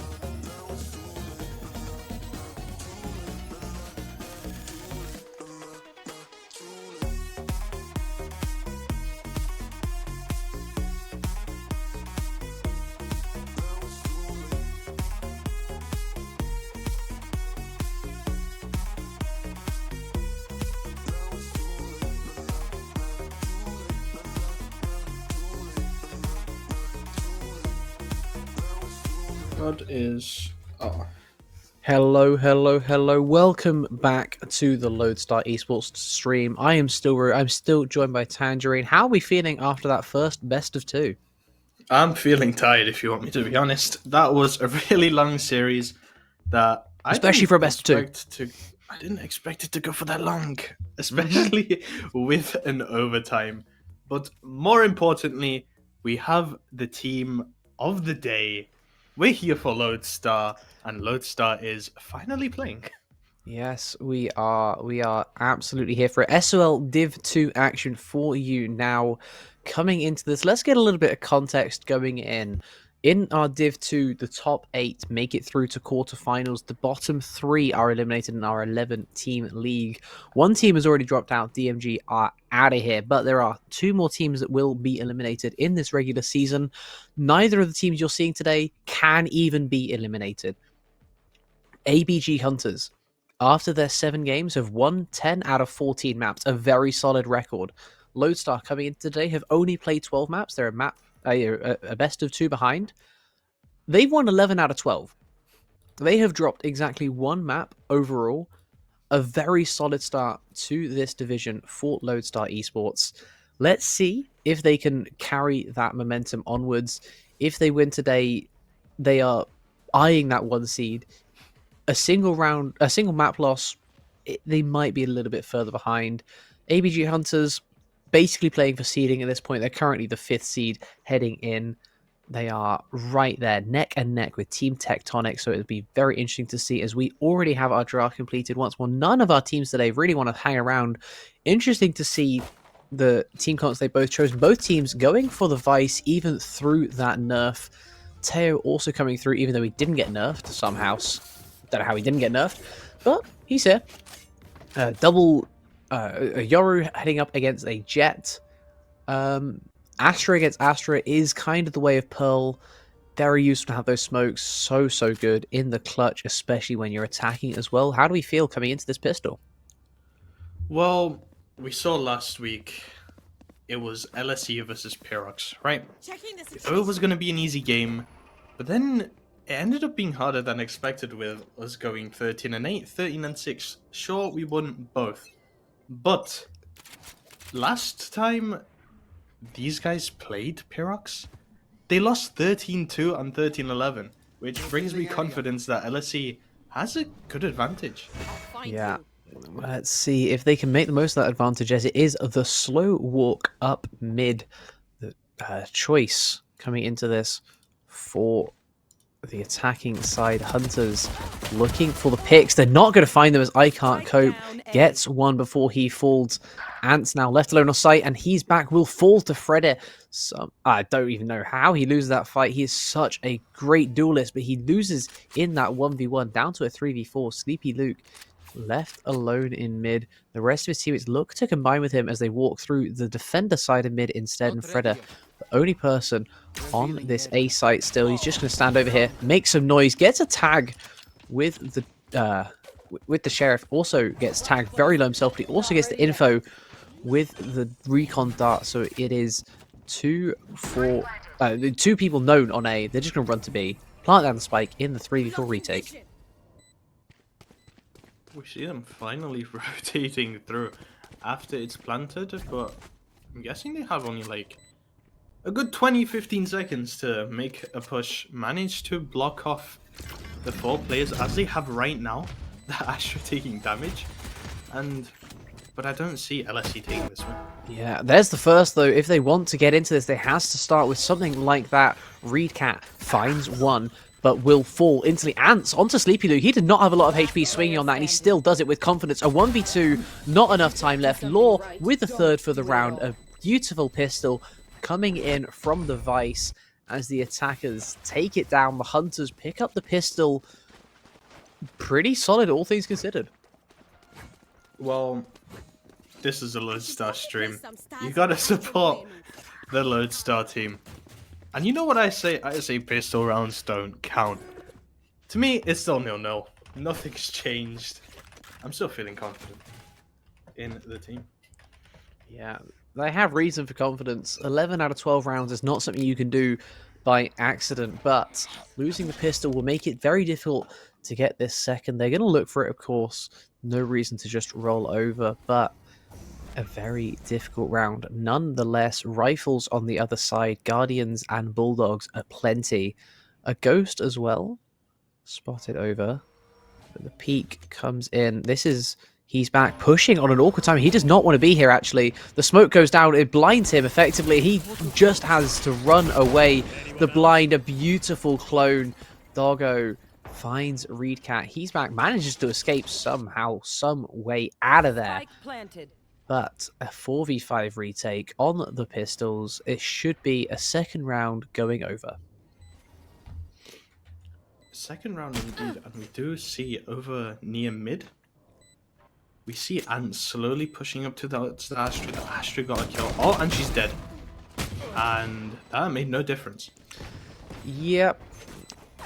nah, now it's too late, nah, nah, nah, too late, nah, nah, nah, too late, nah, nah, nah, too late. God is. Oh. Hello, hello, hello. Welcome back to the Lodestar Esports stream. I am still Ru. I'm still joined by Tangerine. How are we feeling after that first best of two? I'm feeling tired, if you want me to be honest. That was a really long series that Especially for a best of two. I didn't expect it to go for that long, especially with an overtime. But more importantly, we have the team of the day. We're here for Lodestar, and Lodestar is finally playing. Yes, we are. We are absolutely here for it. SOL Div 2 action for you now. Coming into this, let's get a little bit of context going in. In our Div 2, the top 8 make it through to quarterfinals. The bottom 3 are eliminated in our 11-team league. One team has already dropped out. DMG are out of here, but there are 2 more teams that will be eliminated in this regular season. Neither of the teams you're seeing today can even be eliminated. ABG Hunters, after their 7 games, have won 10 out of 14 maps, a very solid record. Lodestar coming in today have only played 12 maps. They're a best of 2 behind. They've won 11 out of 12. They have dropped exactly 1 map overall. A very solid start to this division for Lodestar Esports. Let's see if they can carry that momentum onwards. If they win today, they are eyeing that 1 seed. A single map loss, they might be a little bit further behind. ABG Hunters basically playing for seeding at this point. They're currently the 5th seed heading in. They are right there, neck and neck with Team Tectonic, so it'll be very interesting to see as we already have our draft completed once more. None of our teams today really want to hang around. Interesting to see the team comps they both chose. Both teams going for the Vice even through that nerf. Teo also coming through even though he didn't get nerfed somehow. Don't know how he didn't get nerfed, but he's here. Double Yoru heading up against a Jet. Astra against Astra is kind of the way of Pearl. Very useful to have those smokes. So good in the clutch, especially when you're attacking as well. How do we feel coming into this pistol? Well, we saw last week it was LSE versus Pyrox, right? We thought it was going to be an easy game, but then it ended up being harder than expected with us going 13-8, 13-6. Sure, we won both. But last time these guys played Pyrox, they lost 13-2 and 13-11, which brings me confidence that LSE has a good advantage. Yeah. Let's see if they can make the most of that advantage, as it is the slow walk up mid. The choice coming into this for the attacking side. Hunters looking for the picks. They're not going to find them as I Can't Cope gets one before he falls. Ant's now left alone on site, and he's back. Will fall to Freddy. I don't even know how he loses that fight. He is such a great duelist, but he loses in that 1v1 down to a 3v4. Sleepy Luke left alone in mid. The rest of his teammates look to combine with him as they walk through the defender side of mid instead, and Freddy The only person on this A site still. He's just going to stand over here, make some noise, gets a tag with the sheriff. Also gets tagged very low himself, but he also gets the info with the recon dart. So it is two people known on A. They're just going to run to B, plant down the spike in the 3v4 retake. We see them finally rotating through after it's planted, but I'm guessing they have only like a good 20-15 seconds to make a push. Manage to block off the 4 players as they have right now. The Astra taking damage, but I don't see LSE taking this one. Yeah, there's the first, though. If they want to get into this, they has to start with something like that. Reedcat finds one, but will fall into the ants onto Sleepy Lou. He did not have a lot of HP swinging on that, and he still does it with confidence. A 1v2, not enough time left. Law with the third for the round. A beautiful pistol coming in from the Vice as the attackers take it down. The Hunters pick up the pistol. Pretty solid, all things considered. Well, this is a Lodestar stream. You gotta support the Lodestar team. And you know what I say? I say pistol rounds don't count. To me, it's still 0-0. Nothing's changed. I'm still feeling confident in the team. Yeah, they have reason for confidence. 11 out of 12 rounds is not something you can do by accident, but losing the pistol will make it very difficult to get this second. They're going to look for it, of course. No reason to just roll over, but a very difficult round. Nonetheless, rifles on the other side, Guardians and Bulldogs are plenty. A Ghost as well, spotted over. But the peak comes in. He's back, pushing on an awkward time. He does not want to be here, actually. The smoke goes down. It blinds him, effectively. He just has to run away. The blind, a beautiful clone. Doggo finds Reedcat. He's back, manages to escape somehow, some way out of there. Spike planted. But a 4v5 retake on the pistols. It should be a second round going over. Second round indeed, and we do see over near mid. We see Ant slowly pushing up to the Astra. The Astra got a kill. Oh, and she's dead. And that made no difference. Yep.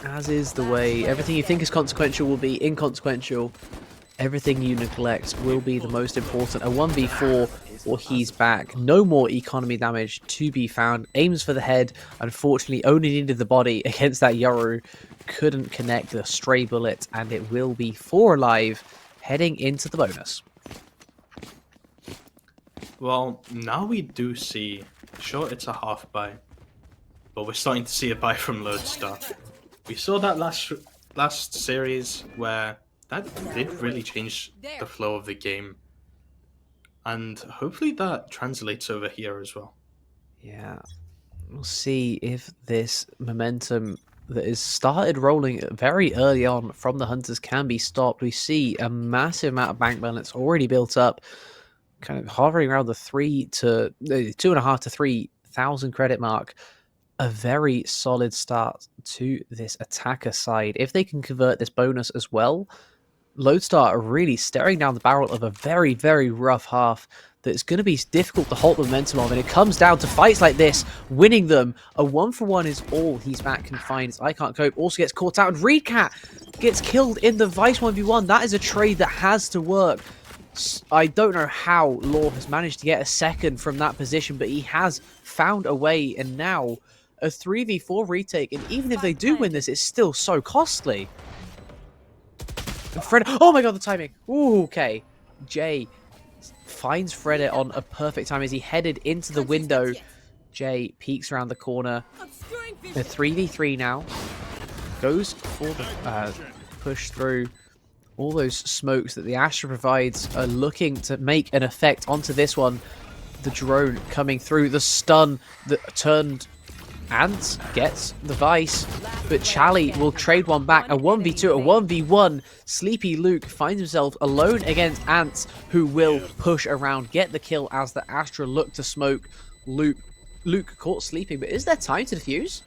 As is the way. Everything you think is consequential will be inconsequential. Everything you neglect will be the most important. A 1v4 or he's back. No more economy damage to be found. Aims for the head. Unfortunately, only needed the body against that Yoru. Couldn't connect the stray bullet, and it will be 4 alive heading into the bonus. Well, now we do see, sure, it's a half buy, but we're starting to see a buy from Lodestar. We saw that last series where that did really change the flow of the game, and hopefully that translates over here as well. Yeah, we'll see if this momentum that is started rolling very early on from the Hunters can be stopped. We see a massive amount of bank balance already built up, kind of hovering around the 2.5 to 3,000 credit mark. A very solid start to this attacker side. If they can convert this bonus as well, Lodestar are really staring down the barrel of a very, very rough half that's going to be difficult to hold the momentum of, and it comes down to fights like this, winning them. A 1-for-1 is all he's back can find. I can't cope. Also gets caught out, and Reedcat gets killed in the Vice 1v1. That is a trade that has to work. I don't know how Law has managed to get a second from that position, but he has found a way, and now a 3v4 retake, and even if they do win this, it's still so costly. And Fred, oh my god, the timing. Ooh, okay. Jay finds Fredit on a perfect time as he headed into the window. Jay peeks around the corner. A 3v3 now. Goes for the push through. All those smokes that the Astra provides are looking to make an effect onto this one. The drone coming through. The stun that turned Ant gets the Vice, but Chally will trade one back. A 1v2, a 1v1. Sleepy Luke finds himself alone against Ants, who will push around, get the kill as the Astra look to smoke. Luke caught sleeping, but is there time to defuse?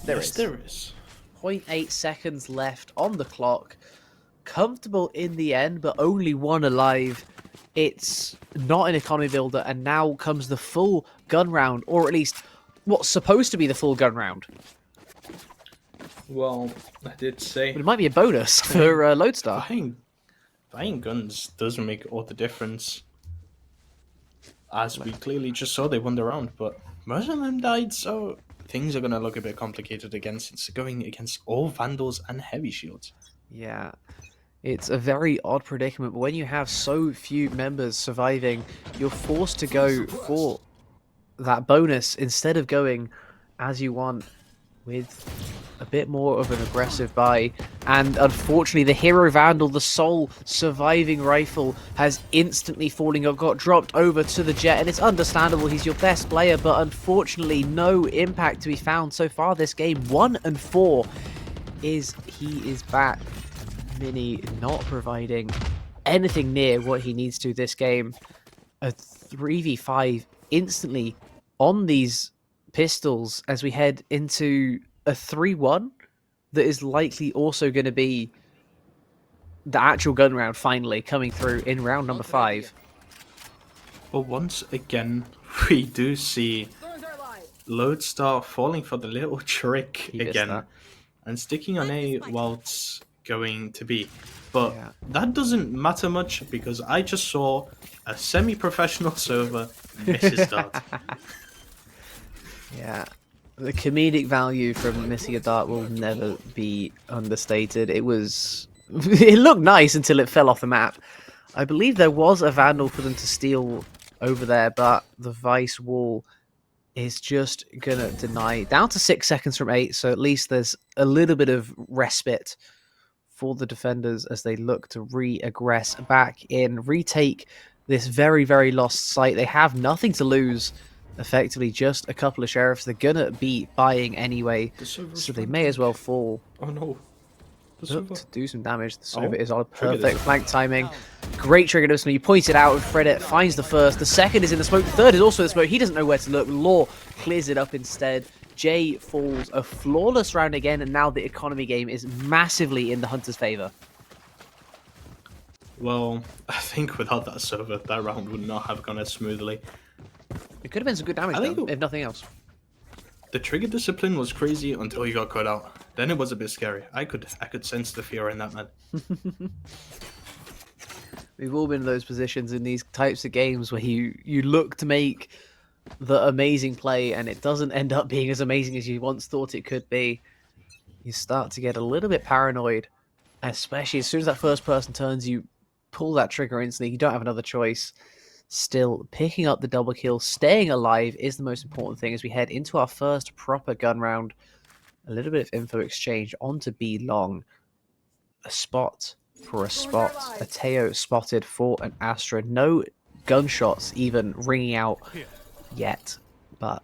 There is. 0.8 seconds left on the clock. Comfortable in the end, but only one alive. It's not an economy builder, and now comes the full gun round, or at least what's supposed to be the full gun round. Well, I did say But it might be a bonus for Lodestar. buying guns doesn't make all the difference. As we clearly just saw, they won the round, but most of them died, so things are going to look a bit complicated again since going against all Vandals and Heavy Shields. Yeah. It's a very odd predicament, but when you have so few members surviving, you're forced to go for that bonus instead of going as you want with a bit more of an aggressive buy. And unfortunately, the Hero Vandal, the sole surviving rifle, has instantly got dropped over to the Jet, and it's understandable. He's your best player, but unfortunately, no impact to be found so far this game. 1 and 4 he is back. Mini not providing anything near what he needs to this game. A 3v5 instantly on these pistols as we head into a 3-1 that is likely also going to be the actual gun round finally coming through in round number 5. Well, once again, we do see Lodestar falling for the little trick He missed again that. and sticking on A while it's going to be. But Yeah. that doesn't matter much because I just saw a semi-professional server miss his dart. Yeah. The comedic value from missing a dart will never be understated. It was... it looked nice until it fell off the map. I believe there was a Vandal for them to steal over there, but the Vice wall is just going to deny. Down to 6 seconds from 8, so at least there's a little bit of respite for the defenders as they look to re-aggress back in, retake this very, very lost site. They have nothing to lose, effectively just a couple of sheriffs. They're gonna be buying anyway, so they may as well fall. Oh no. Look to do some damage. The Sova Oh, is on a trigger perfect this. flank timing. Great trigger discipline. You pointed out, and Fredit finds the first. The second is in the smoke. The third is also in the smoke. He doesn't know where to look. Law clears it up instead. Jay falls. A flawless round again, and now the economy game is massively in the Hunter's favor. Well, I think without that server, that round would not have gone as smoothly. It could have been some good damage, I think though, if nothing else. The trigger discipline was crazy until he got cut out. Then it was a bit scary. I could sense the fear in that man. We've all been in those positions in these types of games where you look to make the amazing play and it doesn't end up being as amazing as you once thought it could be. You start to get a little bit paranoid, especially as soon as that first person turns, you pull that trigger instantly. You don't have another choice. Still, picking up the double kill, staying alive is the most important thing as we head into our first proper gun round. A little bit of info exchange onto B long. A spot for a spot. A Teo spotted for an Astra. No gunshots even ringing out yet, but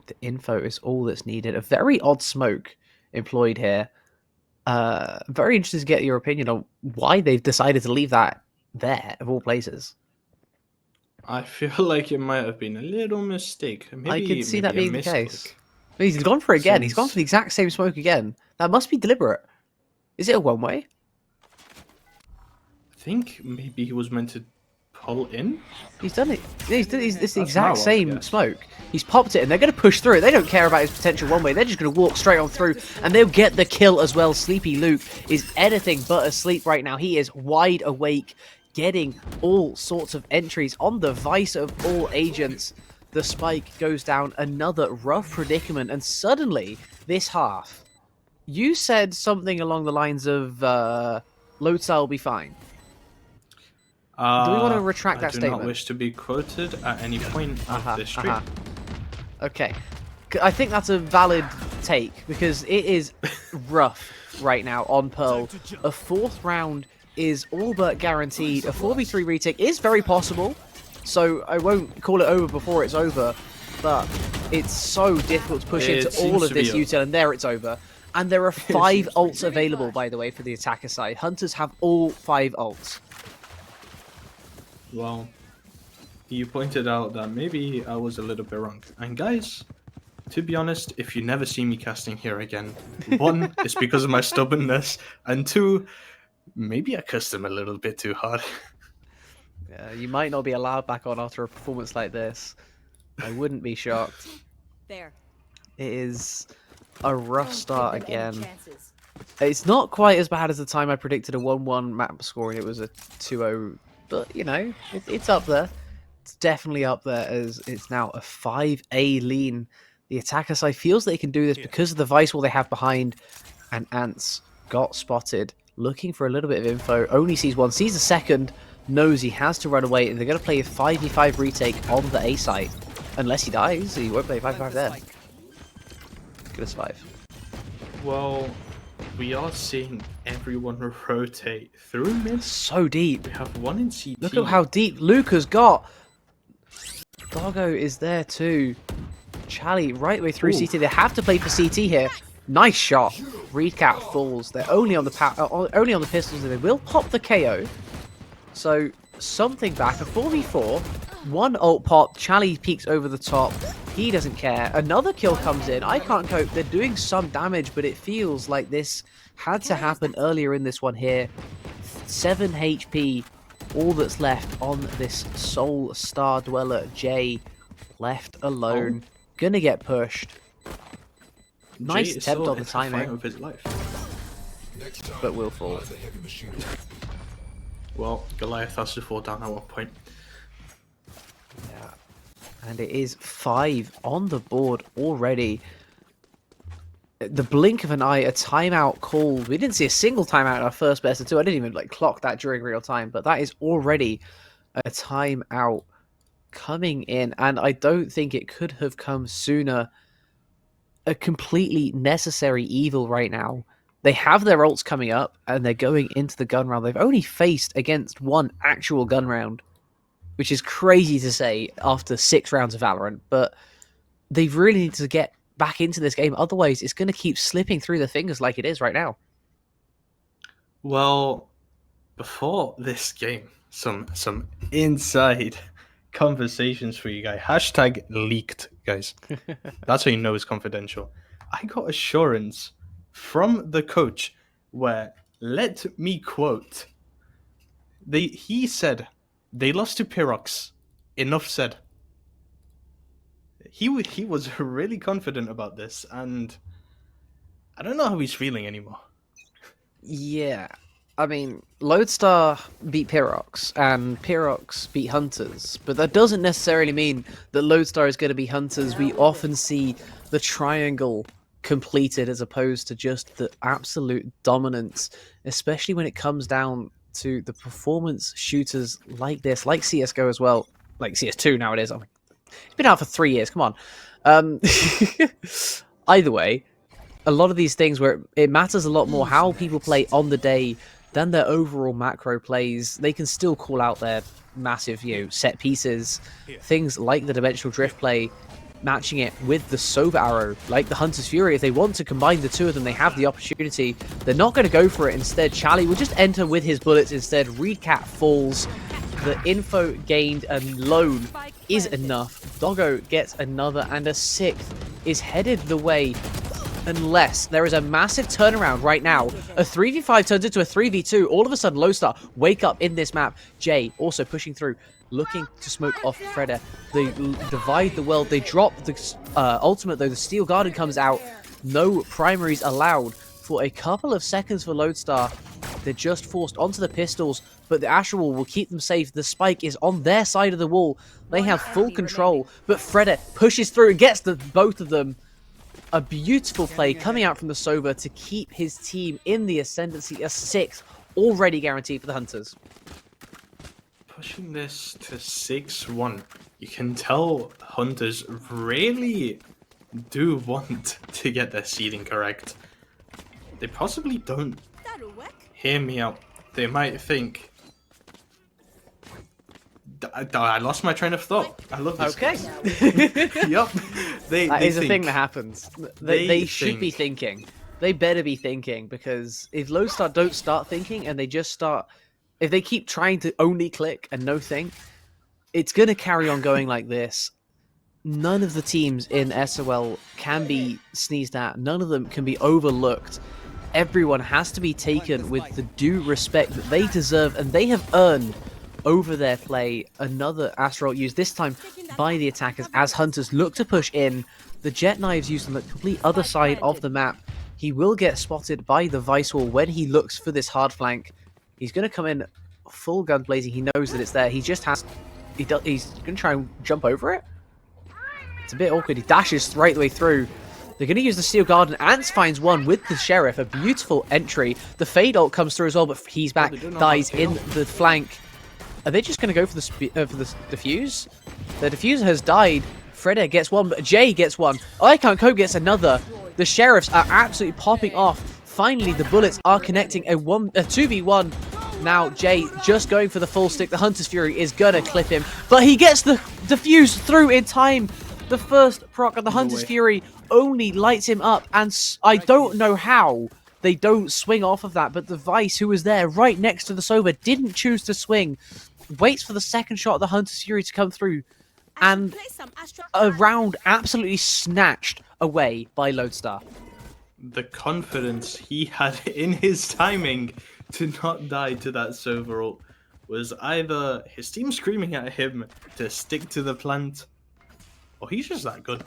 the info is all that's needed. A very odd smoke employed here. Very interested to get your opinion on why they've decided to leave that there, of all places. I feel like it might have been a little mistake. Maybe, I can see that maybe a being the misclick. case. He's gone for it again. He's gone Since- for the exact same smoke again. That must be deliberate. Is it a one-way? I think maybe he was meant to pull in. He's done it. It's the That's exact my one, I same guess. smoke. He's popped it, and they're going to push through it. They don't care about his potential one-way. They're just going to walk straight on through, and they'll get the kill as well. Sleepy Luke is anything but asleep right now. He is wide awake, getting all sorts of entries on the vice of all agents. The spike goes down. Another rough predicament, and suddenly, this half, you said something along the lines of, Lodestar will be fine. Do we want to retract that I do statement? not wish to be quoted at any point of this stream. Okay. I think that's a valid take because it is rough right now on Pearl. A fourth round is all but guaranteed. A 4v3 retake is very possible, so I won't call it over before it's over, but it's so difficult to push It into seems all of to be this over. util, and there it's over. And there are 5 ults available, by the way, for the attacker side. Hunters have all 5 ults. Well, you pointed out that maybe I was a little bit wrong. And guys, to be honest, if you never see me casting here again, 1, it's because of my stubbornness, and 2, maybe I cussed them a little bit too hard. You might not be allowed back on after a performance like this. I wouldn't be shocked. There. It is a rough Don't start give them any again. chances. It's not quite as bad as the time I predicted a 1-1 map score and it was a 2-0, but you know, it's up there. It's definitely up there as it's now a 5A lean. The attacker side feels they can do this because of the Vice wall they have behind, and Ants got spotted, looking for a little bit of info, only sees one, sees the second, knows he has to run away, and they're going to play a 5v5 retake on the A site. Unless he dies, he won't play 5v5 there. Gonna survive. Well, we are seeing everyone rotate through mid. So deep. We have one in CT. Look at how deep Luca's got. Doggo is there too. Charlie right way through Ooh. CT. They have to play for CT here. Nice shot. Reedcat falls. They're only on the pistols, and they will pop the KO. So something back. A 4v4. One ult pop. Charlie peeks over the top. He doesn't care. Another kill comes in. I can't cope. They're doing some damage, but it feels like this had to happen earlier in this one here. 7 HP. All that's left on this Soul Star Dweller. Jay left alone. Gonna get pushed. Nice Jay is attempt still on the in fight timing, of his life. but will fall. Well, Goliath has to fall down at one point. Yeah. And it is 5 on the board already. The blink of an eye, a timeout called. We didn't see a single timeout in our first best of 2. I didn't even clock that during real time, but that is already a timeout coming in, and I don't think it could have come sooner. A completely necessary evil right now. They have their ults coming up, and they're going into the gun round. They've only faced against one actual gun round, which is crazy to say after 6 rounds of Valorant, but they really need to get back into this game. Otherwise, it's going to keep slipping through their fingers like it is right now. Well, before this game, some inside conversations for you guys. Hashtag leaked, guys. That's how you know it's confidential. I got assurance from the coach where, let me quote, he said they lost to Pyrox. Enough said. He was really confident about this, and I don't know how he's feeling anymore. Yeah. I mean, Lodestar beat Pyrox, and Pyrox beat Hunters, but that doesn't necessarily mean that Lodestar is going to be Hunters. We often see the triangle completed as opposed to just the absolute dominance, especially when it comes down to the performance shooters like this, like CSGO as well, like CS2 now it is. It's been out for 3 years, come on. Either way, a lot of these things where it matters a lot more how people play on the day than their overall macro plays. They can still call out their massive, set pieces, things like the dimensional drift play, matching it with the Sova arrow, like the Hunter's Fury. If they want to combine the two of them, they have the opportunity. They're not going to go for it. Instead, Charlie will just enter with his bullets. Instead, Reedcat falls. The info gained alone is enough. Doggo gets another, and a 6th is headed the way, unless there is a massive turnaround right now. A 3v5 turns into a 3v2. All of a sudden, Lodestar wake up in this map. Jay also pushing through, looking to smoke off Freda. They divide the world. They drop the ultimate, though. The Steel Garden comes out. No primaries allowed for a couple of seconds for Lodestar. They're just forced onto the pistols, but the Astral Wall will keep them safe. The spike is on their side of the wall. They have full control, but Freda pushes through and gets both of them. A beautiful play coming out from the Sova to keep his team in the ascendancy. A 6th already guaranteed for the Hunters. Pushing this to 6-1, you can tell Hunters really do want to get their seeding correct. They possibly don't. Hear me out. They might think... I lost my train of thought. I love this. Okay. Yup. That is a thing that happens. They should be thinking. They better be thinking, because if Lodestar don't start thinking and they just start... If they keep trying to only click and no think, it's going to carry on going like this. None of the teams in SOL can be sneezed at. None of them can be overlooked. Everyone has to be taken with the due respect that they deserve, and they have earned over their play. Another Astral used, this time by the attackers, as Hunters look to push in. The Jet Knives used on the complete other side of the map. He will get spotted by the Vice Wall when he looks for this hard flank. He's going to come in full gun blazing. He knows that it's there. He just has... He's going to try and jump over it. It's a bit awkward. He dashes right the way through. They're going to use the Steel Garden. Ants finds one with the Sheriff. A beautiful entry. The Fade ult comes through as well, but he's back. Dies in the flank. Are they just going to go for the defuse? The defuser has died. Freda gets one, but Jay gets one. I Can't Cope gets another. The Sheriffs are absolutely popping off. Finally, the bullets are connecting a 2v1. Now, Jay just going for the full stick. The Hunter's Fury is going to clip him, but he gets the defuse through in time. The first proc of the Hunter's Fury only lights him up, and I don't know how they don't swing off of that, but the Vice, who was there right next to the Sova, didn't choose to swing. Waits for the second shot of the Hunter's Fury to come through, and a round absolutely snatched away by Lodestar. The confidence he had in his timing to not die to that Sova ult was either his team screaming at him to stick to the plant, or he's just that good.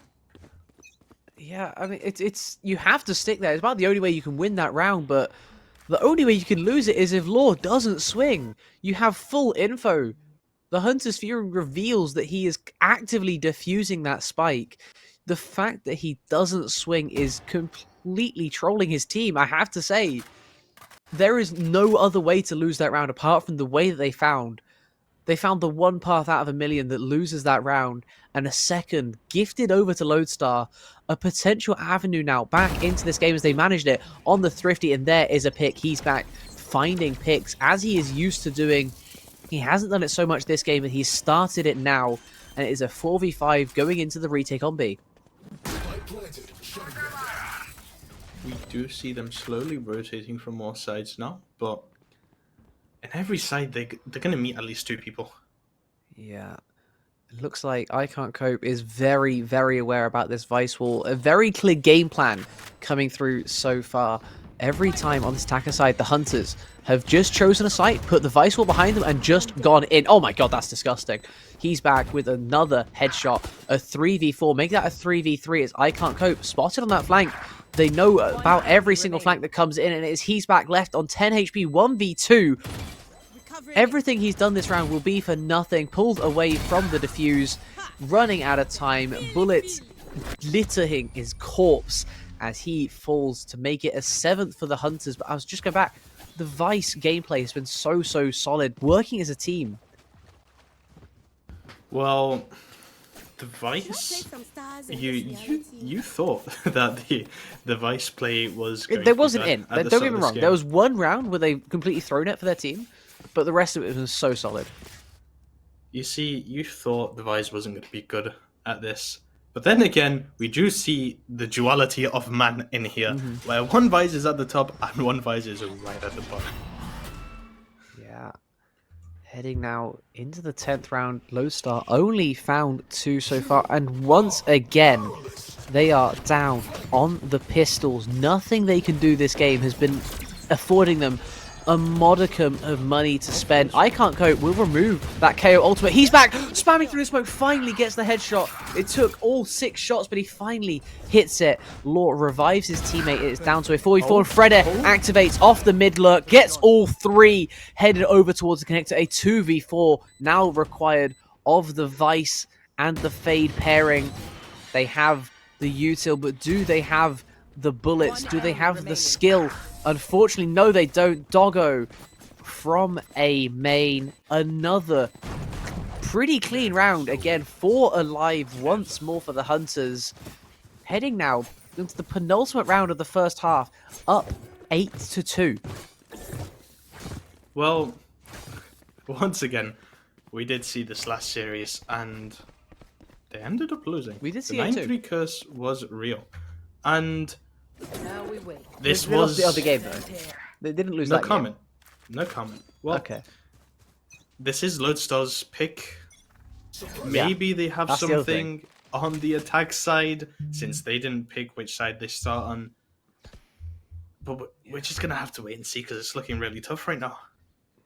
Yeah, I mean, it's you have to stick there. It's about the only way you can win that round, but the only way you can lose it is if Law doesn't swing. You have full info. The Hunter's Fury reveals that he is actively defusing that spike. The fact that he doesn't swing is completely trolling his team, I have to say. There is no other way to lose that round apart from the way that they found. They found the one path out of a million that loses that round, and a second gifted over to Lodestar, a potential avenue now back into this game as they managed it on the Thrifty, and there is a pick. He's back finding picks as he is used to doing. He hasn't done it so much this game, and he's started it now, and it is a 4v5 going into the retake on B. We do see them slowly rotating from more sides now, but in every side they're going to meet at least two people. Yeah. It looks like I Can't Cope is very, very aware about this Vice Wall. A very clear game plan coming through so far. Every time on this attacker side, the Hunters have just chosen a site, put the Vice Wall behind them, and just gone in. Oh my god, that's disgusting. He's back with another headshot, a 3v4. Make that a 3v3 as I Can't Cope spotted on that flank. They know about every single flank that comes in, and it is he's back left on 10 HP, 1v2. Everything he's done this round will be for nothing. Pulled away from the defuse, running out of time. Bullets littering his corpse as he falls to make it a 7th for the Hunters. But I was just going back. The Vice gameplay has been so solid, working as a team. Well, the Vice, you thought that the Vice play was going There to wasn't be in. at the Don't start get of me this wrong. game. There was one round where they completely thrown it for their team, but the rest of it was so solid. You see, you thought the Vice wasn't going to be good at this. But then again, we do see the duality of man in here, where one Vice is at the top and one Vice is right at the bottom. Yeah. Heading now into the 10th round, Lodestar only found 2 so far, and once again, they are down on the pistols. Nothing they can do this game has been affording them a modicum of money to spend. I Can't Cope will remove that KO ultimate. He's back, spamming through the smoke, finally gets the headshot. It took all 6 shots, but he finally hits it. Law revives his teammate. It is down to a 4v4. Freda activates off the mid lurk, gets all 3, headed over towards the connector. A 2v4 now required of the Vice and the Fade pairing. They have the util, but do they have the bullets? Do they have the skill? Unfortunately, no, they don't. Doggo from a main. Another pretty clean round. Again, 4 alive once more for the Hunters. Heading now into the penultimate round of the first half. Up 8-2. Well, once again, we did see this last series, and they ended up losing. We did see the it too. 9-3 curse was real. And Now we wait. this They lost was... the other game, though. They didn't lose No that comment. No comment. Well, game. Okay. this is Lodestar's pick. Maybe they have That's the other something on the attack side, since they didn't pick which side they start on. But we're just going to have to wait and see, because it's looking really tough right now.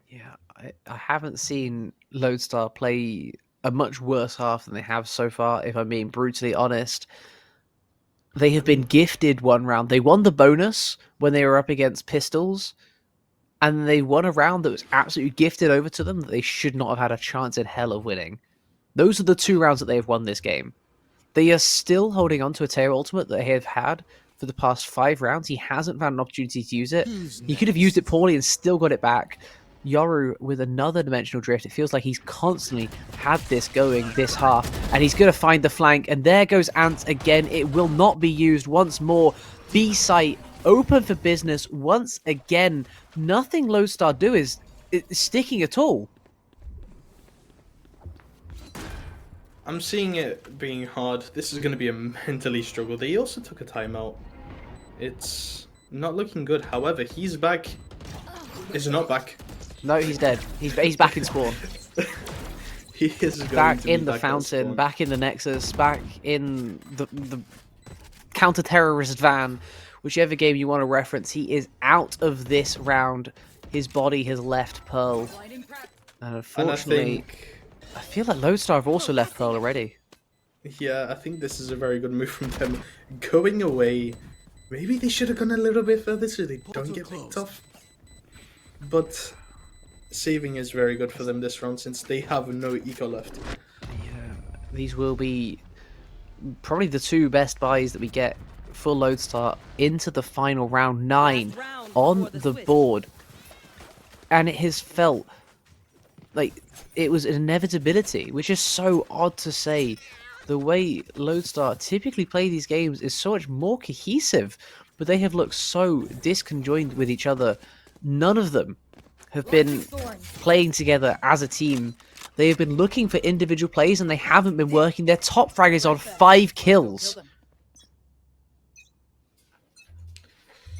Yeah, I haven't seen Lodestar play a much worse half than they have so far, if I'm being brutally honest. they have been gifted one round. They won the bonus when they were up against Pistols, and they won a round that was absolutely gifted over to them that they should not have had a chance in hell of winning. Those are the 2 rounds that they have won this game. They are still holding on to a Teo ultimate that they have had for the past 5 rounds. He hasn't found an opportunity to use it. He could have used it poorly and still got it back. Yoru with another dimensional drift. It feels like he's constantly had this going this half, and he's going to find the flank, and there goes Ant again. It will not be used once more. B site open for business once again. Nothing Lodestar do is sticking at all. I'm seeing it being hard. This is going to be a mentally struggle. They also took a timeout. It's not looking good. However, he's back. Is not back. No, he's dead. He's back in spawn. He is going Back to be in the back at fountain, spawn. back in the Nexus, back in the counter-terrorist van, whichever game you want to reference. He is out of this round. His body has left Pearl. And And I unfortunately, think, I feel like Lodestar have also left Pearl already. yeah, I think this is a very good move from them. Going away, maybe they should have gone a little bit further so they don't get picked off. But saving is very good for them this round since they have no eco left. These will be probably the 2 best buys that we get for Lodestar into the final round. 9 round on before the the switch. board. And it has felt like it was an inevitability, which is so odd to say. The way Lodestar typically play these games is so much more cohesive, but they have looked so disconjoined with each other. None of them have been playing together as a team. They have been looking for individual plays and they haven't been working. Their top frag is on 5 kills.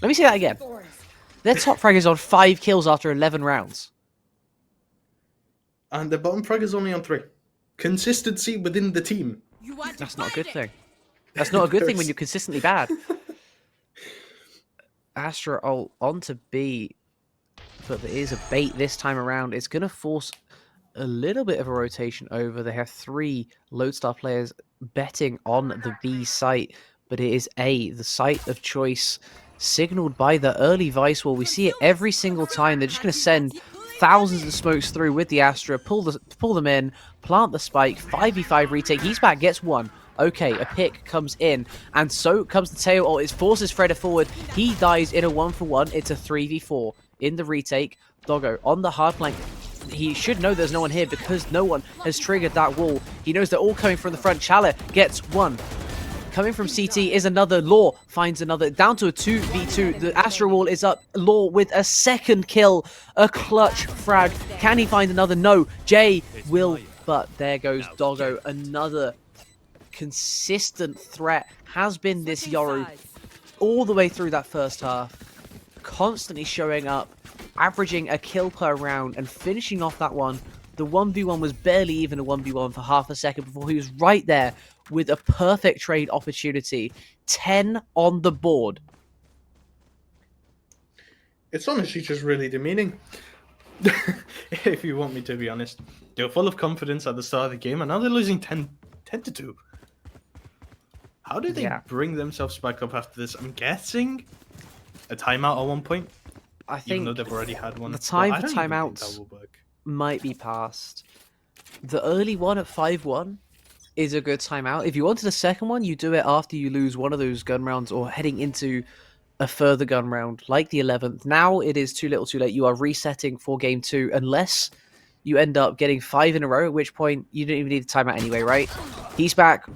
Let me say that again. Their top frag is on 5 kills after 11 rounds. And the bottom frag is only on 3. Consistency within the team. That's not a good thing. That's not a good thing when you're consistently bad. Astra ult onto B, but there is a bait this time around. It's going to force a little bit of a rotation over. They have 3 Lodestar players betting on the B site, but it is A, the site of choice, signaled by the early Vice Wall. We see it every single time. They're just going to send thousands of smokes through with the Astra, pull them in, plant the spike, 5v5 retake. He's back, gets 1. Okay, a pick comes in, and so comes the tail ult. It forces Fredder forward. He dies in a 1-for-1. It's a 3v4 in the retake. Doggo on the hard flank. He should know there's no one here because no one has triggered that wall. He knows they're all coming from the front. Chalet gets 1. Coming from CT is another. Law finds another. Down to a 2v2. The Astra wall is up. Law with a 2nd kill. A clutch frag. Can he find another? No. Jay will. But there goes Doggo. Another consistent threat has been this Yoru all the way through that first half. Constantly showing up. Averaging a kill per round and finishing off that one. The 1v1 was barely even a 1v1 for half a second before he was right there with a perfect trade opportunity. 10 on the board. It's honestly just really demeaning. If you want me to be honest. They were full of confidence at the start of the game and now they're losing 10-2. How did they bring themselves back up after this? I'm guessing a timeout at one point. I Even think though they've already had one. the time But for I don't even think timeouts that will work. might be past. The early one at 5-1 is a good timeout. If you wanted a second one, you do it after you lose one of those gun rounds or heading into a further gun round, like the 11th. Now it is too little too late. You are resetting for game 2, unless you end up getting 5 in a row, at which point you don't even need a timeout anyway, right? He's back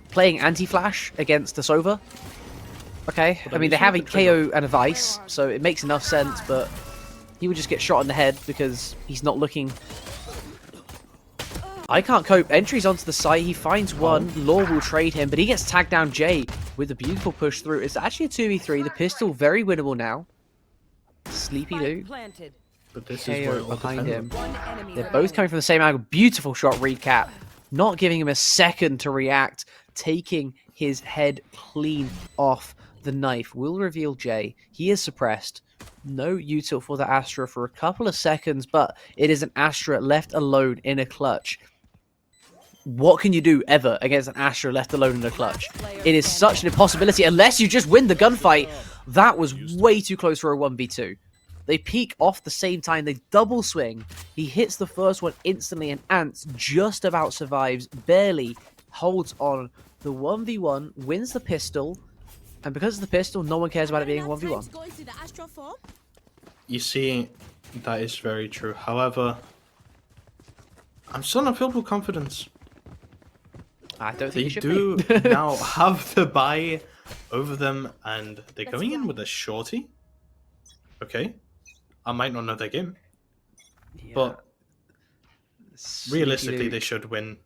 playing anti-flash against the Sova. Okay, I mean, they have a KO and a Vice, so it makes enough sense, but he would just get shot in the head because he's not looking. I can't cope. Entries onto the site. He finds one. Law will trade him, but he gets tagged down. Jay with a beautiful push through. It's actually a 2v3. The pistol very winnable now. Sleepy Lou. Planted. But this is where KO it will behind depend. him. One enemy They're both coming from the same angle. Beautiful shot, recap. Not giving him a second to react. Taking his head clean off the knife. Will reveal Jay. He is suppressed. No util for the Astra for a couple of seconds, but it is an Astra left alone in a clutch. what can you do ever against an Astra left alone in the clutch? It is such an impossibility unless you just win the gunfight. That was way too close for a 1v2. They peek off the same time, they double swing. He hits the first one instantly, and Ants just about survives, barely holds on. The 1v1 wins the pistol, and because of the pistol, no one cares about it being a 1v1. You see, that is very true. However, I'm still not filled with confidence. I don't think They you should do be. now have the buy over them, and they're going in with a shorty. Okay. I might not know their game, but realistically, they should win.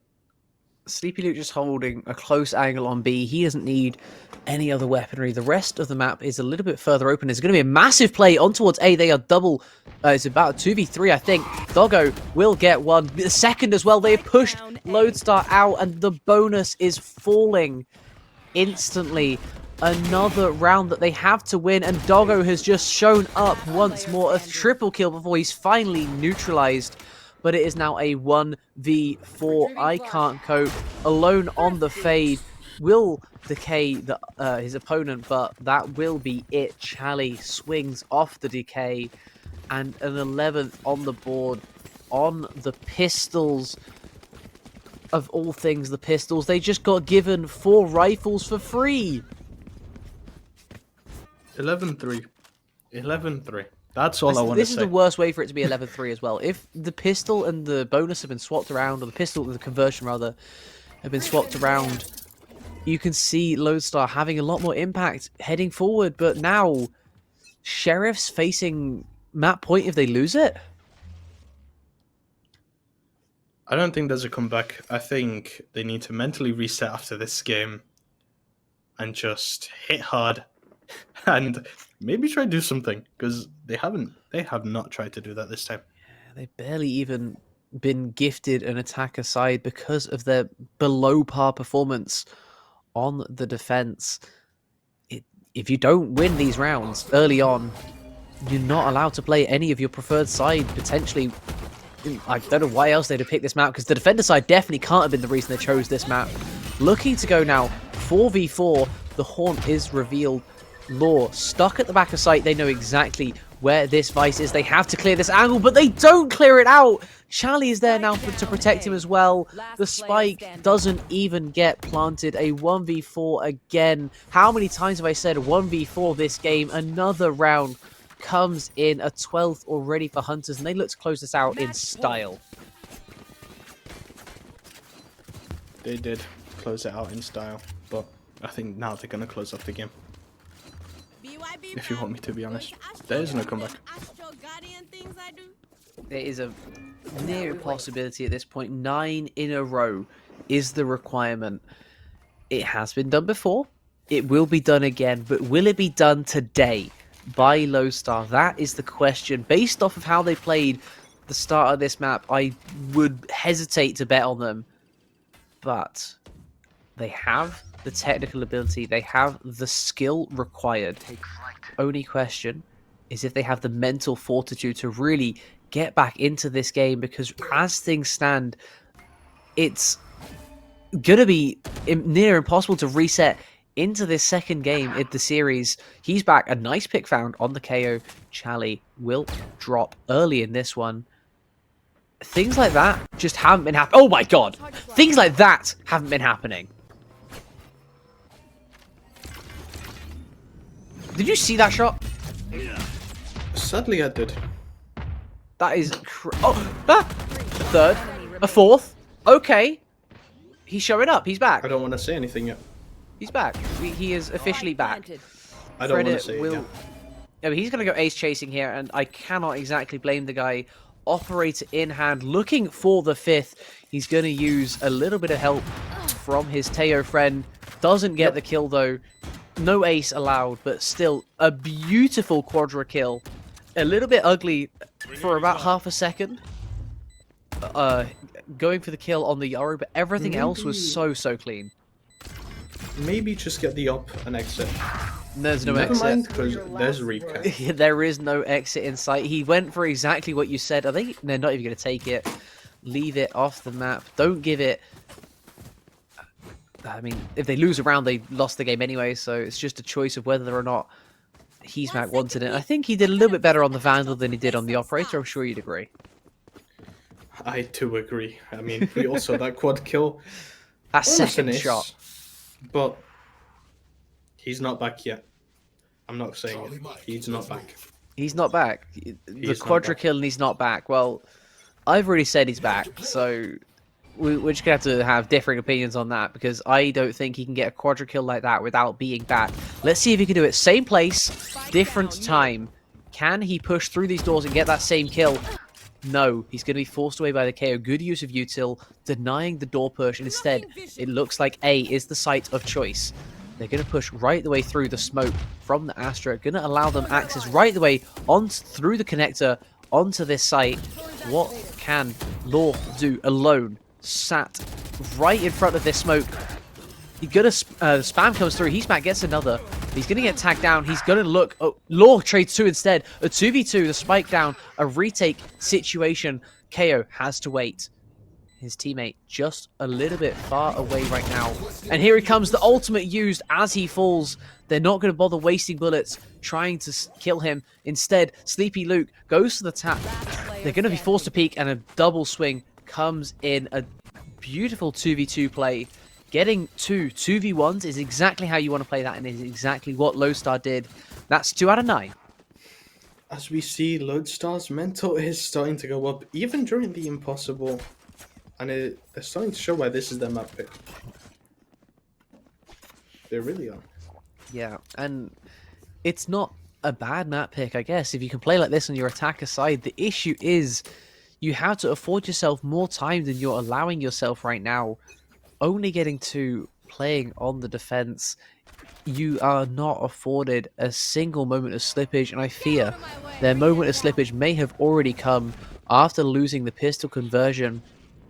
Sleepy Luke just holding a close angle on B. He doesn't need any other weaponry. The rest of the map is a little bit further open. There's going to be a massive play on towards A. They are double. It's about a 2v3, I think. Doggo will get one. The second as well. They pushed Lodestar out, and the bonus is falling instantly. Another round that they have to win, and Doggo has just shown up once more. A triple kill before he's finally neutralized. But it is now a 1v4. I can't cope. Alone on the fade. Will decay his opponent, but that will be it. Chally swings off the decay. And an 11th on the board on the pistols. Of all things, the pistols. They just got given 4 rifles for free. 11-3. 11-3. That's all I want to say. This is the worst way for it to be 11-3 as well. If the pistol and the bonus have been swapped around, or the pistol and the conversion rather, have been swapped around, you can see Lodestar having a lot more impact heading forward. But now, Sheriff's facing map point if they lose it. I don't think there's a comeback. I think they need to mentally reset after this game and just hit hard and maybe try to do something, because they have not tried to do that this time. They've barely even been gifted an attack aside because of their below par performance on the defense. If you don't win these rounds early on, you're not allowed to play any of your preferred side. Potentially, I don't know why else they'd have picked this map, because the defender side definitely can't have been the reason they chose this map. Looking to go now 4v4. The haunt is revealed. Law stuck at the back of sight. They know exactly where this Vice is. They have to clear this angle, but they don't clear it out. Chally is there now to protect him as well. The spike doesn't even get planted. A 1v4 again. How many times have I said 1v4 this game? Another round comes in, a 12th already for Hunters, and they look to close this out in style. They did close it out in style, but I think now they're going to close off the game. If you want me to be honest, there is no comeback. There is a near impossibility at this point. 9 in a row is the requirement. It has been done before. It will be done again, but will it be done today by Lodestar? That is the question. Based off of how they played the start of this map, I would hesitate to bet on them. But they have the technical ability, they have the skill required. Only question is if they have the mental fortitude to really get back into this game, because as things stand, it's gonna be near impossible to reset into this second game in the series. He's back. A nice pick found on the KO. Chally will drop early in this one. Things like that just haven't been happening. Oh my god! Things like that haven't been happening. Did you see that shot? Sadly, I did. That is a third, a fourth. Okay, he's showing up. He's back. I don't want to say anything yet. He's back. He is officially back. I don't want to say it yet. I mean, he's going to go ace chasing here, and I cannot exactly blame the guy. Operator in hand, looking for the 5th. He's going to use a little bit of help from his Teo friend. Doesn't get the kill, though. No ace allowed, but still a beautiful quadra kill. A little bit ugly for about half a second. Going for the kill on the Yoru, but everything else was so clean. Maybe just get the op and exit. There's no Never exit. mind, because there's recap. There is no exit in sight. He went for exactly what you said. I think they're not even going to take it. Leave it off the map. Don't give it I mean, if they lose a round, they lost the game anyway, so it's just a choice of whether or not Heesmack wanted it. I think he did a little bit better on the Vandal than he did on the Operator. I'm sure you'd agree. I do agree. I mean, we also that quad kill. That On the second finish, shot. But he's not back yet. I'm not saying it. He's not back. He's not back. The not quadra back. kill and he's not back. Well, I've already said he's back, so we're just going to have differing opinions on that because I don't think he can get a quadra kill like that without being back. Let's see if he can do it. Same place, different time. Can he push through these doors and get that same kill? No, he's going to be forced away by the KO. Good use of util, denying the door push. And instead, it looks like A is the site of choice. They're going to push right the way through the smoke from the Astra. Going to allow them access right the way on through the connector onto this site. What can Law do alone? Sat right in front of this smoke. He's gonna spam comes through. Heesmack gets another. He's gonna get tagged down. He's gonna look. Oh, Law trades 2 instead. A 2v2. The spike down. A retake situation. KO has to wait. His teammate just a little bit far away right now. And here he comes. The ultimate used as he falls. They're not going to bother wasting bullets trying to kill him. Instead, Sleepy Luke goes to the tap. They're going to be forced to peek, and a double swing comes in. A beautiful 2v2 play. Getting 2v1s is exactly how you want to play that, and is exactly what Lodestar did. That's 2 out of 9. As we see, Lodestar's mental is starting to go up, even during the impossible. And they're starting to show why this is their map pick. They really are. Yeah, and it's not a bad map pick, I guess, if you can play like this on your attacker side. The issue is you have to afford yourself more time than you're allowing yourself right now. Only getting to playing on the defense, you are not afforded a single moment of slippage, and I fear their moment of slippage may have already come after losing the pistol conversion.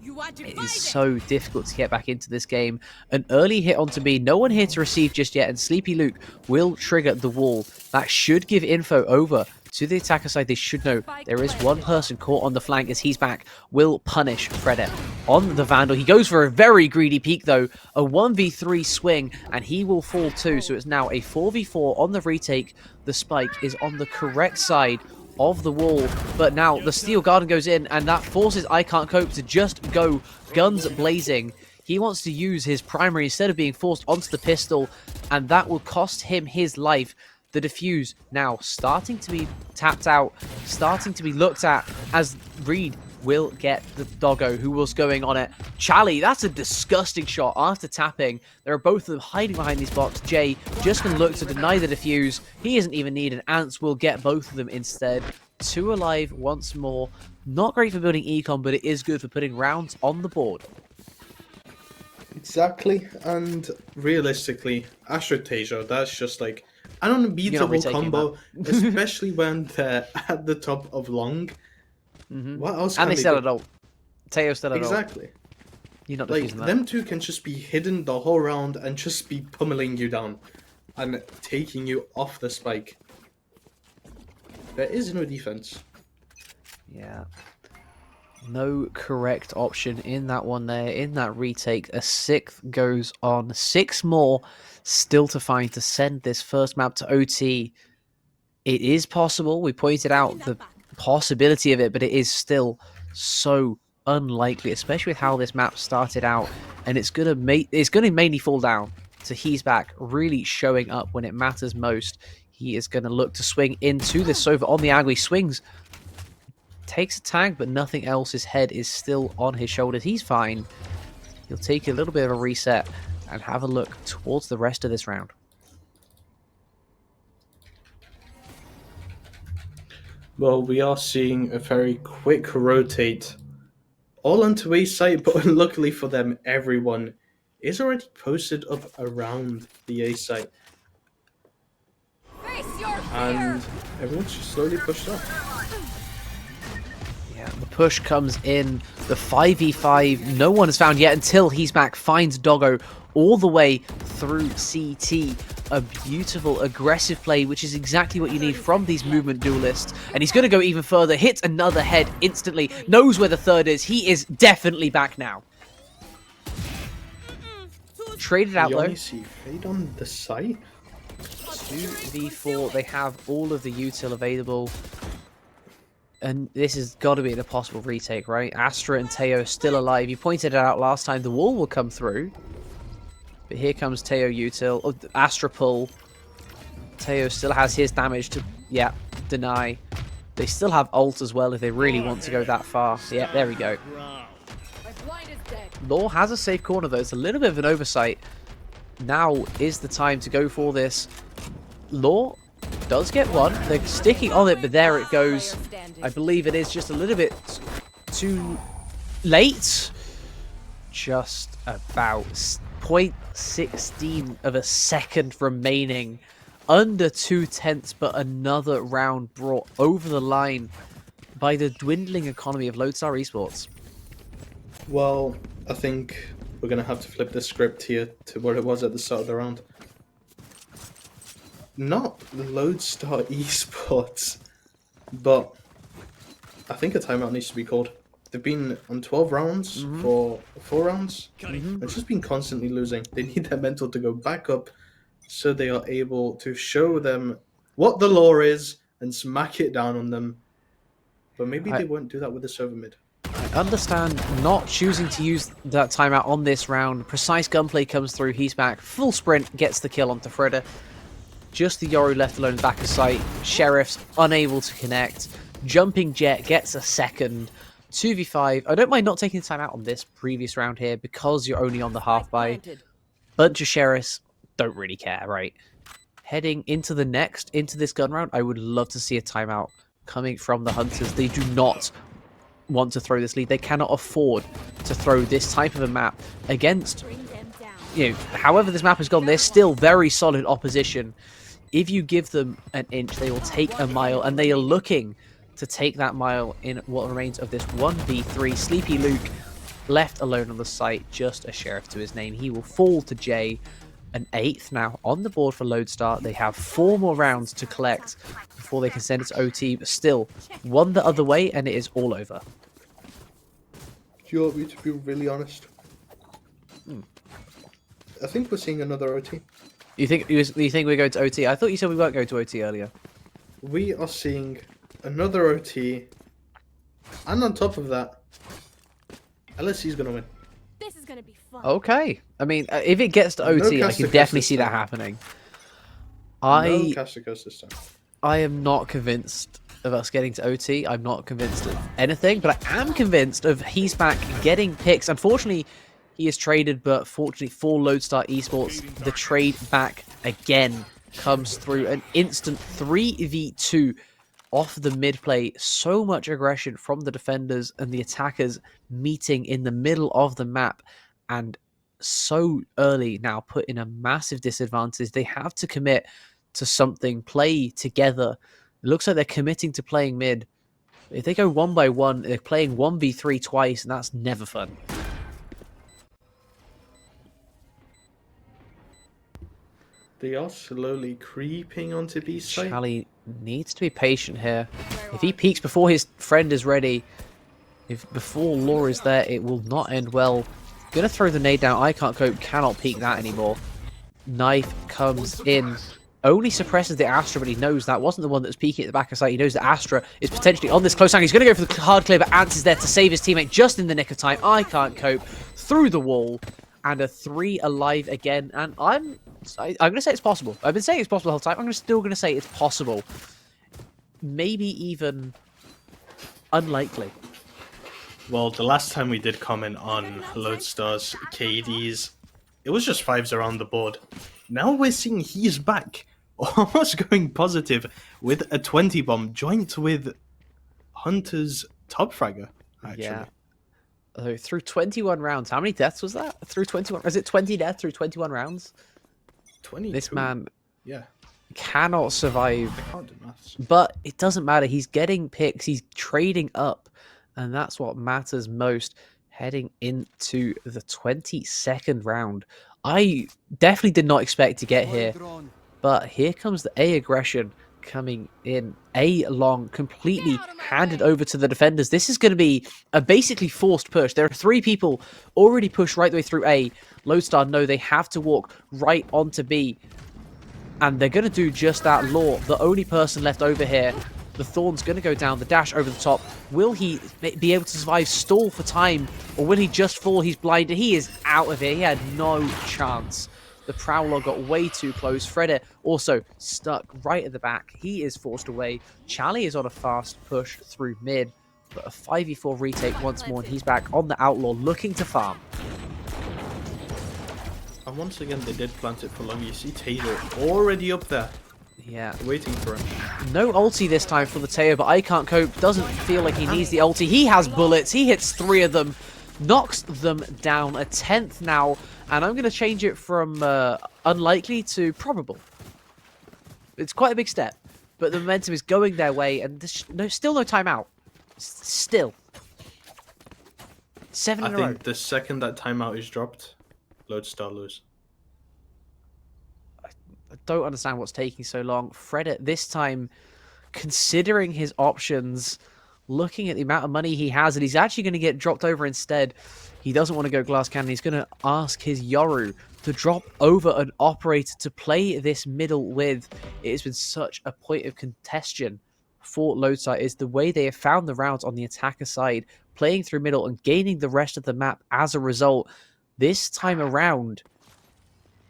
It is so difficult to get back into this game. An early hit onto B. No one here to receive just yet, and Sleepy Luke will trigger the wall. That should give info over to the attacker side. They should know there is one person caught on the flank as he's back. Will punish Fredette on the Vandal. He goes for a very greedy peek, though. A 1v3 swing, and he will fall too. So it's now a 4v4 on the retake. The spike is on the correct side of the wall, but now the Steel Garden goes in, and that forces I Can't Cope to just go guns blazing. He wants to use his primary instead of being forced onto the pistol, and that will cost him his life. The defuse now starting to be tapped out, starting to be looked at as Reed will get the doggo who was going on it. Charlie, that's a disgusting shot after tapping. There are both of them hiding behind these blocks. Jay just going to look to deny the defuse. He isn't even needed. Ants will get both of them instead. 2 alive once more. Not great for building econ, but it is good for putting rounds on the board. Exactly, and realistically, Astro Tejo, that's just like an unbeatable combo, especially when they're at the top of long. What else can And they still adult. Teo still adult. Exactly. You're not Like, defusing that. them two can just be hidden the whole round and just be pummeling you down and taking you off the spike. There is no defense. Yeah. No correct option in that one there. In that retake, a 6th goes on. 6 more still to find to send this first map to OT. It is possible. We pointed out the possibility of it, but it is still so unlikely, especially with how this map started out. And it's gonna mainly fall down to He's Back really showing up when it matters most. He is gonna look to swing into this Sova on the angle. He swings, takes a tag, but nothing else. His head is still on his shoulders. He's fine. He'll take a little bit of a reset and have a look towards the rest of this round. Well, we are seeing a very quick rotate all onto A site, but luckily for them, everyone is already posted up around the A site. And everyone's just slowly pushed up. Yeah, the push comes in, the 5v5, no one is found yet until He's Back finds Doggo all the way through CT. A beautiful, aggressive play, which is exactly what you need from these movement duelists. And he's going to go even further, hits another head instantly, knows where the third is. He is definitely back now. Traded out You though. only see Fade on the site. 2v4, they have all of the util available. And this has got to be an impossible retake, right? Astra and Teo still alive. You pointed it out last time, the wall will come through. But here comes Teo util. Oh, Astra pull. Teo still has his damage to, yeah, deny. They still have ult as well if they really want to go that far. Yeah, there we go. My blind is dead. Law has a safe corner though. It's a little bit of an oversight. Now is the time to go for this. Law does get one. They're sticking on it, but there it goes. I believe it is just a little bit too late. Just about 0.16 of a second remaining. Under 2/10, but another round brought over the line by the dwindling economy of Lodestar Esports. Well, I think we're going to have to flip the script here to what it was at the start of the round. Not Lodestar Esports, but I think a timeout needs to be called. They've been on 12 rounds for 4 rounds. They've just been constantly losing. They need their mental to go back up so they are able to show them what the law is and smack it down on them. But maybe they won't do that with the server mid. I understand not choosing to use that timeout on this round. Precise gunplay comes through. He's back. Full sprint. Gets the kill onto Freda. Just the Yoru left alone in the back of sight. Sheriff's unable to connect. Jumping Jet gets a second. 2v5. I don't mind not taking the timeout on this previous round here because you're only on the half buy. Bunch of Sheriffs don't really care, right? Heading into the next, into this gun round, I would love to see a timeout coming from the Hunters. They do not want to throw this lead. They cannot afford to throw this type of a map against, you know, however this map has gone, they're still very solid opposition. If you give them an inch, they will take a mile, and they are looking to take that mile in what remains of this 1v3. Sleepy Luke left alone on the site, just a sheriff to his name. He will fall to Jay. An 8th now on the board for Lodestar. They have 4 more rounds to collect before they can send it to OT, but still, one the other way, and it is all over. Do you want me to be really honest? I think we're seeing another OT. You think we're going to OT? I thought you said we weren't going to OT earlier. We are seeing another OT, and on top of that, LSC's gonna win. This is gonna be fun. Okay. I mean, if it gets to OT, I can definitely see that happening. No Caster Curse this time. I am not convinced of us getting to OT. I'm not convinced of anything, but I am convinced of he's back getting picks. Unfortunately, he is traded, but fortunately for Lodestar Esports, the trade back again comes through. An instant 3v2 off the mid play. So much aggression from the defenders and the attackers meeting in the middle of the map, and so early now put in a massive disadvantage. They have to commit to something, play together. It looks like they're committing to playing mid. If they go 1 by 1, they're playing 1v3 twice, and that's never fun. They are slowly creeping onto B site. Charlie needs to be patient here. If he peeks before his friend is ready, if before Law is there, it will not end well. Gonna throw the nade down. I can't cope, cannot peek that anymore. Knife comes in. Only suppresses the Astra, but he knows that wasn't the one that was peeking at the back of sight. He knows that Astra is potentially on this close angle. He's going to go for the hard clear, but Ant is there to save his teammate just in the nick of time. I can't cope. Through the wall, and a 3 alive again. And I'm going to say it's possible. I've been saying it's possible the whole time. I'm still going to say it's possible. Maybe even unlikely. Well, the last time we did comment on Lodestar's KDs, it was just 5s around the board. Now we're seeing he's back, almost going positive with a 20 bomb, joint with Hunter's top fragger, actually. Yeah. So through 21 rounds, how many deaths was that? Through 21, is it 20 deaths through 21 rounds? 22. This man Yeah. cannot survive. I can't do maths. But it doesn't matter. He's getting picks. He's trading up. And that's what matters most. Heading into the 22nd round. I definitely did not expect to get here. But here comes the A aggression. coming in. A long, completely handed over to the defenders. This is going to be a basically forced push. There are 3 people already pushed right the way through A. Lodestar know they have to walk right onto B. And they're going to do just that. Law, the only person left over here. The Thorn's going to go down, the dash over the top. Will he be able to survive, stall for time, or will he just fall? He's blinded. He is out of here. He had no chance. The Prowler got way too close. Fredder also stuck right at the back. He is forced away. Charlie is on a fast push through mid, but a 5v4 retake once more, and he's back on the Outlaw looking to farm. And once again, they did plant it for long. You see Taylor already up there. Yeah. Waiting for him. No ulti this time for the Teo, but I Can't Cope doesn't feel like he needs the ulti. He has bullets. He hits 3 of them, knocks them down. A 10th now, and I'm going to change it from unlikely to probable. It's quite a big step, but the momentum is going their way, and there's still no timeout. Still. 7 in a row. I think the second that timeout is dropped, Lodestar lose. I don't understand what's taking so long. Fred at this time, considering his options, looking at the amount of money he has, and he's actually going to get dropped over instead. He doesn't want to go glass cannon. He's going to ask his Yoru to drop over an operator to play this middle with. It has been such a point of contention for Lodestar, is the way they have found the rounds on the attacker side, playing through middle and gaining the rest of the map as a result. This time around,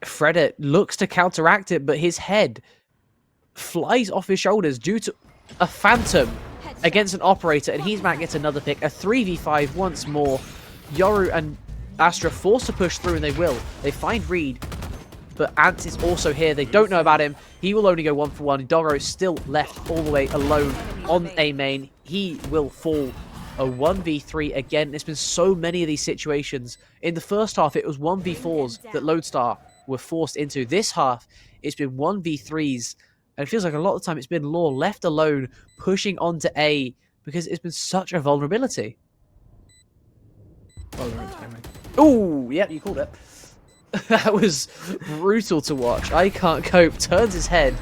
Fredder looks to counteract it, but his head flies off his shoulders due to a phantom against an operator, and he's back, gets another pick. A 3v5 once more. Yoru and Astra forced to push through, and they will. They find Reed, but Ant is also here. They don't know about him. He will only go 1-for-1. Doggo is still left all the way alone on A main. He will fall. A 1v3 again. There's been so many of these situations. In the first half, it was 1v4s that Lodestar were forced into. This half, it's been 1v3s, and it feels like a lot of the time it's been Law left alone pushing onto A because it's been such a vulnerability. Oh, yeah, you called it. That was brutal to watch. I Can't Cope turns his head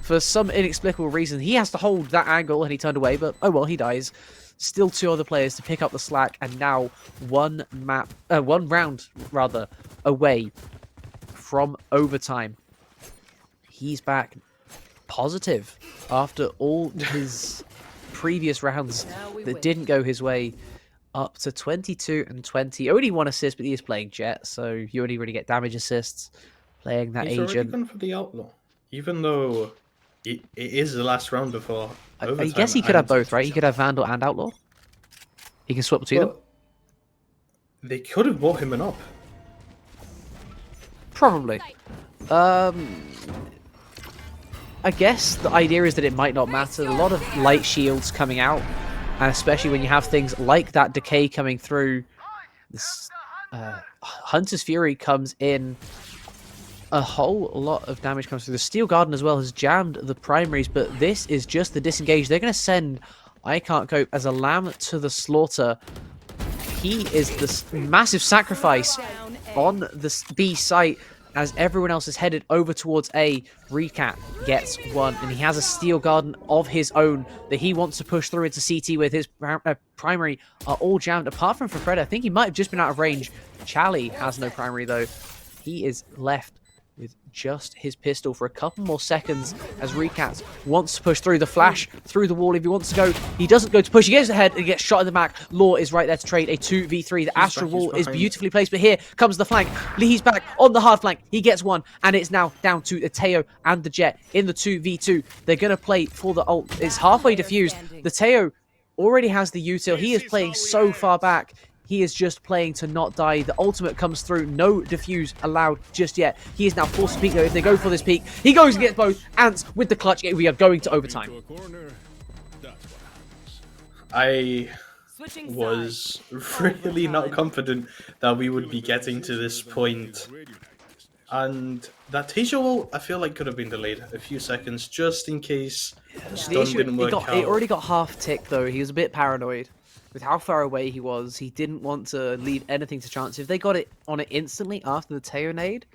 for some inexplicable reason. He has to hold that angle, and he turned away, but oh well, he dies. Still 2 other players to pick up the slack, and now one round away from overtime. He's back positive after all his previous rounds that didn't go his way, up to 22 and 20. Only 1 assist, but he is playing Jet, so you only really get damage assists playing that He's agent. already gone for the Outlaw, even though it is the last round before overtime. I guess he could have both, right? He could have Vandal and Outlaw. He can swap between them. They could have bought him an op. Probably. I guess the idea is that it might not matter. A lot of light shields coming out, and especially when you have things like that decay coming through. This Hunter's Fury comes in. A whole lot of damage comes through. The Steel Garden as well has jammed the primaries, but this is just the disengage. They're going to send I Can't Cope as a lamb to the slaughter. He is this massive sacrifice on the B site as everyone else is headed over towards A. Recat gets 1, and he has a Steel Garden of his own that he wants to push through into CT with. His primary are all jammed, apart from for Fred. I think he might have just been out of range. Charlie has no primary, though. He is left with just his pistol for a couple more seconds as Recat wants to push through the flash, through the wall if he wants to go. He doesn't go to push. He gets ahead and gets shot in the back. Law is right there to trade a 2v3. The Astral Wall is beautifully placed, but here comes the flank. He's back on the hard flank. He gets 1, and it's now down to the Teo and the Jet in the 2v2. They're going to play for the ult. It's halfway diffused. The Teo already has the util. He is playing so far back. He is just playing to not die. The ultimate comes through. No defuse allowed just yet. He is now forced to peek, though. If they go for this peek, he goes and gets both. Ants with the clutch. We are going to overtime. I was really not confident that we would be getting to this point. And that Taser ult, I feel like could have been delayed a few seconds just in case the stun didn't work out. It already got half tick, though. He was a bit paranoid. With how far away he was, he didn't want to leave anything to chance. If they got it on it instantly after the Teo nade,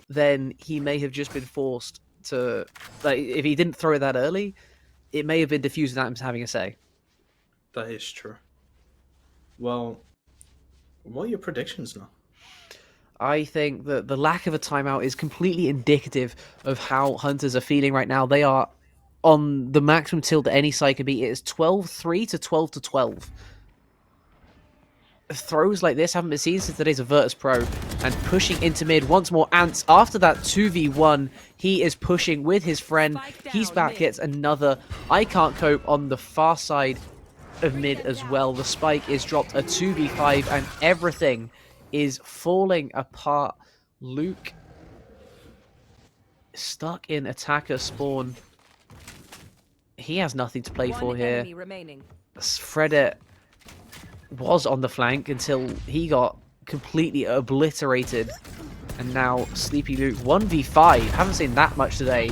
then he may have just been forced to, like, if he didn't throw it that early, it may have been diffused without him having a say. That is true. Well, what are your predictions now? I think that the lack of a timeout is completely indicative of how Hunters are feeling right now. They are on the maximum tilt that any side can be. It is 12-3 to 12-12. Throws like this haven't been seen since the days of Virtus Pro. And pushing into mid once more. Ants, after that 2v1, he is pushing with his friend. He's back, gets another I Can't Cope on the far side of mid as well. The spike is dropped, a 2v5, and everything is falling apart. Luke stuck in attacker spawn. He has nothing to play for here. Fredit was on the flank until he got completely obliterated. And now Sleepy Luke 1v5. Haven't seen that much today.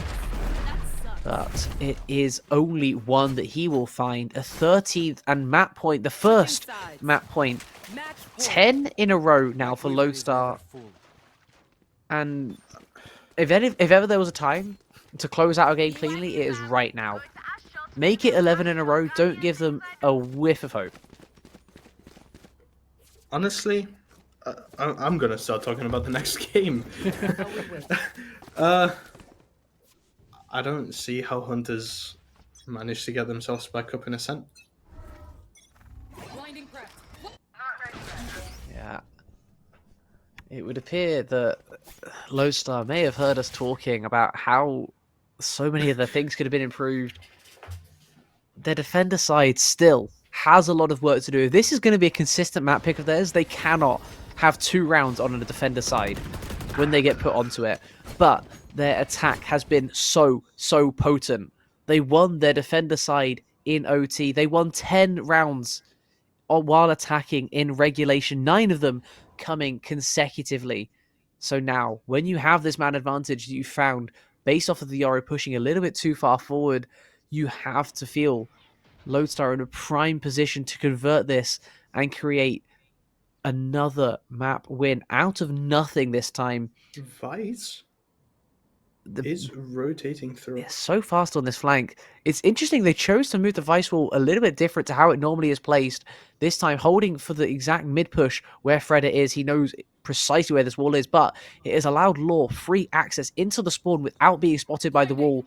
But it is only one that he will find. A 13th and map point. The first map point. 10 in a row now for Lodestar. And if ever there was a time to close out a game cleanly, it is right now. Make it 11 in a row. Don't give them a whiff of hope. Honestly, I'm gonna start talking about the next game. I don't see how Hunters managed to get themselves back up in Ascent. Yeah. It would appear that Lodestar may have heard us talking about how so many of the things could have been improved. Their defender side still has a lot of work to do. If this is going to be a consistent map pick of theirs, they cannot have 2 rounds on the defender side when they get put onto it. But their attack has been so potent. They won their defender side in OT. They won 10 rounds while attacking in regulation, 9 of them coming consecutively. So now, when you have this man advantage that you found based off of the Yoro pushing a little bit too far forward, you have to feel Lodestar in a prime position to convert this and create another map win out of nothing this time. Vice is rotating through. It's so fast on this flank. It's interesting they chose to move the Vice wall a little bit different to how it normally is placed. This time holding for the exact mid push where Fredit is. He knows precisely where this wall is, but it has allowed Law free access into the spawn without being spotted by the wall.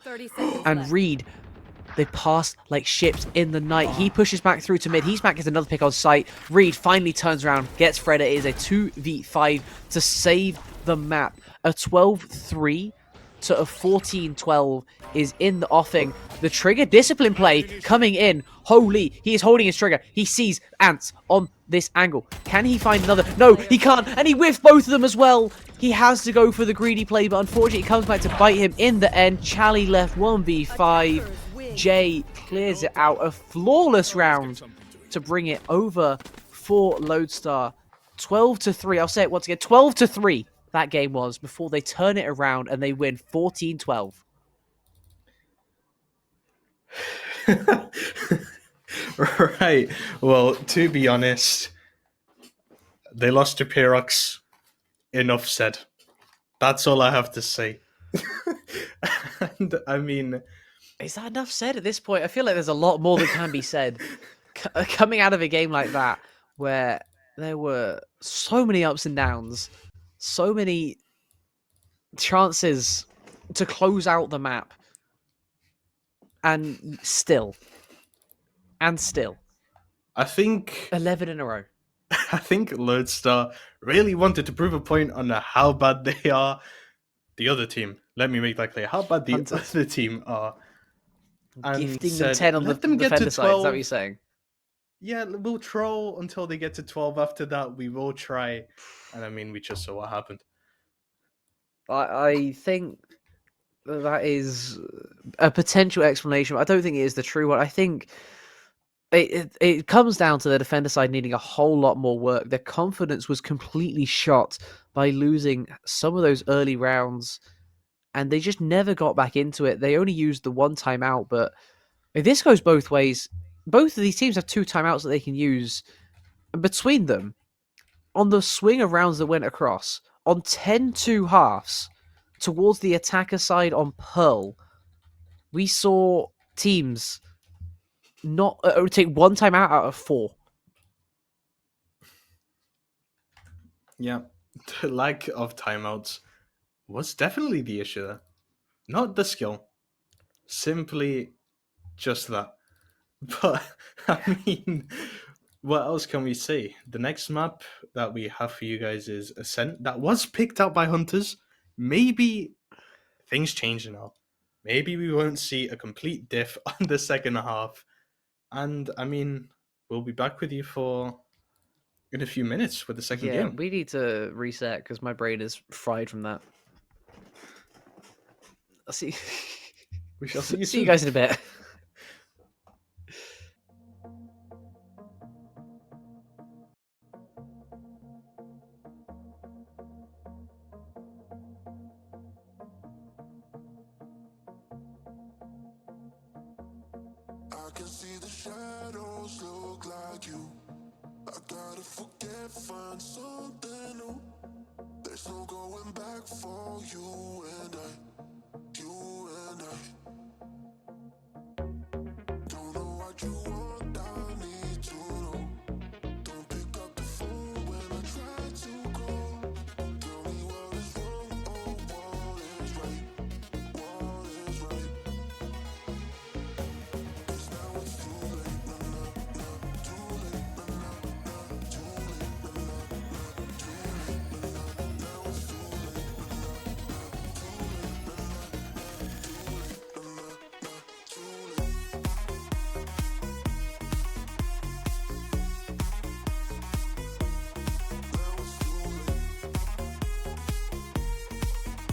And Reed, they pass like ships in the night. He pushes back through to mid. He's back, gets another pick on sight. Reed finally turns around, gets Fredit. It is a 2v5 to save the map. A 12-3 to a 14-12 is in the offing. The trigger discipline play coming in. Holy, he is holding his trigger. He sees Ants on this angle. Can he find another? No, he can't. And he whiffed both of them as well. He has to go for the greedy play, but unfortunately it comes back to bite him in the end. Chally left 1v5. Jay clears it out. A flawless round to bring it over for Lodestar. 12-3. I'll say it once again. 12-3 that game was before they turn it around and they win 14-12. Right. Well, to be honest, they lost to Pyrox. Enough said. That's all I have to say. And I mean, is that enough said at this point? I feel like there's a lot more that can be said coming out of a game like that where there were so many ups and downs, so many chances to close out the map, and still I think 11 in a row. I think Lodestar really wanted to prove a point on how bad they are. The other team, let me make that clear, how bad the other team are. And Gifting said, them 10 on the defender side, is that what you're saying? Yeah, we'll troll until they get to 12. After that, we will try. And I mean, we just saw what happened. I think that is a potential explanation. I don't think it is the true one. I think it comes down to the defender side needing a whole lot more work. Their confidence was completely shot by losing some of those early rounds, and they just never got back into it. They only used the one timeout, but if this goes both ways, both of these teams have 2 timeouts that they can use. And between them, on the swing of rounds that went across, on 10-2 halves, towards the attacker side on Pearl, we saw teams not take one time out of 4. Yeah, the lack of timeouts was definitely the issue there. Not the skill, simply just that. But I mean, what else can we say? The next map that we have for you guys is Ascent. That was picked out by Hunters. Maybe things change now. Maybe we won't see a complete diff on the second half. And I mean, we'll be back with you for in a few minutes with the second Yeah, game. we need to reset because my brain is fried from that. I'll see. We shall see you See you soon. guys in a bit. I can see the shadows look like you. I gotta forget, find something new. There's no going back for you and I. You and I. Don't know what you want, I need to know. Don't pick up the phone when I try to call. Tell me what is wrong, oh, what is right. What is right. 'Cause now it's too late, nah, nah, nah. Too late, nah, nah, nah. Too late, nah, nah, nah. Too late, nah, nah. Now it's too late, nah, nah, nah. Too late, nah, nah, nah. Too late, nah, nah, nah. Too late. Now it's too late. Now it's too late, nah, nah, nah. Too late, nah, nah, nah. Too late, nah,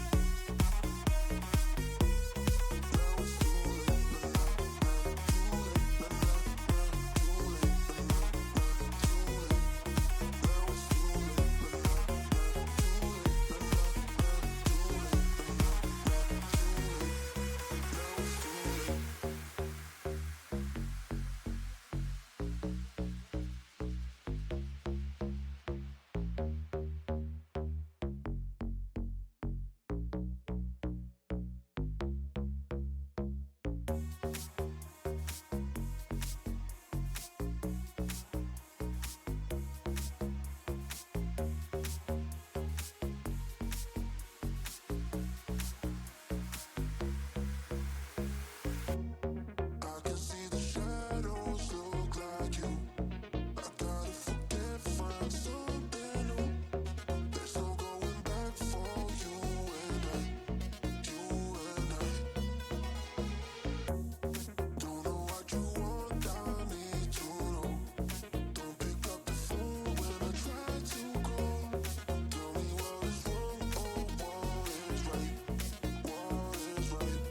nah, nah. Too late. Now it's too late, nah, nah, nah. Too late, nah, nah, nah. Too late, nah, nah, nah. Too late. Now it's too late. I can see the shadows look like you. I gotta forget, find something new. There's no going back for you and I. You and I. Don't know what you want, I need to know. Don't pick up the phone when I try to call. Tell me what is wrong, oh, what is right. What is right.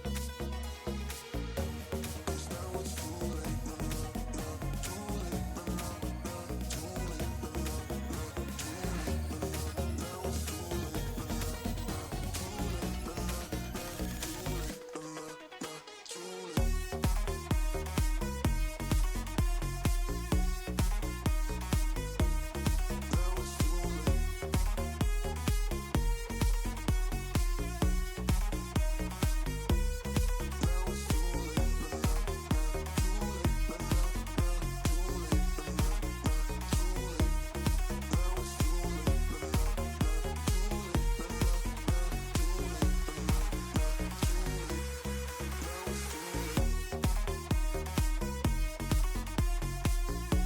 'Cause now it's too late, nah, nah, nah. Too late, nah, nah, nah. Too late, nah, nah, nah. Too late, nah, nah. Now it's too late, nah, nah, nah. Too late, nah, nah, nah. Too late, nah, nah, nah. Too late. Now it's too late. Now it's too late, nah, nah, nah. Too late, nah, nah, nah. Too late, nah, nah, nah. Too late. Now it's too late, nah, nah, nah. Too late, nah, nah, nah. Too late, nah, nah, nah. Too late. Now it's too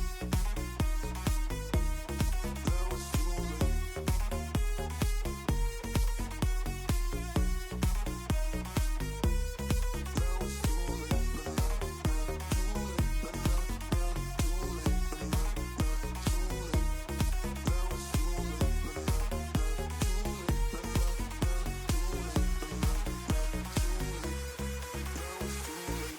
late. Now it's too late. Now it's too late, nah, nah, nah. Too late, nah, nah, nah. Too late, nah, nah, nah. Too late. Now it's too late, nah, nah, nah. Too late, nah, nah, nah. Too late, nah, nah, nah. Too late. Now it's too late.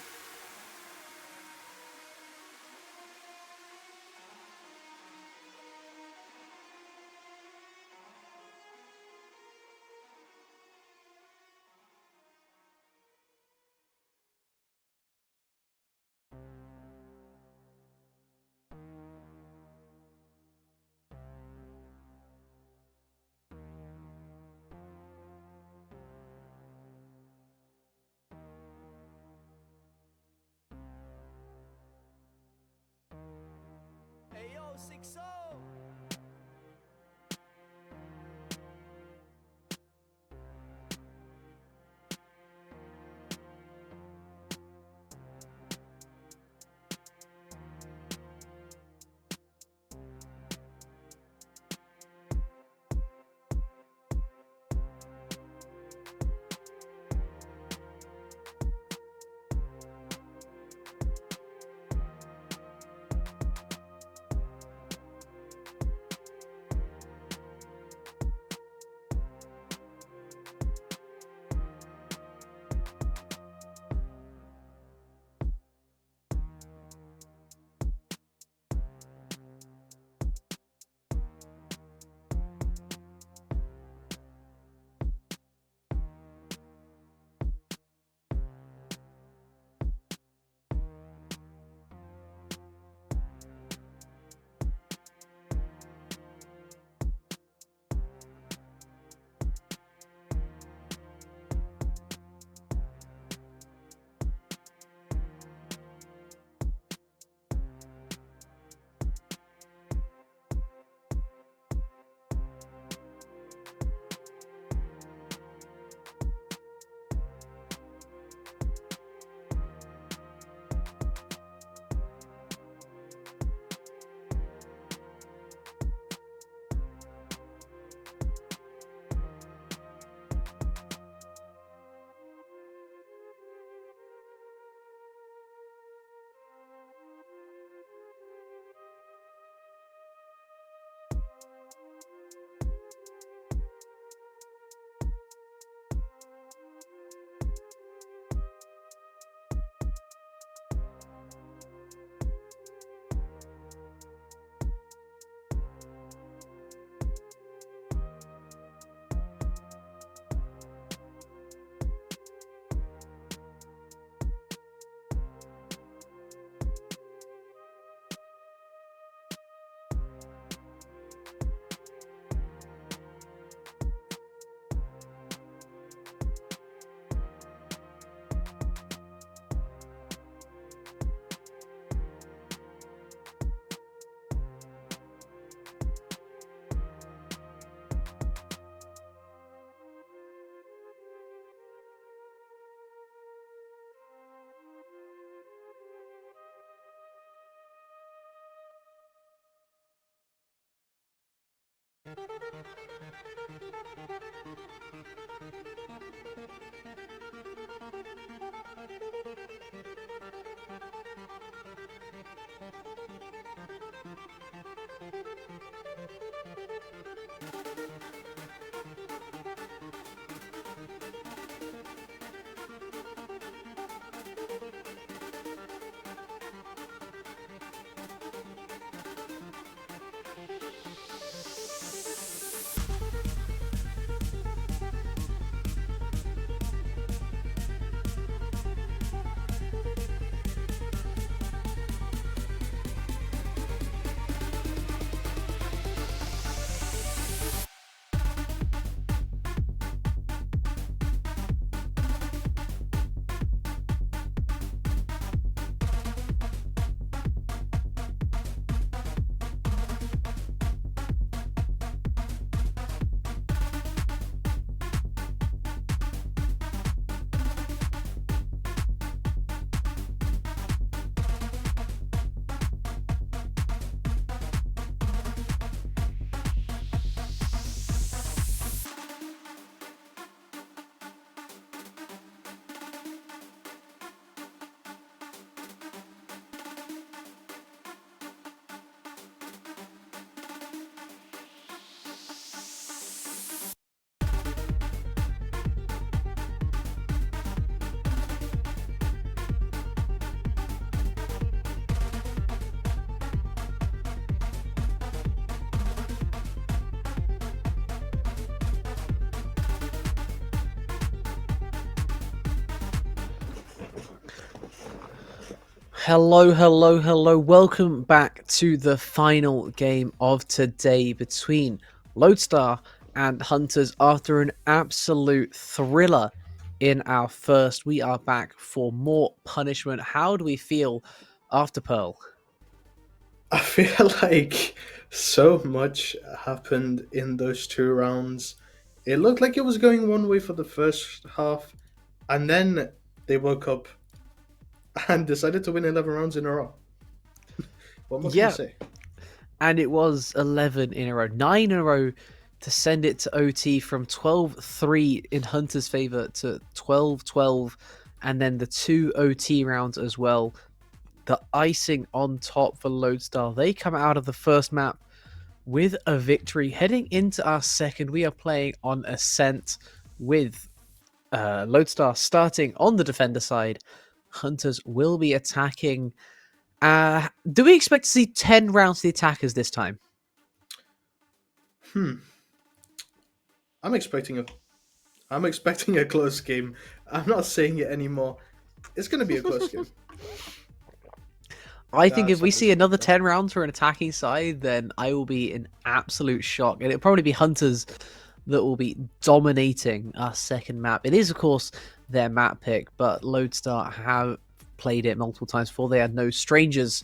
Hello, hello, hello. Welcome back to the final game of today between Lodestar and Hunters. After an absolute thriller in our first, we are back for more punishment. How do we feel after Pearl? I feel like so much happened in those 2 rounds. It looked like it was going one way for the first half, and then they woke up and decided to win 11 rounds in a row. What more can you Yeah, say? and it was 11 in a row, 9 in a row to send it to OT from 12-3 in Hunter's favor to 12-12, and then the 2 OT rounds as well. The icing on top for Lodestar. They come out of the first map with a victory. Heading into our second, we are playing on Ascent with Lodestar starting on the defender side. Hunters will be attacking. Do we expect to see 10 rounds to the attackers this time? Hmm. I'm expecting a I'm expecting a close game. I'm not saying it anymore. It's going to be a close game. I think if That's we how see it's going another to go. 10 rounds for an attacking side, then I will be in absolute shock. And it'll probably be Hunters that will be dominating our second map. It is, of course, their map pick, but Lodestar have played it multiple times before. They are no strangers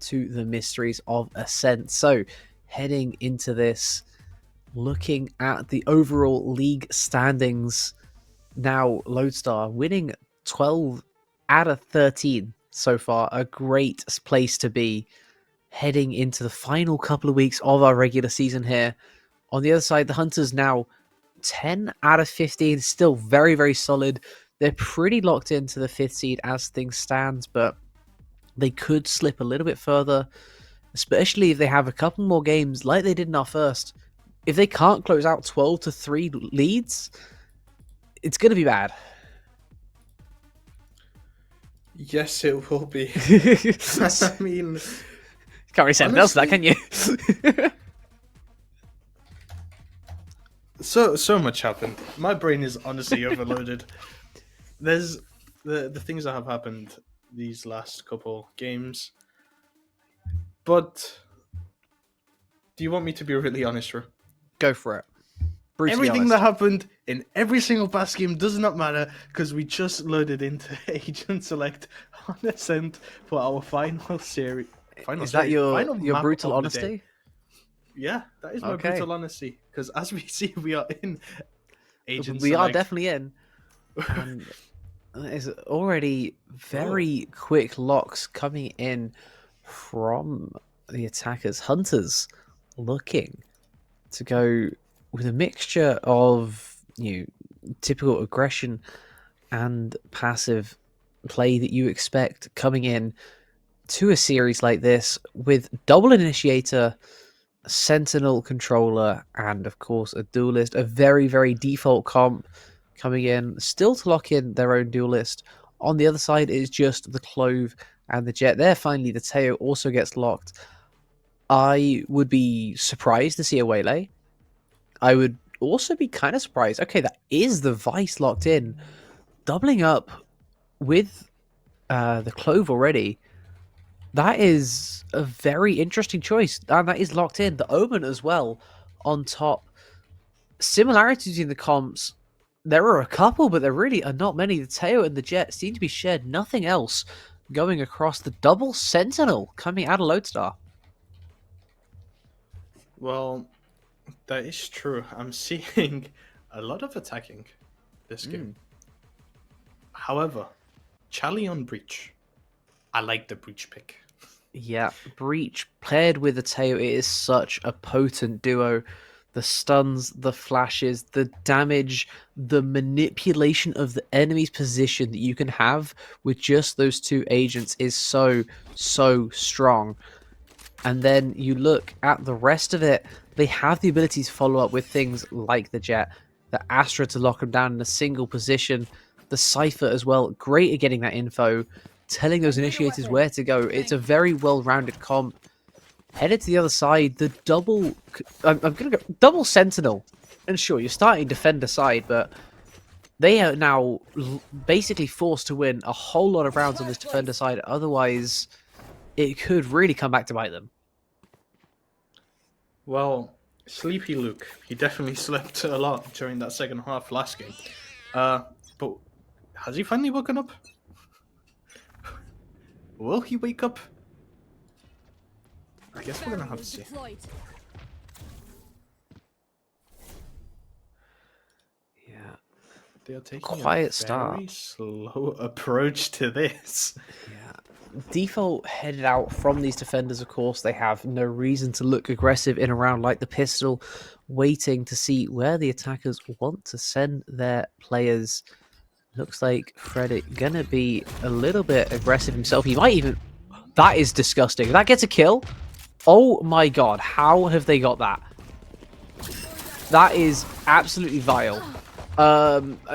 to the mysteries of Ascent. So, heading into this, looking at the overall league standings, now Lodestar winning 12 out of 13 so far. A great place to be heading into the final couple of weeks of our regular season here. On the other side, the Hunters now 10 out of 15, still very, very solid. They're pretty locked into the 5th seed as things stand, but they could slip a little bit further, especially if they have a couple more games like they did in our first. If they can't close out 12-3 leads, it's going to be bad. Yes, it will be. I Can't mean, really say anything else to that, can you? so much happened. My brain is honestly overloaded. There's the things that have happened these last couple games. But do you want me to be really honest, Ru? Go for it. Brutally Everything honest. that happened in every single past game does not matter because we just loaded into Agent Select on Ascent for our final series. Is that your Map brutal of the day. honesty? Yeah, that is my Okay. brutal honesty. Because as we see, we are in Agent We are Select. definitely in. And there's already very quick locks coming in from the attackers. Hunters looking to go with a mixture of typical aggression and passive play that you expect coming in to a series like this with double initiator, sentinel controller, and of course a duelist. A very, very default comp coming in, still to lock in their own duelist. On the other side is just the Clove and the Jet. There, finally, the Teo also gets locked. I would be surprised to see a Waylay. I would also be kind of surprised. Okay, that is the Vice locked in. Doubling up with the Clove already. That is a very interesting choice. And that is locked in. The Omen as well on top. Similarities in the comps. There are a couple, but there really are not many. The Teo and the Jet seem to be shared. Nothing else going across. The double Sentinel coming out of Lodestar. Well, that is true. I'm seeing a lot of attacking this game. However, Charlie on Breach. I like the Breach pick. Yeah, Breach paired with the Teo, it is such a potent duo. The stuns, the flashes, the damage, the manipulation of the enemy's position that you can have with just those two agents is so, so strong. And then you look at the rest of it, they have the ability to follow up with things like the Jet, the Astra to lock them down in a single position, the Cypher as well, great at getting that info, telling those initiators where to go. It's a very well-rounded comp. Headed to the other side, the double... I'm going to go double Sentinel. And sure, you're starting defender side, but they are now basically forced to win a whole lot of rounds on this defender side. Otherwise, it could really come back to bite them. Well, Sleepy Luke, he definitely slept a lot during that second half last game. But has he finally woken up? Will he wake up? I guess we're gonna have to see. Deployed. Yeah. They are taking Quiet a start. very slow approach to this. Yeah. Default headed out from these defenders, of course. They have no reason to look aggressive in a round like the pistol, waiting to see where the attackers want to send their players. Looks like Freddy gonna be a little bit aggressive himself. He might even... That is disgusting. If that gets a kill, oh my god, how have they got that? That is absolutely vile.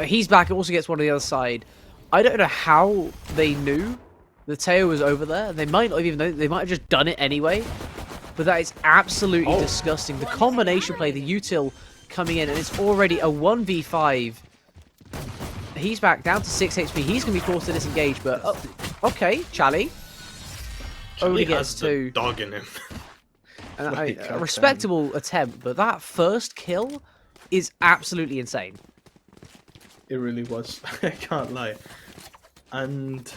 He's back, also gets one on the other side. I don't know how they knew the Teo was over there. They might not even know. They might have just done it anyway. But that is absolutely disgusting. The combination play, the util coming in, and it's already a 1v5. He's back down to 6 HP. He's going to be forced to disengage, but... okay, Charlie. Only gets has the 2. dog in him. And Like, a respectable attempt, but that first kill is absolutely insane. It really was. I can't lie. And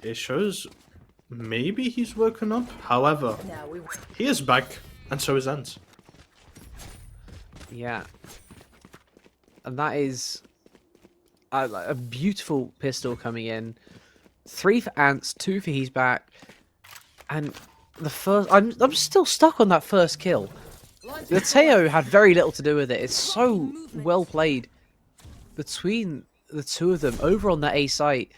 it shows maybe he's woken up. However, he is back, and so is Ants. Yeah. And that is a beautiful pistol coming in. 3 for Ants, 2 for He's Back. And the first... I'm still stuck on that first kill. The Teo had very little to do with it. It's so well played between the two of them over on that A site.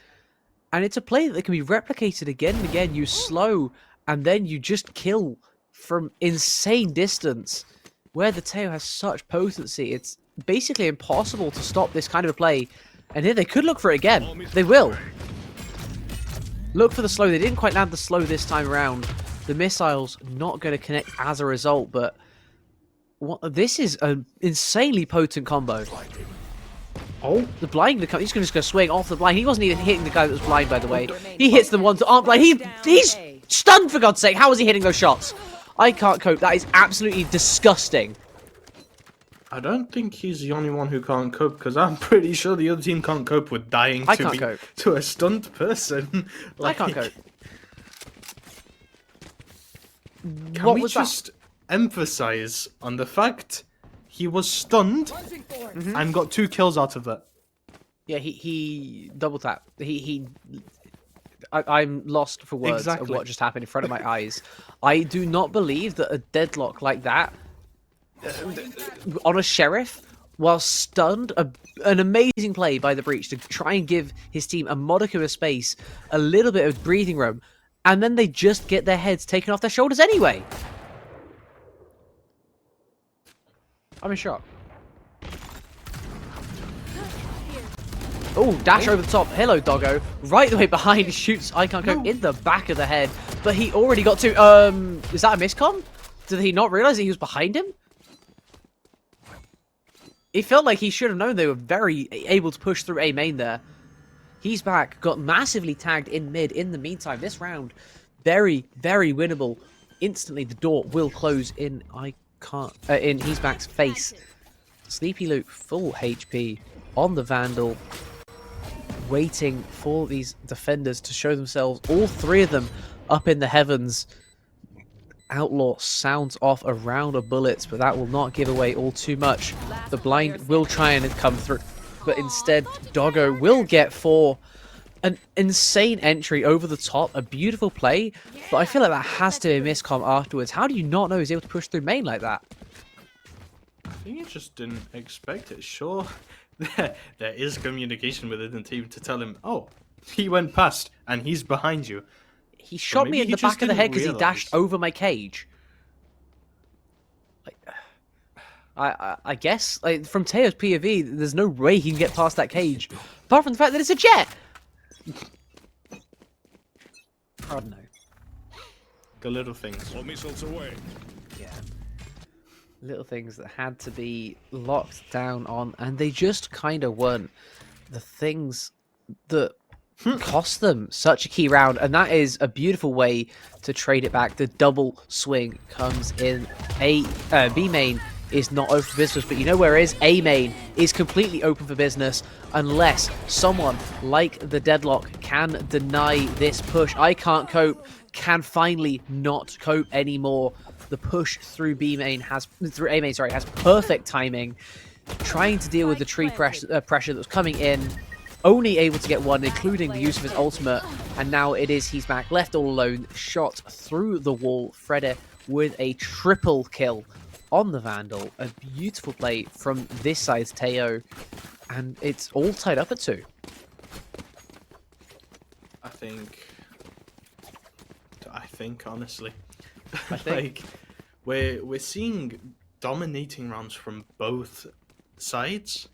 And it's a play that can be replicated again and again. You slow, and then you just kill from insane distance. Where the Teo has such potency, it's basically impossible to stop this kind of a play. And here they could look for it again. They will. Look for the slow. They didn't quite land the slow this time around. The missile's not going to connect as a result, but this is an insanely potent combo. Oh, the blind, he's just going to swing off the blind. He wasn't even hitting the guy that was blind, by the way. He hits the ones that aren't blind. He's stunned, for God's sake. How is he hitting those shots? I can't cope. That is absolutely disgusting. I don't think he's the only one who can't cope, because I'm pretty sure the other team can't cope with dying to a stunned person. Like, I can't cope. Can we just emphasize on the fact he was stunned and got 2 kills out of it? Yeah, he double tap. I'm lost for words of what just happened in front of my eyes. I do not believe that a deadlock like that on a sheriff while stunned, an amazing play by the Breach to try and give his team a modicum of space, a little bit of breathing room, and then they just get their heads taken off their shoulders anyway. I'm in shock. Oh, dash over the top. Hello, doggo. Right the way behind, shoots Icon Coke in the back of the head. But he already got to... is that a miscom? Did he not realize that he was behind him? It felt like he should have known they were very able to push through A main there. He's back. Got massively tagged in mid. In the meantime, this round, very, very winnable. Instantly, the door will close in in He's Back's face. Sleepy Luke, full HP on the Vandal. Waiting for these defenders to show themselves. All 3 of them up in the heavens. Outlaw sounds off a round of bullets, but that will not give away all too much. The blind will try and come through, but instead Doggo will get 4. An insane entry over the top, a beautiful play, but I feel like that has to be a miscom afterwards. How do you not know he's able to push through main like that? I think he just didn't expect it. Sure, there is communication within the team to tell him, oh, he went past and he's behind you. He shot me in the back of the head because he dashed over my cage. Like, I guess, like, from Teo's POV, there's no way he can get past that cage. Apart from the fact that it's a jet! I don't know. The little things. All missiles away. Yeah. Little things that had to be locked down on, and they just kind of weren't. The things that cost them such a key round, and that is a beautiful way to trade it back. The double swing comes in. B main is not open for business, but you know where it is? A main is completely open for business unless someone like the Deadlock can deny this push. I can't cope. can finally not cope anymore. The push through A main has perfect timing, trying to deal with the tree pressure that was coming in, only able to get one, including the use of his ultimate, and now it is he's back, left all alone, shot through the wall. Fredde with a triple kill on the Vandal. A beautiful play from this side's Teo, and it's all tied up at 2. I think honestly, I think. like we're seeing dominating rounds from both sides.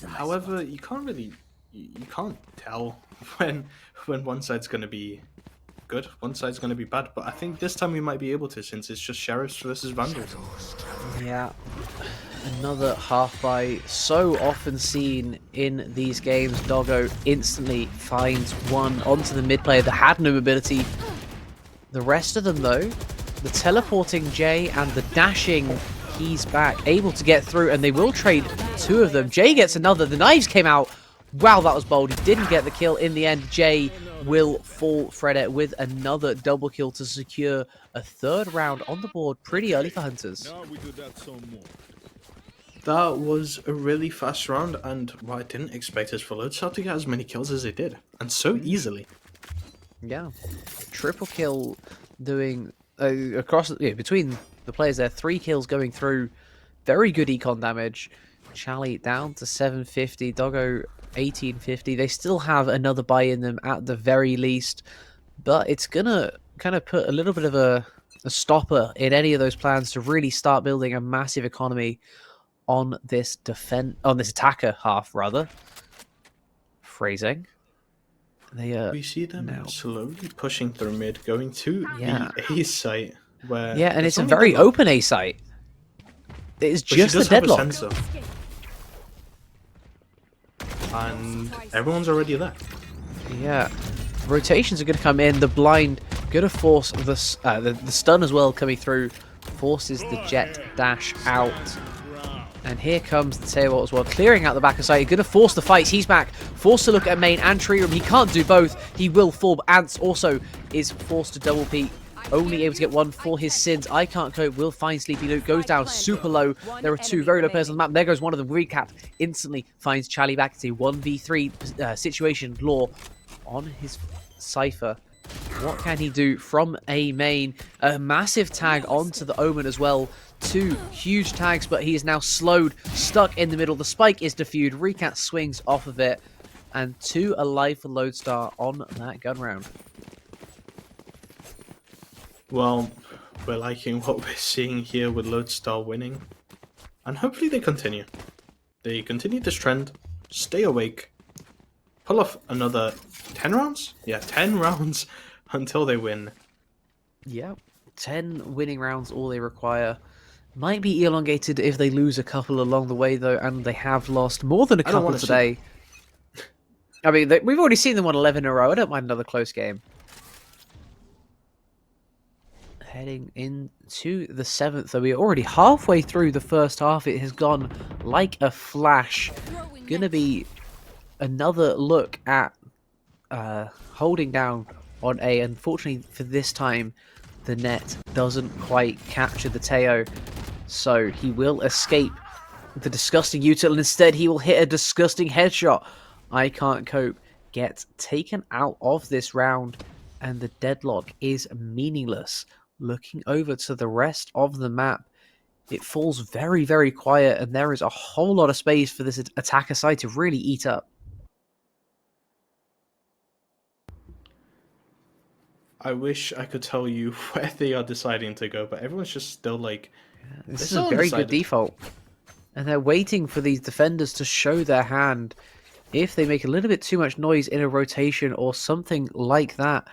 However, you can't tell when one side's going to be good, one side's going to be bad. But I think this time we might be able to, since it's just Sheriffs versus Vandals. Yeah. Another half buy, so often seen in these games. Doggo instantly finds one onto the mid player that had no mobility. The rest of them, though, the teleporting Jay and the dashing, he's back, able to get through, and they will trade 2 of them. Jay gets another. The knives came out. Wow, that was bold. He didn't get the kill in the end. Jay will fall Fredde with another double kill to secure a 3rd round on the board pretty early for Hunters. That was a really fast round, and what I didn't expect is for Lodestar to get as many kills as they did, and so easily. Yeah, triple kill doing across between the players there. 3 kills going through. Very good econ damage. Charlie down to 750. Doggo 1850. They still have another buy in them at the very least, but it's gonna kind of put a little bit of a stopper in any of those plans to really start building a massive economy on this attacker half, rather. Phrasing. We see them now slowly pushing through mid, going to Yeah. the A site, where and it's a very open A site. It's just a deadlock. And everyone's already there. Yeah, rotations are going to come in. The blind going to force the stun as well coming through, forces the jet dash out. And here comes the Tailwall as well, clearing out the back of site. Going to force the fights. He's back, forced to look at main and tree room. He can't do both. He will fall. Ants also is forced to double peek. Only able to get one for his sins. I can't cope. Will find Sleepy Luke. Goes down super low. There are 2 very low players on the map. There goes one of them. Recap instantly finds Charlie back. It's a 1v3 situation. Law on his Cypher. What can he do from A main? A massive tag onto the Omen as well. 2 huge tags, but he is now slowed, stuck in the middle. The spike is defused. Recap swings off of it. And 2 alive for Lodestar on that gun round. Well, we're liking what we're seeing here with Lodestar winning. And hopefully they continue. They continue this trend, stay awake, pull off another 10 rounds? Yeah, 10 rounds until they win. Yeah, 10 winning rounds, all they require. Might be elongated if they lose a couple along the way, though, and they have lost more than a couple today. I mean, we've already seen them on 11 in a row. I don't mind another close game. Heading into the 7th, though. We're already halfway through the first half. It has gone like a flash. Gonna be another look at holding down on A. Unfortunately, for this time, the net doesn't quite capture the Teo. So he will escape the disgusting util, and instead he will hit a disgusting headshot. I can't cope. Gets taken out of this round, and the deadlock is meaningless. Looking over to the rest of the map, it falls very, very quiet, and there is a whole lot of space for this attacker side to really eat up. I wish I could tell you where they are deciding to go, but everyone's just still like... This is a very good default. And they're waiting for these defenders to show their hand. If they make a little bit too much noise in a rotation or something like that,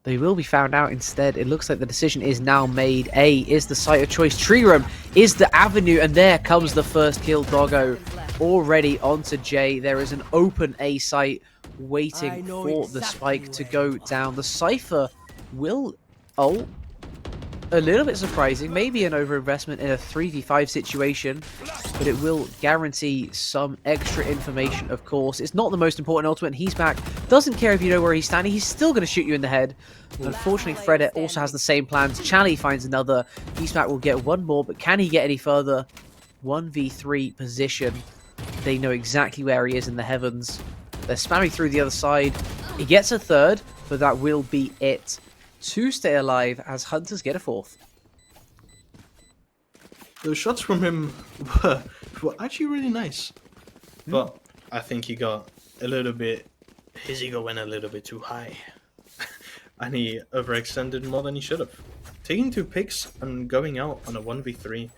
they will be found out instead. It looks like the decision is now made. A is the site of choice. Tree room is the avenue, and there comes the first kill. Doggo already onto J. There is an open A site waiting for the spike to go down. The Cypher will... Oh, a little bit surprising, maybe an overinvestment in a 3v5 situation, but it will guarantee some extra information, of course. It's not the most important ultimate, and he's back. Doesn't care if you know where he's standing, he's still going to shoot you in the head. Unfortunately, Fredette also has the same plans. Chally finds another. Heastback will get one more, but can he get any further? 1v3 position. They know exactly where he is in the heavens. They're spamming through the other side. He gets a third, but that will be it. To stay alive as Hunters get a fourth. Those shots from him were actually really nice. But I think he got a little bit... His ego went a little bit too high. And he overextended more than he should have. Taking 2 picks and going out on a 1v3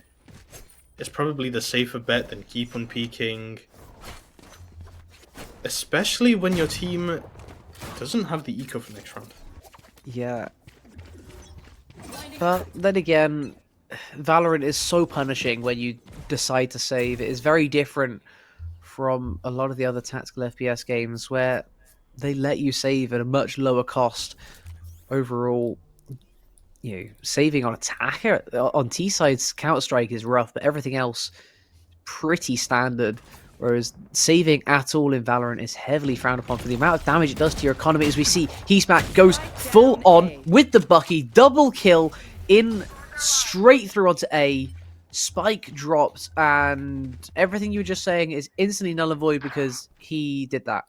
is probably the safer bet than keep on peeking. Especially when your team doesn't have the eco for next round. Yeah. But then again, Valorant is so punishing when you decide to save. It is very different from a lot of the other tactical FPS games where they let you save at a much lower cost. Overall, you know, saving on attacker on T-side's Counter-Strike is rough, but everything else pretty standard. Whereas saving at all in Valorant is heavily frowned upon for the amount of damage it does to your economy. As we see, Heastback goes full on with the Bucky, double kill in straight through onto A. Spike drops, and everything you were just saying is instantly null and void because he did that.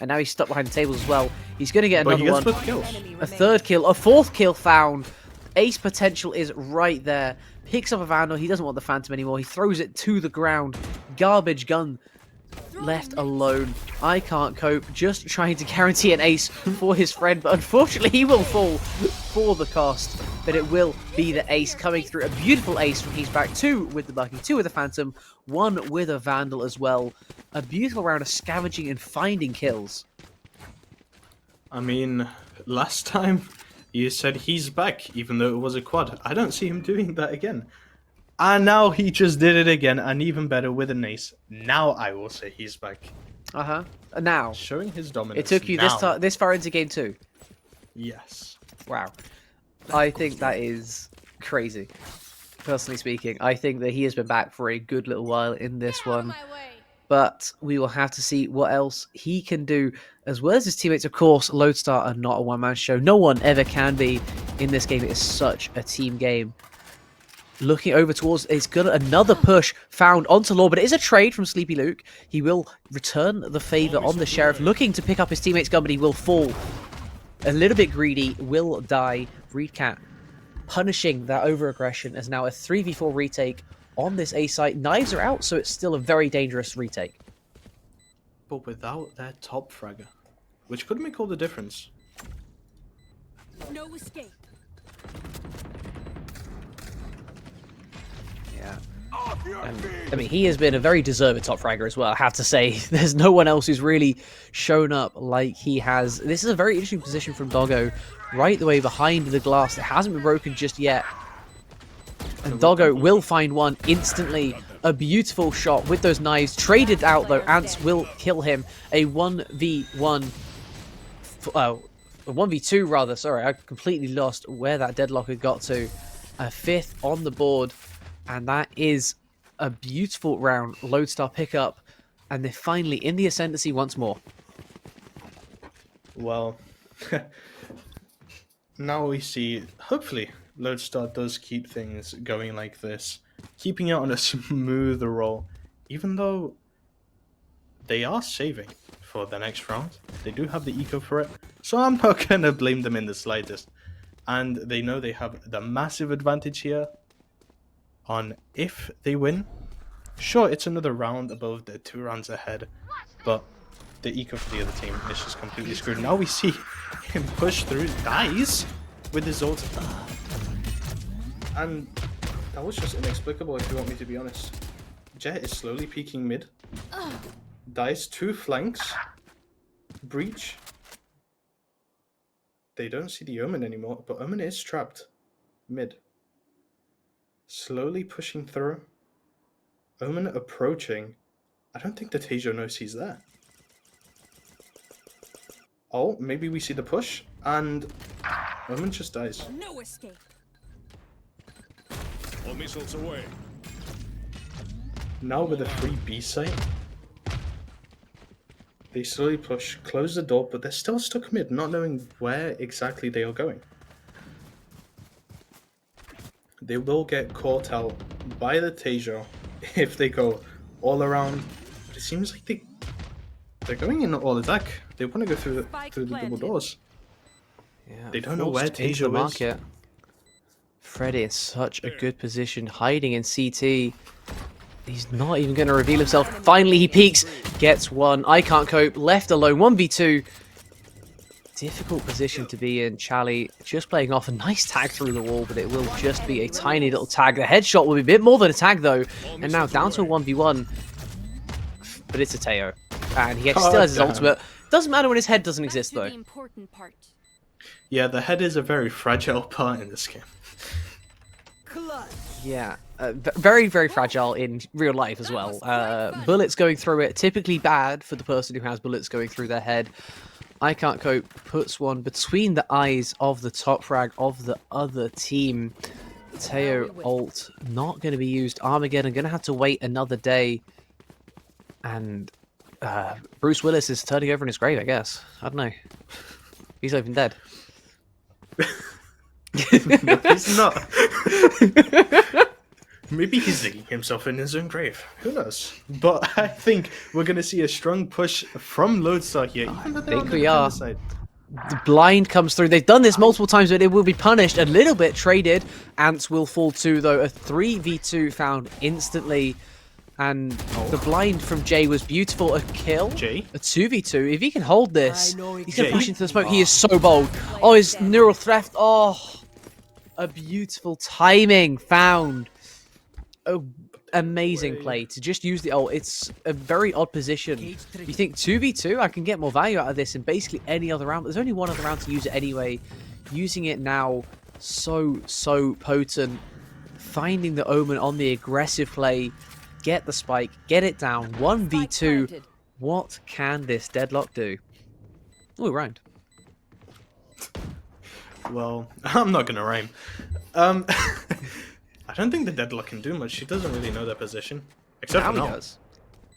And now he's stuck behind the tables as well. He's going to get another one. A third kill, a fourth kill found. Ace potential is right there. Picks up a Vandal. He doesn't want the Phantom anymore. He throws it to the ground. Garbage gun left alone. I can't cope. Just trying to guarantee an ace for his friend. But unfortunately, he will fall for the cost. But it will be the ace coming through. A beautiful ace from Heastback. 2 with the Bucky, 2 with the Phantom, 1 with a Vandal as well. A beautiful round of scavenging and finding kills. I mean, last time you said he's back, even though it was a quad. I don't see him doing that again. And now he just did it again, and even better with an ace. Now I will say he's back. Uh-huh. Now. Showing his dominance. It took you this far into game 2. Yes. Wow. I think that is crazy. Personally speaking, I think that he has been back for a good little while in this one. But we will have to see what else he can do, as well as his teammates. Of course, Lodestar are not a one-man show. No one ever can be in this game. It is such a team game. Looking over towards, it's got another push found onto Law, but it is a trade from Sleepy Luke. He will return the favor on the Sheriff, looking to pick up his teammate's gun, but he will fall. A little bit greedy, will die. Reedcat punishing that over-aggression as now a 3v4 retake on this A site. Knives are out, so it's still a very dangerous retake. But without their top fragger, which could make all the difference. No escape. Yeah. I mean, he has been a very deserved top fragger as well, I have to say. There's no one else who's really shown up like he has. This is a very interesting position from Doggo, right the way behind the glass. It hasn't been broken just yet. And Doggo will find one instantly. A beautiful shot with those knives. Traded out though. Ants will kill him. A 1v1. A 1v2 rather. Sorry, I completely lost where that deadlock had got to. A 5th on the board. And that is a beautiful round. Lodestar pickup. And they're finally in the ascendancy once more. Well, now we see, hopefully, Lodestar does keep things going like this, keeping it on a smooth roll, even though they are saving for the next round. They do have the eco for it, so I'm not going to blame them in the slightest. And they know they have the massive advantage here on if they win. Sure, it's another round above the 2 rounds ahead, but the eco for the other team is just completely screwed. Now we see him push through, dies with his ult. And that was just inexplicable, if you want me to be honest. Jet is slowly peeking mid. Dies 2 flanks. Breach. They don't see the Omen anymore, but Omen is trapped mid. Slowly pushing through. Omen approaching. I don't think the Tejo knows he's there. Oh, maybe we see the push. And Omen just dies. No escape. All missiles away. Now with a free B site, they slowly push, close the door, but they're still stuck mid, not knowing where exactly they are going. They will get caught out by the Taser if they go all around. But it seems like they're going in all attack. They want to go through Spike the double planted. doors. Yeah, They don't know where forced into the Taser is. market. Freddy in such a good position, hiding in CT. He's not even going to reveal himself. Finally, he peeks, gets one. I can't cope. Left alone, 1v2. Difficult position to be in. Chally just playing off a nice tag through the wall, but it will just be a tiny little tag. The headshot will be a bit more than a tag, though. And now down to a 1v1. But it's a Teo. And he still has his damn. ultimate. Doesn't matter when his head doesn't Back exist, to though. the important part. Yeah, the head is a very fragile part in this game. Clutch. Yeah, very, very fragile in real life as well. Bullets going through it, typically bad for the person who has bullets going through their head. I Can't Cope puts one between the eyes of the top frag of the other team. Teo ult not going to be used. Armageddon going to have to wait another day. And Bruce Willis is turning over in his grave, I guess. I don't know. He's not even dead. No, he's not. Maybe he's digging himself in his own grave. Who knows? But I think we're going to see a strong push from Lodestar here. Even though they're think on the we defender are. side. The blind comes through. They've done this multiple times, but it will be punished. A little bit traded. Ants will fall too, though. A 3v2 found instantly. And the blind from Jay was beautiful. A kill. Jay? A 2v2. If he can hold this, I know he's going to push Jay? into the smoke. He is so bold. Oh, his neural theft. Oh, a beautiful timing found. Amazing play to just use the ult. It's a very odd position. You think 2v2, I can get more value out of this in basically any other round. But there's only one other round to use it anyway. Using it now, so potent. Finding the Omen on the aggressive play. Get the spike, get it down. 1v2. planted. What can this deadlock do? Oh, round. Well, I'm not going to rhyme. I don't think the deadlock can do much. She doesn't really know their position. Except Now for he now. does.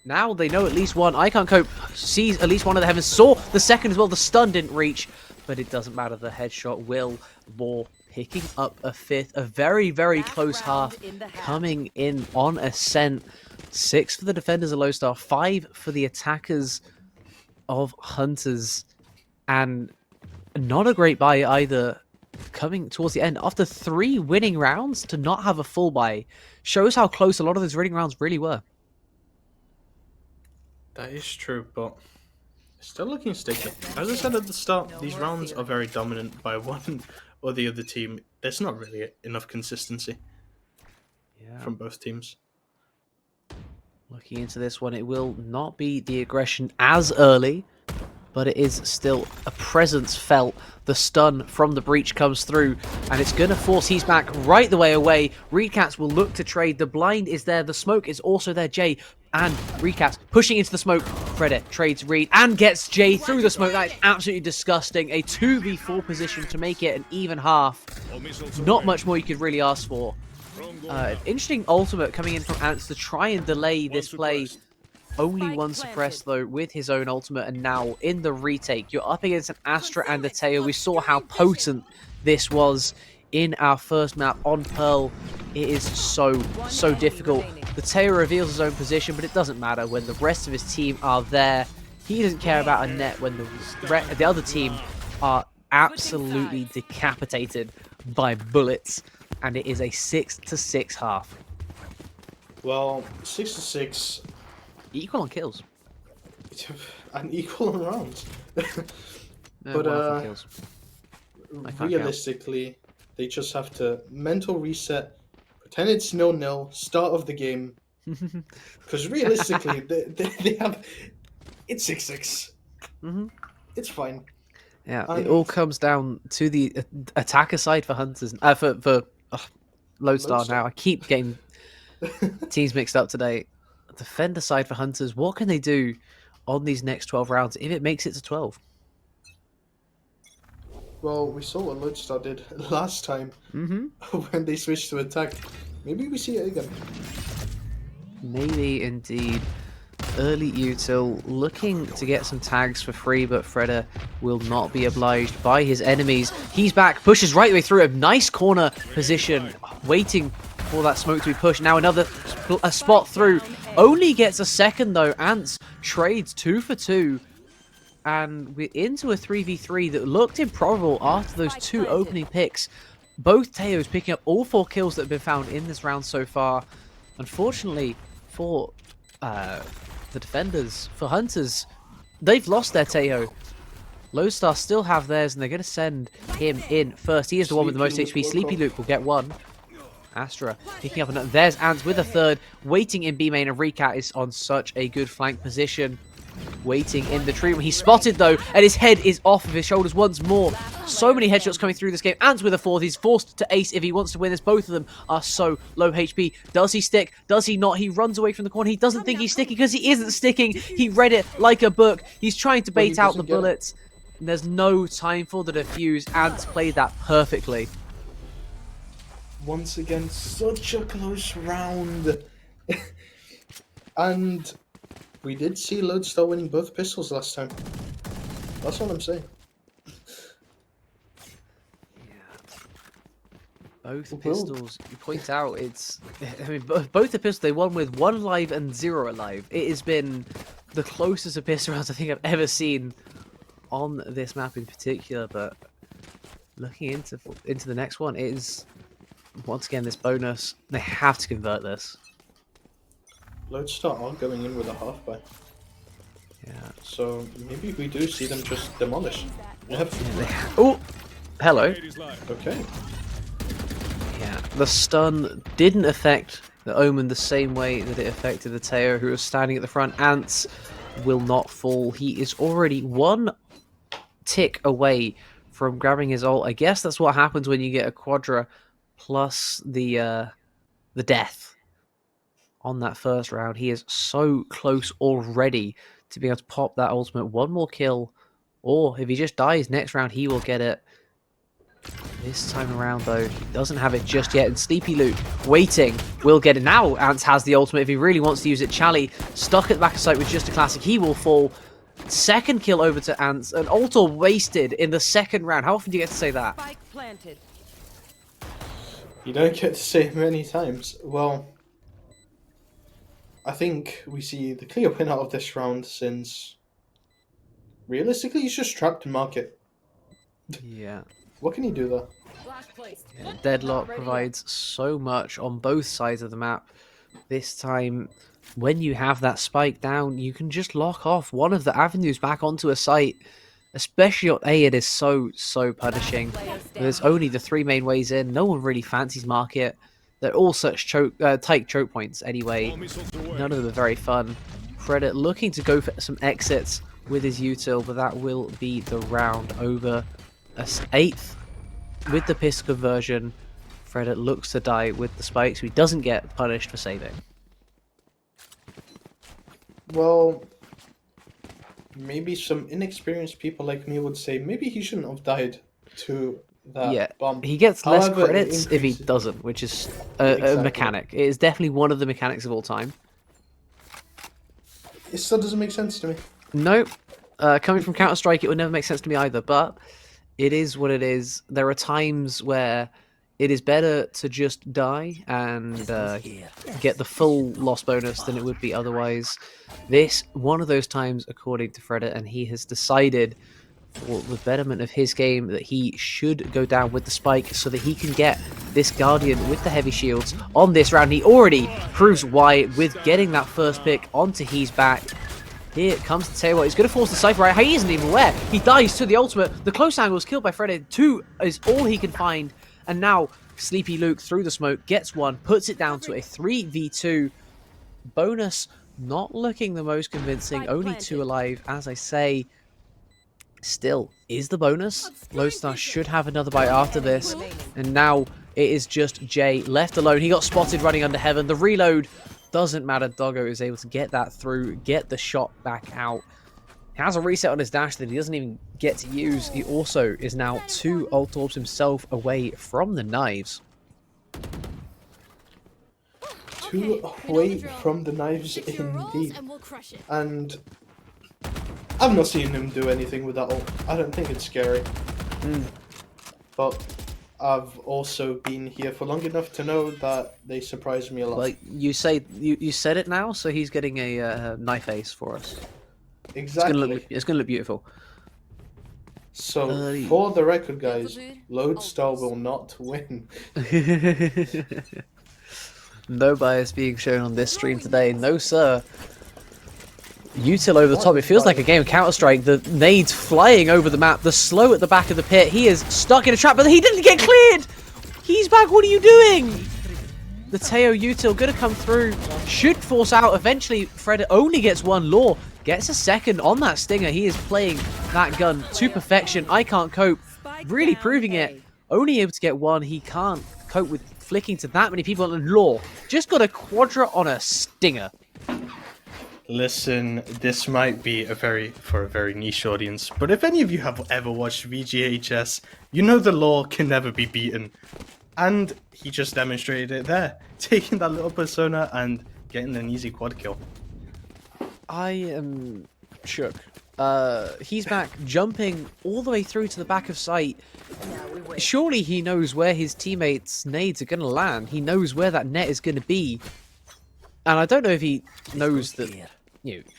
Now they know at least one. I Can't Cope sees at least one of the heavens. Saw the second as well. The stun didn't reach, but it doesn't matter. The headshot will more. Picking up a fifth. A very Last close round half in the half. coming in on Ascent. 6 for the defenders of Lodestar. 5 for the attackers of Hunters. And not a great buy either. Coming towards the end after 3 winning rounds to not have a full buy shows how close a lot of those winning rounds really were. That is true, but it's still looking sticky. As I said at the start, these rounds are very dominant by one or the other team. There's not really enough consistency from both teams. Looking into this one, it will not be the aggression as early, but it is still a presence felt. The stun from the breach comes through, and it's going to force he's back right the way away. Recats will look to trade. The blind is there. The smoke is also there. Jay and Recats pushing into the smoke. Freddy trades Reed and gets Jay through the smoke. That is absolutely disgusting. A 2v4 position to make it an even half. All missiles Not away. much more you could really ask for. Interesting ultimate coming in from Ants to try and delay this play. suppressed. Only Spike one suppressed though with his own ultimate, and now in the retake you're up against an Astra and a Teo. We saw how potent this was in our first map on Pearl. It is so difficult. The Teo reveals his own position, but it doesn't matter when the rest of his team are there. He doesn't care about a net when the other team are absolutely decapitated by bullets, and it is a 6-6 half. Well, 6-6, Equal on kills. and equal on rounds. No, But, one off on kills. I can't count. realistically, they just have to mental reset, pretend it's 0-0, start of the game. Because realistically, they have. It's 6-6. Mhm. It's fine. Yeah, it all comes down to the attacker side for Hunters. For Lodestar Lodestar. now. I keep getting teams mixed up today. Defender side for Hunters. What can they do on these next 12 rounds if it makes it to 12? Well, we saw what Lodestar did last time when they switched to attack. Maybe we see it again. Maybe indeed. Early util looking to get some tags for free, but Freda will not be obliged by his enemies. He's back, pushes right the way through a nice corner position, waiting for that smoke to be pushed. Now another spot through. Only gets a second though. Ants trades 2 for 2. And we're into a 3v3 that looked improbable after those 2 opening picks. Both Teos picking up all 4 kills that have been found in this round so far. Unfortunately for the defenders, for Hunters, they've lost their Teo. Lodestar still have theirs, and they're going to send him in first. He is the one with the most HP. Sleepy Luke will get 1. Astra picking up another. There's Ants with a 3rd. Waiting in B main, and Recat is on such a good flank position. Waiting in the tree. He's spotted though, and his head is off of his shoulders once more. So many headshots coming through this game. Ants with a 4th. He's forced to ace if he wants to win this. Both of them are so low HP. Does he stick? Does he not? He runs away from the corner. He doesn't think he's sticking because he isn't sticking. He read it like a book. He's trying to bait out the bullets. And there's no time for the defuse. Ants played that perfectly. Once again, such a close round. And we did see Lodestar winning both pistols last time. That's all I'm saying. Both pistols, you point out, it's... I mean, both the pistols, they won with 1 alive and 0 alive. It has been the closest of pistol rounds I think I've ever seen on this map in particular, but looking into the next one, it is, once again, this bonus. They have to convert this. Lodestar are going in with a half buy. Yeah. So maybe we do see them just demolish. Yep. Oh! Hello. Okay. Yeah, the stun didn't affect the Omen the same way that it affected the Teo, who was standing at the front. Ants will not fall. He is already 1 tick away from grabbing his ult. I guess that's what happens when you get a Quadra plus the death on that first round. He is so close already to be able to pop that ultimate. 1 more kill, or if he just dies next round, he will get it. This time around, though, he doesn't have it just yet. And Sleepy Luke, waiting, will get it. Now Ants has the ultimate if he really wants to use it. Chally, stuck at the back of sight with just a classic. He will fall. 2nd kill over to Ants. An ult wasted in the 2nd round. How often do you get to say that? Spike planted. You don't get to say it many times. Well, I think we see the clear winner of this round, since realistically he's just trapped in market. Yeah. What can he do there? Deadlock provides so much on both sides of the map. This time, when you have that spike down, you can just lock off one of the avenues back onto a site. Especially on A, it is so punishing. There's only the 3 main ways in. No one really fancies market. They're all such tight choke points anyway. None of them are very fun. Freda looking to go for some exits with his util, but that will be the round over. 8th with the pistol conversion. Freda looks to die with the spike, so he doesn't get punished for saving. Well, maybe some inexperienced people like me would say maybe he shouldn't have died to that bomb. He gets less However, credits if he doesn't, which is a mechanic. It is definitely one of the mechanics of all time. It still doesn't make sense to me. Nope. Coming from Counter-Strike, it would never make sense to me either, but it is what it is. There are times where it is better to just die and get the full loss bonus than it would be otherwise. This, one of those times, according to Freda, and he has decided, for the betterment of his game, that he should go down with the spike so that he can get this Guardian with the heavy shields on this round. He already proves why with getting that first pick onto his back. Here comes the Teo. He's going to force the Cypher right. He isn't even aware. He dies to the ultimate. The close angle is killed by Freda. 2 is all he can find. And now Sleepy Luke through the smoke gets 1, puts it down to a 3v2. Bonus not looking the most convincing. Only 2 alive, as I say. Still is the bonus. Lodestar should have another bite after this. And now it is just Jay left alone. He got spotted running under heaven. The reload doesn't matter. Doggo is able to get that through, get the shot back out. He has a reset on his dash that he doesn't even get to use. He also is now 2 ult orbs himself away from the knives. Two away from the knives indeed. And we'll crush it. And I've not seen him do anything with that ult. I don't think it's scary. But I've also been here for long enough to know that they surprise me a lot. Like you say, you said it now, so he's getting a knife ace for us. Exactly. It's gonna look beautiful. So, for the record, guys, Lodestar will not win. No bias being shown on this stream today. No, sir. Util over the top. It feels like a game of Counter-Strike. The nades flying over the map. The slow at the back of the pit. He is stuck in a trap, but he didn't get cleared. He's back. What are you doing? The Teo Util going to come through. Should force out. Eventually, Fred only gets one. Law gets a second on that Stinger. He is playing that gun to perfection. I can't cope. Really proving it. Only able to get one. He can't cope with flicking to that many people. And Law just got a quadra on a Stinger. Listen, this might be for a very niche audience, but if any of you have ever watched VGHS, you know the Law can never be beaten. And he just demonstrated it there, taking that little persona and getting an easy quad kill. I am shook. He's back, jumping all the way through to the back of site. Surely he knows where his teammates' nades are going to land. He knows where that net is going to be. And I don't know if he knows that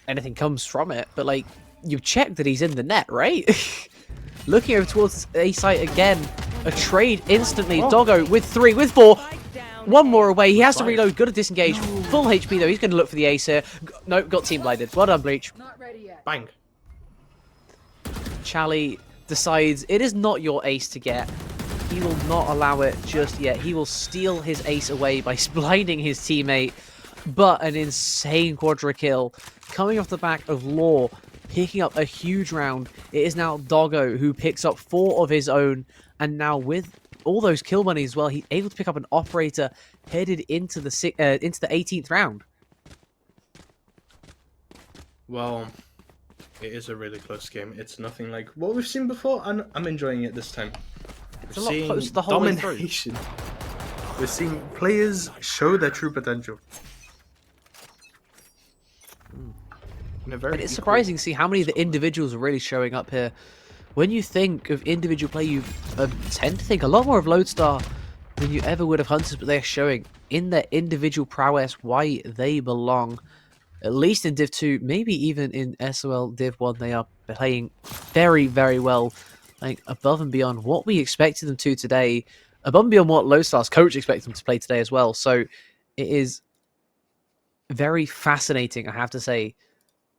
anything comes from it, but like, you've checked that he's in the net, right? Looking over towards A site again. A trade instantly. Doggo with 3, with 4. One more away. He has to reload. Got to disengage. Full HP though. He's going to look for the ace here. No, got team blinded. Well done, Bleach. Not ready yet. Bang. Chally decides it is not your ace to get. He will not allow it just yet. He will steal his ace away by blinding his teammate. But an insane quadra kill coming off the back of Law, picking up a huge round. It is now Doggo who picks up 4 of his own, and now with all those kill money as well, he's able to pick up an operator headed into the 18th round. Well, it is a really close game. It's nothing like what we've seen before, and I'm enjoying it this time. It's a lot closer the whole way through. Domination. We're seeing players show their true potential. And it's surprising to see how many of the individuals are really showing up here. When you think of individual play, you tend to think a lot more of Lodestar than you ever would of Hunters, but they're showing in their individual prowess why they belong. At least in Div 2, maybe even in SOL Div 1, they are playing very, very well. Like, above and beyond what we expected them to today. Above and beyond what Lodestar's coach expected them to play today as well. So it is very fascinating, I have to say,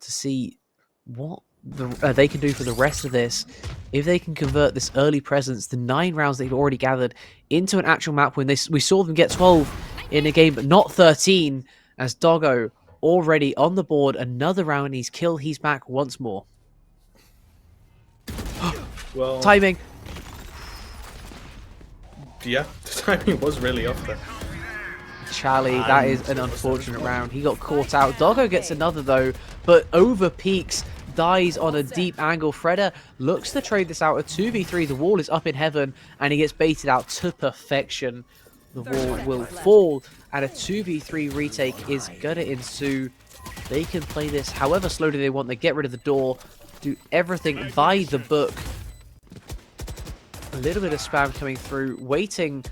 to see what they can do for the rest of this. If they can convert this early presence, the 9 rounds they've already gathered, into an actual map win. We saw them get 12 in a game, but not 13, as Doggo already on the board. Another round, and he's killed. He's back once more. Well, Timing. Yeah, the timing was really off there. Chally, that is an unfortunate round. He got caught out. Doggo gets another though, but over peaks, dies on a deep angle. Freda looks to trade this out. A 2v3, the wall is up in heaven, and he gets baited out to perfection. The wall will fall, and a 2v3 retake is gonna ensue. They can play this however slowly they want. They get rid of the door, do everything by the book. A little bit of spam coming through, waiting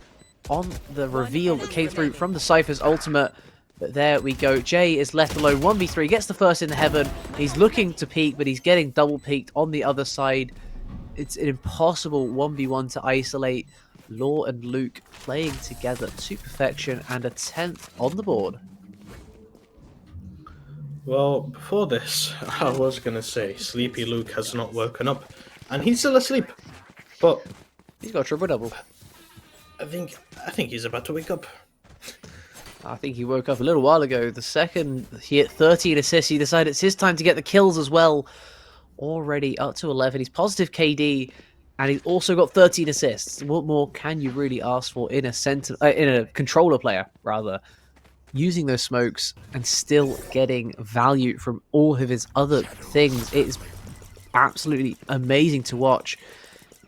on the reveal that came through from the Cypher's ultimate. But there we go. Jay is left alone. 1v3, gets the first in heaven. He's looking to peek, but he's getting double peeked on the other side. It's an impossible 1v1 to isolate. Law and Luke playing together to perfection, and a 10th on the board. Well, before this, I was going to say Sleepy Luke has not woken up, and he's still asleep. But he's got a triple double. I think he's about to wake up. I think he woke up a little while ago. The second he hit 13 assists, he decided it's his time to get the kills as well. Already up to 11. He's positive KD, and he's also got 13 assists. What more can you really ask for in a controller player, rather? Using those smokes and still getting value from all of his other things. It is absolutely amazing to watch.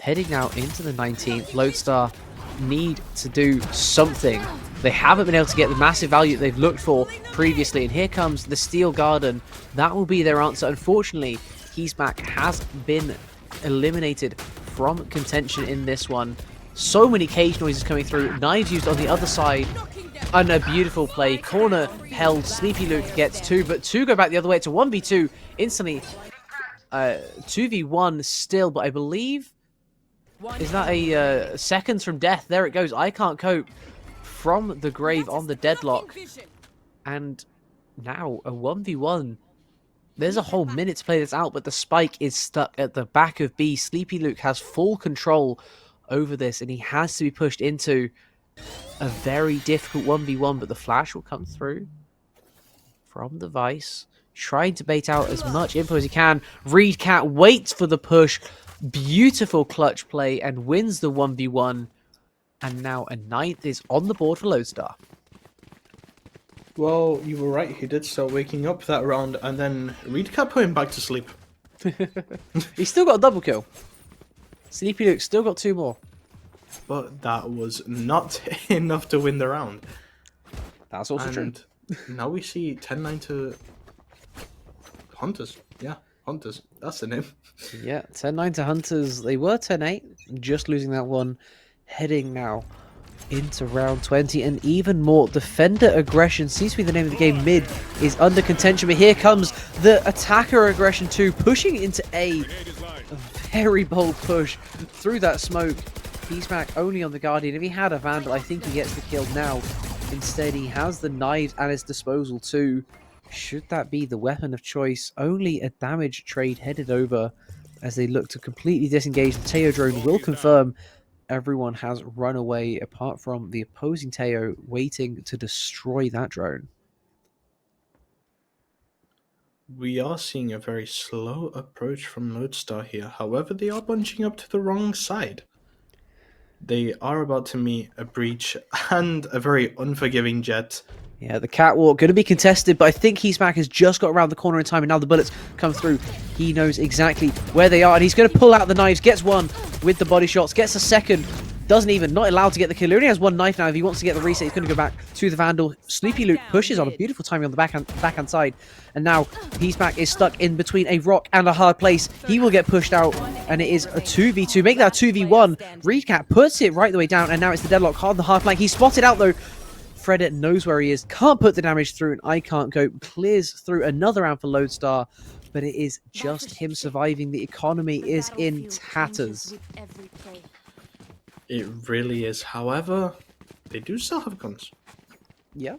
Heading now into the 19th, Lodestar need to do something. They haven't been able to get the massive value that they've looked for previously, and here comes the Steel Garden. That will be their answer. Unfortunately, Heismack has been eliminated from contention in this one. So many cage noises coming through, knives used on the other side, and a beautiful play. Corner held, Sleepy Luke gets 2, but 2 go back the other way. It's a 1v2 instantly. 2v1 still, but I believe... Is that a seconds from death? There it goes. I can't cope from the grave on the deadlock. And now a 1v1. There's a whole minute to play this out, but the spike is stuck at the back of B. Sleepy Luke has full control over this, and he has to be pushed into a very difficult 1v1, but the flash will come through from the Vice, trying to bait out as much info as he can. Reed Cat waits for the push. Beautiful clutch play and wins the 1v1. And now a 9th is on the board for Lodestar. Well, you were right. He did start waking up that round, and then Reed Cat put him back to sleep. He's still got a double kill. Sleepy Luke still got 2 more. But that was not enough to win the round. That's also true. Now we see 10-9 to Hunters. Yeah, Hunters. That's the name. Yeah, 10-9 to Hunters. They were 10-8, just losing that one. Heading now into round 20, and even more defender aggression seems to be the name of the game. Mid is under contention, but here comes the attacker aggression too, pushing into A. A very bold push through that smoke. He's back only on the Guardian. If he had a Vandal, I think he gets the kill now. Instead, he has the knives at his disposal too. Should that be the weapon of choice? Only a damage trade headed over as they look to completely disengage. The Teo drone will confirm everyone has run away apart from the opposing Teo waiting to destroy that drone. We are seeing a very slow approach from Lodestar here. However, they are bunching up to the wrong side. They are about to meet a breach and a very unforgiving Jet. Yeah, the catwalk going to be contested, but I think Heismack has just got around the corner in time, and now the bullets come through. He knows exactly where they are, and he's going to pull out the knives. Gets one with the body shots, gets a second. Not allowed to get the kill. He only has 1 knife now. If he wants to get the reset, he's going to go back to the Vandal. Sleepy Luke pushes on a beautiful timing on the backhand side. And now Heismack is stuck in between a rock and a hard place. He will get pushed out, and it is a 2v2. Make that a 2v1. Reedcat puts it right the way down, and now it's the deadlock hard the hard flank. He's spotted out though. Fredit knows where he is. Can't put the damage through, and I can't go. Clears through another round for Lodestar, but it is just him surviving. The economy is in tatters. It really is. However, they do still have guns. Yeah.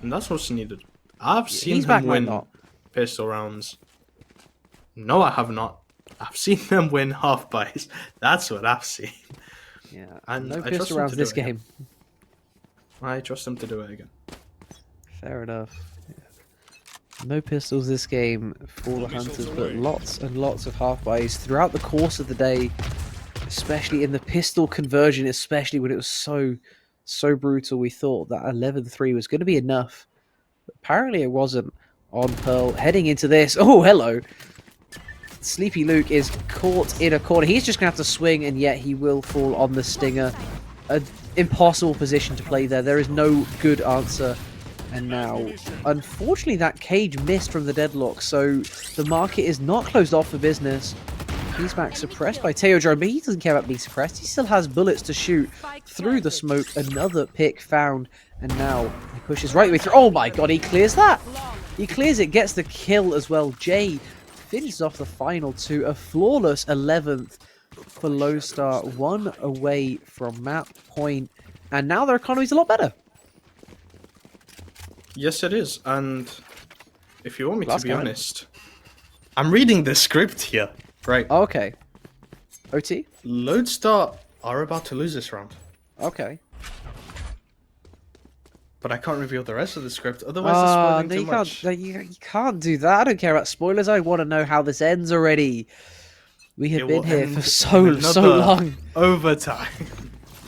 And that's what's needed. I've seen him win pistol rounds. No, I have not. I've seen them win half buys. That's what I've seen. Yeah. And no I pistol rounds this game. I trust them to do it again. Fair enough. Yeah. No pistols this game for the Hunters, but lots and lots of half buys throughout the course of the day. Especially in the pistol conversion, especially when it was so brutal. We thought that 11-3 was going to be enough. But apparently it wasn't on Pearl. Heading into this. Oh, hello. Sleepy Luke is caught in a corner. He's just going to have to swing, and yet he will fall on the Stinger. An impossible position to play there. There is no good answer. And now, unfortunately, that cage missed from the deadlock, so the market is not closed off for business. He's back suppressed by Teo Drone, but he doesn't care about being suppressed. He still has bullets to shoot through the smoke. Another pick found, and now he pushes right the way through. Oh my god, he clears that! He clears it, gets the kill as well. Jay finishes off the final 2. A flawless 11th for Lodestar. 1 away from map point, and now their economy's a lot better. Yes, it is, and if you want me to be honest, I'm reading the script here. Right. Okay. OT? Lodestar are about to lose this round. Okay. But I can't reveal the rest of the script, otherwise it's spoiling too much. You can't do that. I don't care about spoilers. I want to know how this ends already. We have been here for so long. Overtime.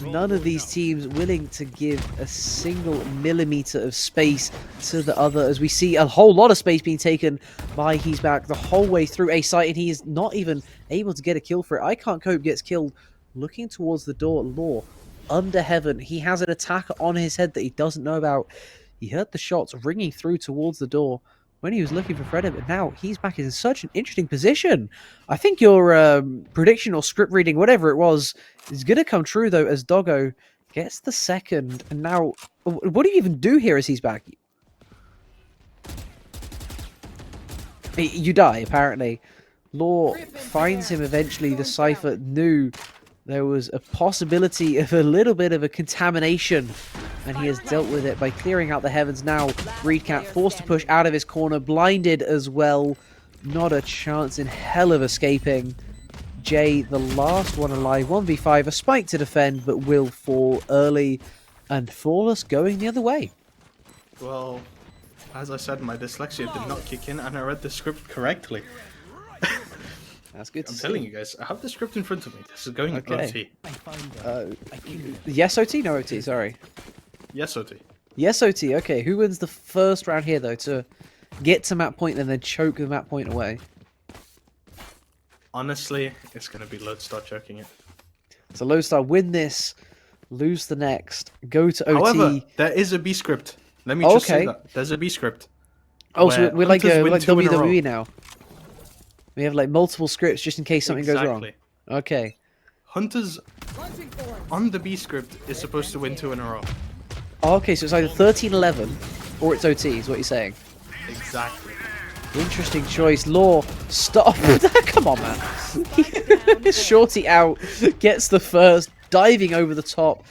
None of these teams willing to give a single millimeter of space to the other, as we see a whole lot of space being taken by He's Back the whole way through A site, and he is not even able to get a kill for it. I Can't Cope gets killed looking towards the door. Law under heaven. He has an attacker on his head that he doesn't know about. He heard the shots ringing through towards the door when he was looking for Fredda, but now He's Back in such an interesting position. I think your prediction or script reading, whatever it was, is going to come true, though, as Doggo gets the second. And now, what do you even do here as He's Back? You die, apparently. Law finds him eventually. The Cypher knew there was a possibility of a little bit of a contamination, and he has dealt with it by clearing out the heavens. Now, Reedcat forced to push out of his corner, blinded as well. Not a chance in hell of escaping. Jay, the last one alive, 1v5, a spike to defend, but will fall early, and Flawless going the other way. Well, as I said, my dyslexia did not kick in, and I read the script correctly. That's good to I'm see. telling you guys, I have the script in front of me. This is going Okay. OT. Yes, OT? No OT, sorry. Yes, OT. Yes, OT. Okay, who wins the first round here, though, to get to map point and then choke the map point away? Honestly, it's going to be Lodestar choking it. So Lodestar win this, lose the next, go to OT. However, there is a B script. Let me just say that. There's a B script. Oh, so we're like Hunters win 2 in a row. WWE now. We have like multiple scripts just in case something goes wrong. Okay. Hunters on the B script is supposed to win 2 in a row. Oh, okay, so it's either 13-11 or it's OT, is what you're saying. Exactly. Interesting choice. Law, stop. Come on, man. Shorty out, gets the first, diving over the top.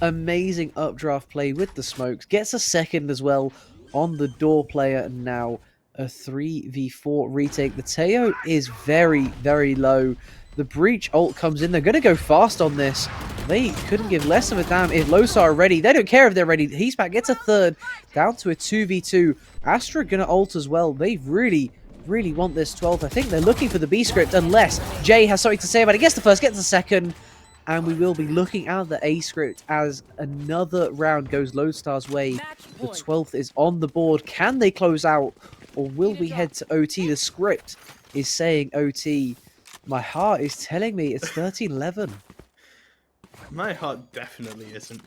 Amazing updraft play with the smokes. Gets a second as well on the door player, and now a 3v4 retake. The Teo is very, very low. The Breach ult comes in. They're going to go fast on this. They couldn't give less of a damn if Lodestar are ready. They don't care if they're ready. He's Back gets a third, down to a 2v2. Astra going to ult as well. They really, really want this 12th. I think they're looking for the B script, unless Jay has something to say about it. Gets the first, gets the second. And we will be looking at the A script as another round goes Lodestar's way. The 12th is on the board. Can they close out, or will we head to OT? The script is saying OT. My heart is telling me it's 13-11. My heart definitely isn't.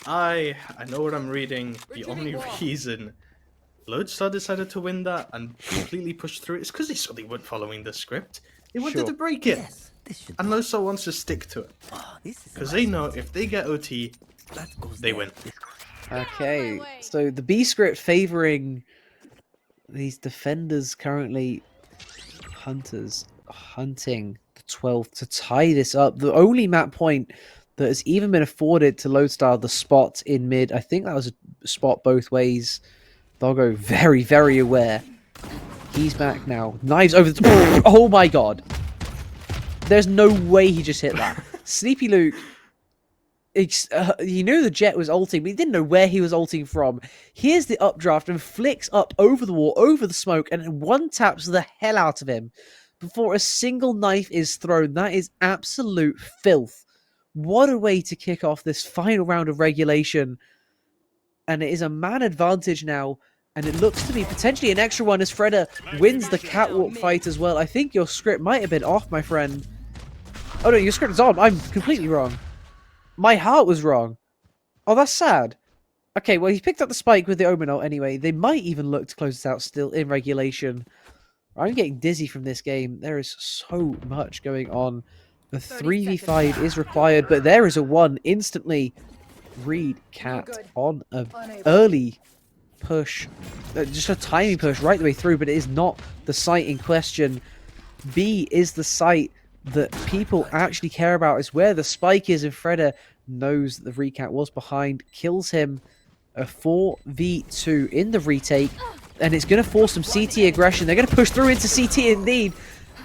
I know what I'm reading. The only reason Lodestar decided to win that and completely push through it is because they saw they weren't following the script. They wanted to break it. And Lodestar wants to stick to it. Because they know if they get OT, they win. Okay, so the B script favoring these defenders currently. Hunters hunting the 12th to tie this up. The only map point that has even been afforded to Lodestar, the spot in mid. I think that was a spot both ways. Doggo very, very aware. He's back now. Knives over the... Oh my god. There's no way he just hit that. Sleepy Luke, he knew the Jet was ulting, but he didn't know where he was ulting from. Here's the updraft and flicks up over the wall, over the smoke, and one taps the hell out of him before a single knife is thrown. That is absolute filth. What a way to kick off this final round of regulation. And it is a man advantage now. And it looks to be potentially an extra one as Fredda wins the catwalk fight as well. I think your script might have been off, my friend. Oh no, your script is on. I'm completely wrong. My heart was wrong. Oh, that's sad. Okay, well, he picked up the spike with the Omen ult anyway. They might even look to close this out still in regulation. I'm getting dizzy from this game. There is so much going on. The 3v5 is required, but there is a 1 instantly. Reedcat on an early push. Just a timing push right the way through, but it is not the site in question. B is the site that people actually care about. Is where the spike is, and Fredda knows that the Reedcat was behind. Kills him. A 4v2 in the retake. And it's going to force some CT aggression. They're going to push through into CT indeed.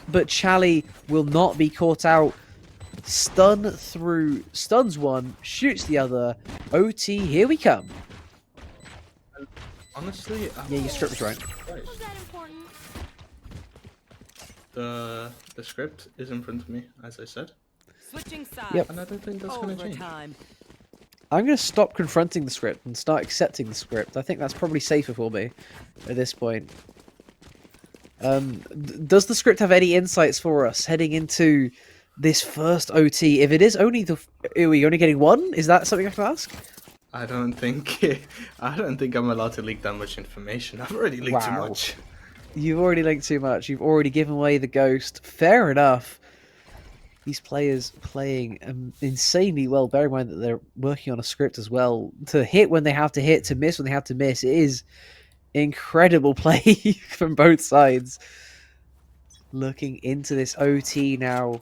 But Chally will not be caught out. Stun through. Stuns one. Shoots the other. OT, here we come. Honestly, Yeah, your script was right. Was that important? The script is in front of me, as I said. Switching sides. Yep. And I don't think that's going to change. Overtime. I'm going to stop confronting the script and start accepting the script. I think that's probably safer for me at this point. Does the script have any insights for us heading into this first OT? If it is only the... Are we only getting one? Is that something I can ask? I don't think I'm allowed to leak that much information. I've already leaked too Wow. much. You've already linked too much. You've already given away the ghost. Fair enough. These players playing insanely well. Bear in mind that they're working on a script as well. To hit when they have to hit, to miss when they have to miss. It is incredible play from both sides. Looking into this OT now.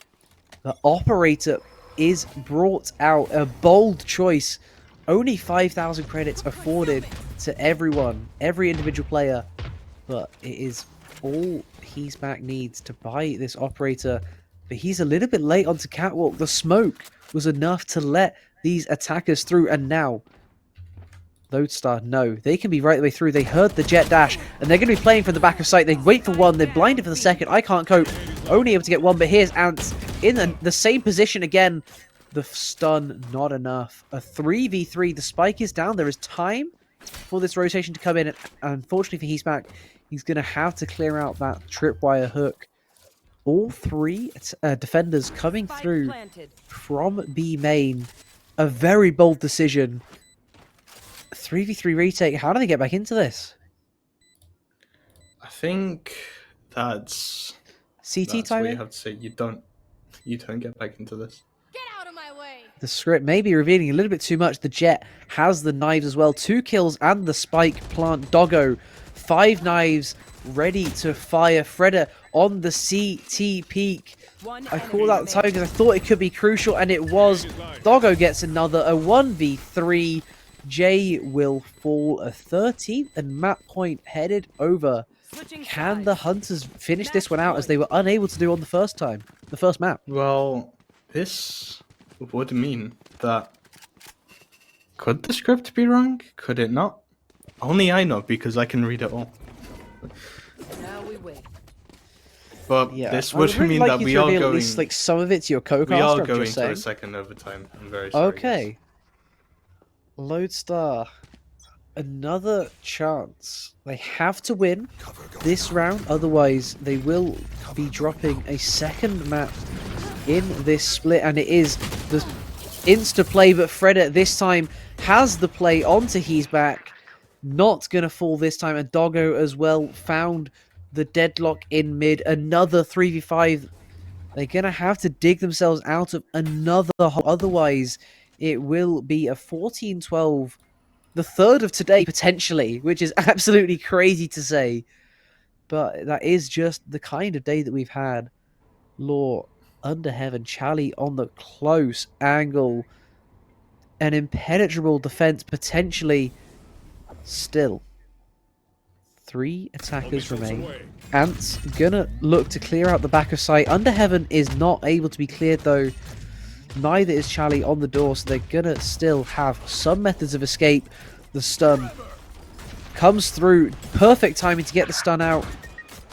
The operator is brought out. A bold choice. Only 5,000 credits afforded to everyone. Every individual player. But it is all He's Back needs to buy this operator. But he's a little bit late onto Catwalk. The smoke was enough to let these attackers through. And now, Lodestar, no. They can be right the way through. They heard the jet dash. And they're going to be playing from the back of sight. They wait for one. They're blinded for the second. I can't cope. Only able to get one. But here's Ants in the same position again. The stun, not enough. A 3v3. The spike is down. There is time for this rotation to come in. And unfortunately for He's Back, he's going to have to clear out that tripwire hook. All three defenders coming through from B main. A very bold decision. 3v3 retake. How do they get back into this? I think that's CT what timing? you have to say. You don't get back into this. Get out of my way. The script may be revealing a little bit too much. The Jet has the knives as well. 2 kills and the spike plant. Doggo, 5 knives ready to fire. Fredda on the CT peak. I called out the time because I thought it could be crucial, and it was. Doggo gets another, a 1v3. Jay will fall a 13th, and map point headed over. Can the Hunters finish this one out as they were unable to do on the first map? Well, this would mean that... Could the script be wrong? Could it not? Only I know, because I can read it all. Now we wait. But Yeah, this I would really mean like that you we to are reveal going... at least, like, some of it to your co-caster. We are I'm going just to a saying. second overtime. I'm very sorry. Okay. Lodestar. Another chance. They have to win this round, otherwise they will be dropping a second map in this split, and it is the insta play, but Fredda this time has the play onto He's Back. Not gonna fall this time, and Doggo as well found the deadlock in mid. Another 3v5. They're gonna have to dig themselves out of another hole, otherwise it will be a 14-12. The third of today, potentially, which is absolutely crazy to say. But that is just the kind of day that we've had. Law, under heaven, Charlie on the close angle. An impenetrable defense, potentially. Still. 3 attackers remain. Ants gonna look to clear out the back of sight. Under heaven is not able to be cleared, though. Neither is Charlie on the door, so they're gonna still have some methods of escape. The stun comes through. Perfect timing to get the stun out.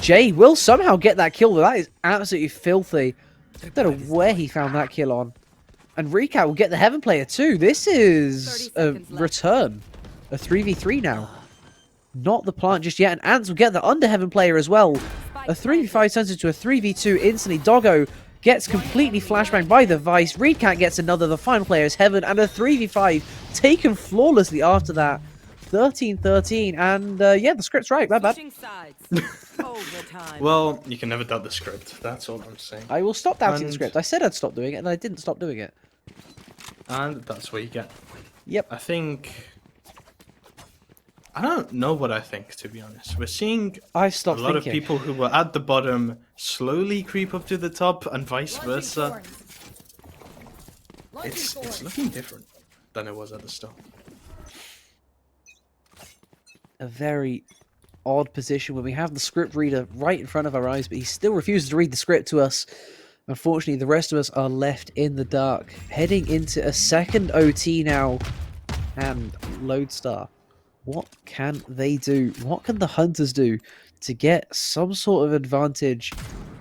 Jay will somehow get that kill, though. That is absolutely filthy. I don't know where he found that kill on. And Recap will get the Heaven player too. This is a return. A 3v3 now. Not the plant just yet. And Ants will get the Under Heaven player as well. A 3v5 turns into a 3v2 instantly. Doggo gets completely flashbanged by the Vice. Reedcat gets another. The final player is Heaven. And a 3v5 taken flawlessly after that. 13-13. And yeah, the script's right. Bad. Switching sides. Overtime. Well, you can never doubt the script. That's all I'm saying. I will stop doubting the And- script. I said I'd stop doing it, and I didn't stop doing it. And that's what you get. Yep. I think... I don't know what I think, to be honest. We're seeing I've a stopped lot thinking. of people who were at the bottom slowly creep up to the top, and vice versa. It's looking different than it was at the start. A very odd position when we have the script reader right in front of our eyes, but he still refuses to read the script to us. Unfortunately, the rest of us are left in the dark. Heading into a second OT now. And Lodestar, what can they do? What can the Hunters do to get some sort of advantage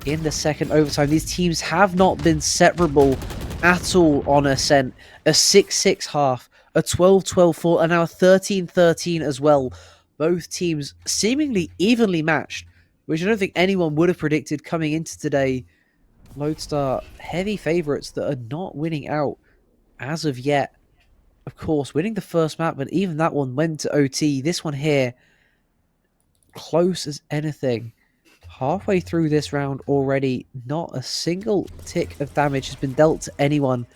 in the second overtime? These teams have not been separable at all on Ascent. A 6-6 half, a 12-12 full, and now a 13-13 as well. Both teams seemingly evenly matched, which I don't think anyone would have predicted coming into today. Lodestar heavy favourites that are not winning out as of yet. Of course, winning the first map, but even that one went to OT. This one here, close as anything. Halfway through this round already, not a single tick of damage has been dealt to anyone.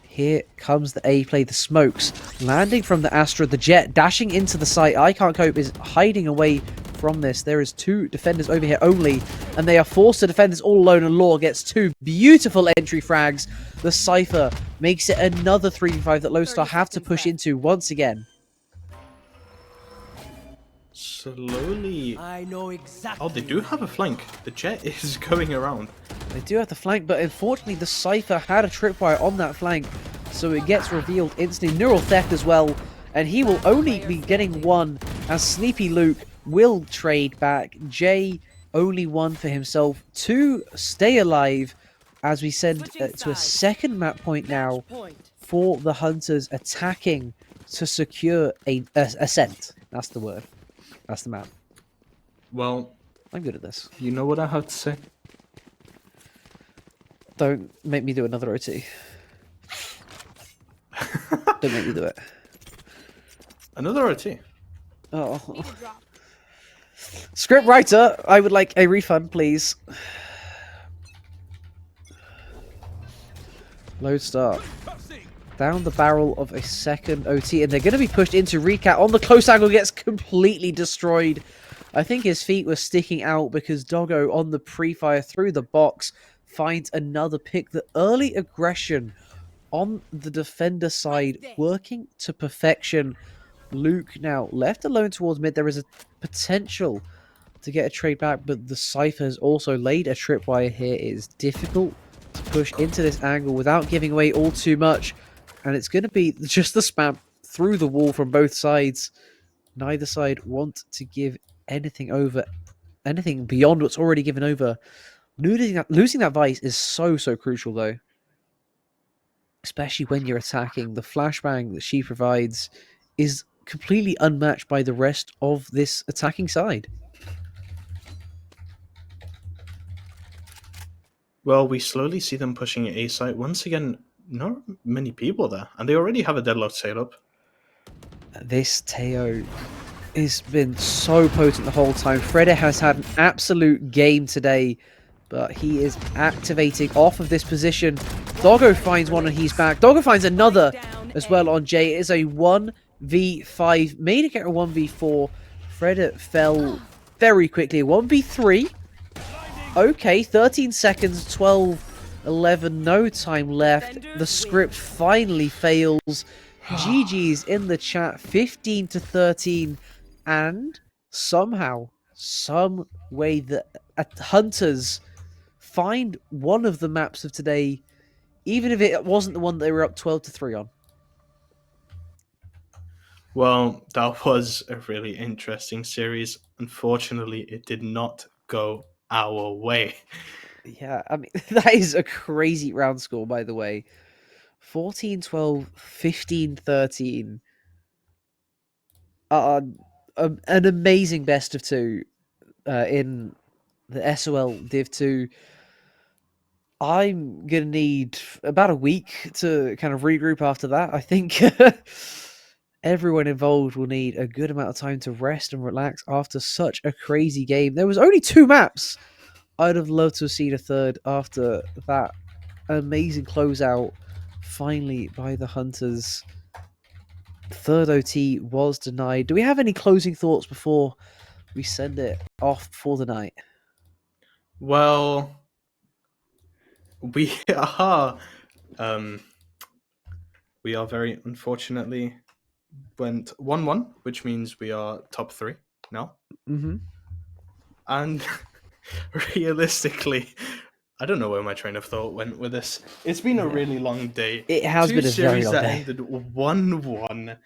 Here comes the A play, the smokes, landing from the Astra, the Jet dashing into the site. I Can't Cope is hiding away from this. There is 2 defenders over here only, and they are forced to defend this all alone, and Law gets 2 beautiful entry frags. The Cypher makes it another 3v5 that Lodestar have to push into once again. Slowly. I know exactly. Oh, they do have a flank. The Jet is going around. They do have the flank, but unfortunately the Cypher had a tripwire on that flank, so it gets revealed instantly. Neural Theft as well, and he will only be getting 1 as Sleepy Luke will trade back. Jay only 1 for himself to stay alive as we send to a second map point now for the Hunters attacking to secure a ascent. That's the word. That's the map. Well, I'm good at this. you know what I have to say? Don't make me do another OT. Don't make me do it. Another OT. Oh. Script writer, I would like a refund, please. Lodestar. Down the barrel of a second OT, and they're going to be pushed into Recat. On the close angle, gets completely destroyed. I think his feet were sticking out because Doggo on the pre-fire through the box finds another pick. The early aggression on the defender side working to perfection. Luke now left alone towards mid. There is a potential to get a trade back, but the Cypher has also laid a tripwire here. It is difficult to push into this angle without giving away all too much. And it's going to be just the spam through the wall from both sides. Neither side want to give anything over, anything beyond what's already given over. Losing that Vice is so crucial, though. Especially when you're attacking. The flashbang that she provides is completely unmatched by the rest of this attacking side. Well, we slowly see them pushing A site. Once again, not many people there. And they already have a deadlock set up. This Teo has been so potent the whole time. Freda has had an absolute game today, but he is activating off of this position. Doggo finds one and he's back. Doggo finds another as well on Jay. It is a 1v5. Made it get a 1v4. Freda fell very quickly. 1v3. Okay, 13 seconds, 12, 11, no time left. The script finally fails. GG's in the chat, 15-13. And somehow, some way, the Hunters find one of the maps of today, even if it wasn't the one they were up 12-3 on. Well, that was a really interesting series. Unfortunately, it did not go our way. Yeah, I mean, that is a crazy round score, by the way. 14-12, 15-13. An amazing best of 2 in the SOL Div 2. I'm going to need about a week to kind of regroup after that. I think everyone involved will need a good amount of time to rest and relax after such a crazy game. There was only 2 maps. I'd have loved to have seen a third after that amazing closeout finally by the Hunters. Third OT was denied. Do we have any closing thoughts before we send it off for the night? Well, we are very unfortunately went 1-1, which means we are top 3 now. Mm-hmm. And realistically, I don't know where my train of thought went with this. It's been a really long day. It has been a very long day. Ended 1-1,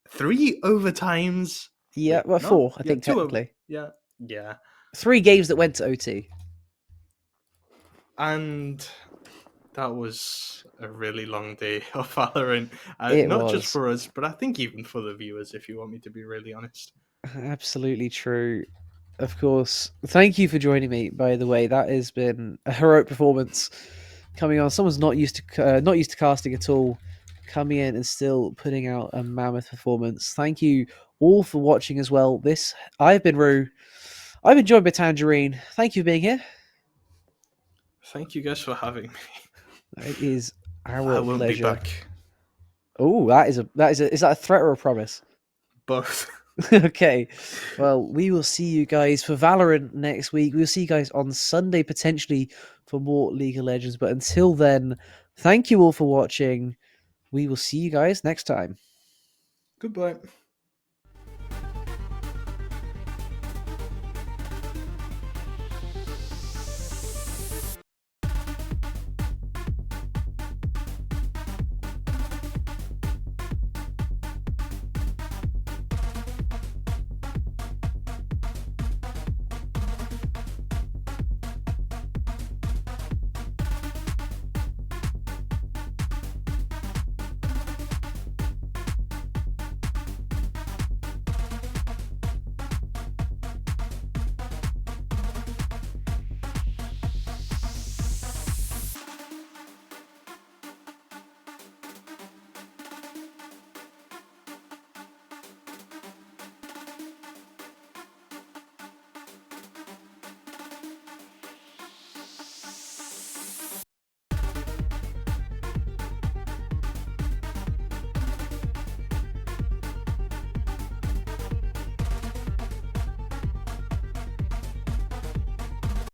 3 overtimes. Yeah, well, No? 4, I Yeah, think, 2 technically. Yeah. 3 games that went to OT. And That was a really long day of Valorant. It Not just was for us, but I think even for the viewers, if you want me to be really honest. absolutely true. Of course. Thank you for joining me. By the way, that has been a heroic performance coming on. Someone's not used to casting at all, coming in and still putting out a mammoth performance. Thank you all for watching as well. I've been Rue. I've been joined by Tangerine. Thank you for being here. Thank you guys for having me. It is I our won't be pleasure. back. Oh, is that a threat or a promise? Both. Okay. Well, we will see you guys for Valorant next week. We'll see you guys on Sunday potentially for more League of Legends. But until then, thank you all for watching. We will see you guys next time. Goodbye.